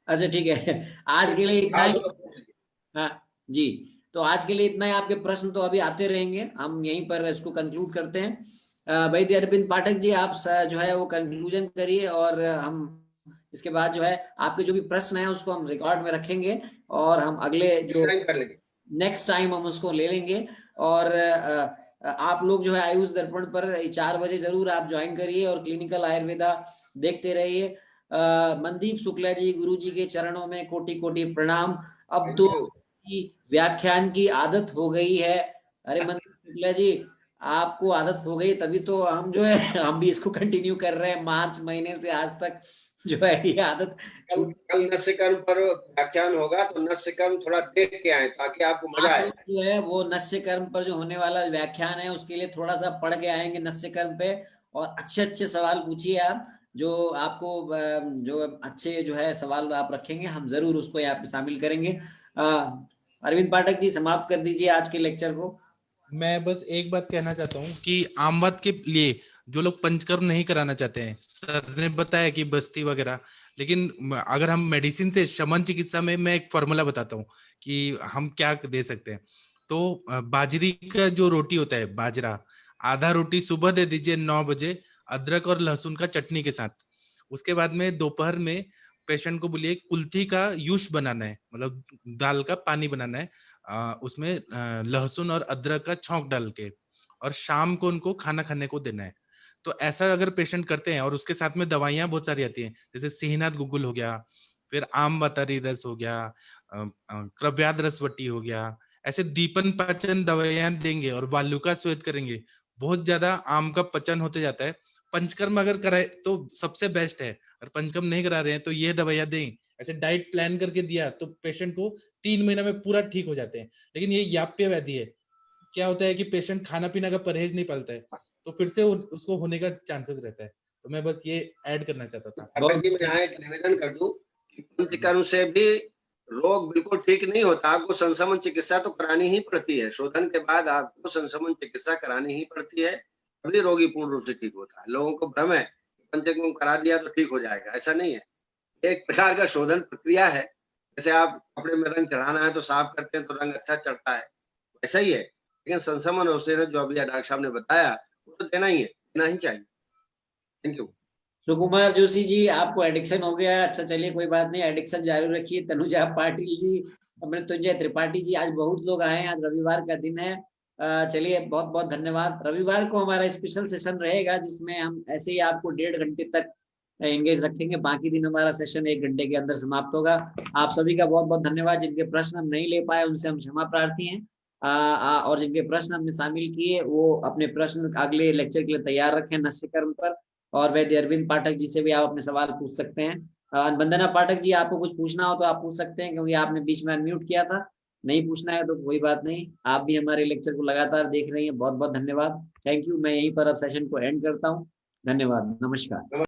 अच्छा ठीक है, आज के लिए इतना हाँ, ही। सुनो, पूछ लीजिए। हाँ जी, तो आज के लिए इतना ही। आपके प्रश्न तो अभी आते रहेंगे, हम यहीं पर इसको कंक्लूड करते हैं। वैद्य अरविंद पाठक जी, आप जो है वो कंक्लूजन करिए, और हम इसके बाद जो है आपके जो भी प्रश्न है उसको हम रिकॉर्ड में रखेंगे, और हम अगले जो टाइम कर लेंगे। नेक्स्ट टाइम हम उसको ले लेंगे। और आप लोग जो है आयुष दर्पण पर 4 बजे जरूर आप ज्वाइन करिए और क्लिनिकल आयुर्वेदा देखते रहिए। मनदीप शुक्ला जी, गुरु जी के चरणों में कोटि कोटि प्रणाम। अब थैंक तो यू। व्याख्यान की आदत हो गई है। अरे मनदीप शुक्ला जी, आपको आदत हो गई तभी तो हम जो है हम भी इसको कंटिन्यू कर रहे हैं। मार्च महीने से आज तक जो है ये आदत कल नस्य कर्म पर व्याख्यान होगा, तो नस्य कर्म थोड़ा देख के आए ताकि आपको मजा आप आए। लोग जो है वो नस्य कर्म पर जो होने वाला व्याख्यान है उसके लिए थोड़ा सा पढ़ के आएंगे नस्य कर्म पे, और अच्छे अच्छे सवाल पूछिए आप, जो आपको जो अच्छे जो है सवाल आप रखेंगे हम जरूर उसको यहाँ पे शामिल करेंगे। अरविंद पाठक जी, समाप्त कर दीजिए आज के लेक्चर को। मैं बस एक बात कहना चाहता हूँ कि आमवाद के लिए जो लोग पंचकर्म नहीं कराना चाहते हैं, सर ने बताया कि बस्ती वगैरह, लेकिन अगर हम मेडिसिन से शमन चिकित्सा में मैं एक फॉर्मूला बताता हूँ कि हम क्या दे सकते हैं। तो बाजरी का जो रोटी होता है, बाजरा, आधा रोटी सुबह दे दीजिए 9 बजे अदरक और लहसुन का चटनी के साथ। उसके बाद में दोपहर में पेशेंट को बोलिए कुल्थी का यूश बनाना है, मतलब दाल का पानी बनाना है, उसमें लहसुन और अदरक का छौंक डाल के, और शाम को उनको खाना खाने को देना है। तो ऐसा अगर पेशेंट करते हैं, और उसके साथ में दवाइयां बहुत सारी आती हैं, जैसे सिहनाथ गुगुल हो गया, फिर आम बतारी रस हो गया, क्रव्याद रसवटी हो गया, ऐसे दीपन पाचन दवाइयां देंगे और वालुका श्वेत करेंगे, बहुत ज्यादा आम का पचन होते जाता है। पंचकर्म अगर कराए तो सबसे बेस्ट है, और पंचकर्म नहीं करा रहे हैं तो ये दवाइयां दें। ऐसे डाइट प्लान करके दिया तो पेशेंट को 3 महीना में पूरा ठीक हो जाते हैं। लेकिन ये याप्य व्याधि है, क्या होता है कि पेशेंट खाना पीना का परहेज नहीं पालता है, तो फिर से उसको होने का चांसेस रहता है। तो मैं बस ये ऐड करना चाहता था। पाठक जी, मैं यहाँ एक निवेदन कर दूं कि पंचकर्म से भी रोग बिल्कुल ठीक नहीं होता। आपको संक्रमण चिकित्सा तो करानी ही पड़ती है, शोधन के बाद आपको संक्रमण चिकित्सा करानी ही पड़ती है, तभी रोगी पूर्ण रूप से ठीक होता है। लोगों को भ्रम है पंचकर्म करा दिया तो ठीक हो जाएगा, ऐसा नहीं है। एक प्रकार का शोधन प्रक्रिया है। जैसे आप कपड़े में रंग चढ़ाना है तो साफ करते हैं तो रंग अच्छा चढ़ता है, वैसा ही है। लेकिन संक्रमण औषधि जो अभी डॉक्टर साहब ने बताया वो तो देना ही है, देना ही चाहिए। Thank you. सुकुमार जोशी जी, आपको एडिक्शन हो गया है। अच्छा चलिए कोई बात नहीं, एडिक्शन जारी रखिए। तनुजा पाटिल जी, मृत्युंजय त्रिपाठी जी, आज बहुत लोग आए हैं, आज रविवार का दिन है। चलिए बहुत बहुत धन्यवाद। रविवार को हमारा स्पेशल सेशन रहेगा जिसमें हम ऐसे ही आपको 1.5 घंटे तक एंगेज रखेंगे। बाकी दिन हमारा सेशन 1 घंटे के अंदर समाप्त होगा। आप सभी का बहुत बहुत धन्यवाद। जिनके प्रश्न हम नहीं ले पाए उनसे हम क्षमा प्रार्थी हैं, और जिनके प्रश्न हमने शामिल किए वो अपने प्रश्न अगले लेक्चर के लिए तैयार रखें नस्य कर्म पर। और वैद्य अरविंद पाठक जी से भी आप अपने सवाल पूछ सकते हैं। वंदना पाठक जी, आपको कुछ पूछना हो तो आप पूछ सकते हैं, क्योंकि आपने बीच में अनम्यूट किया था। नहीं पूछना है तो कोई बात नहीं, आप भी हमारे लेक्चर को लगातार देख रही हैं, बहुत बहुत धन्यवाद। Thank you. मैं यहीं पर अब सेशन को एंड करता हूँ। धन्यवाद, नमस्कार।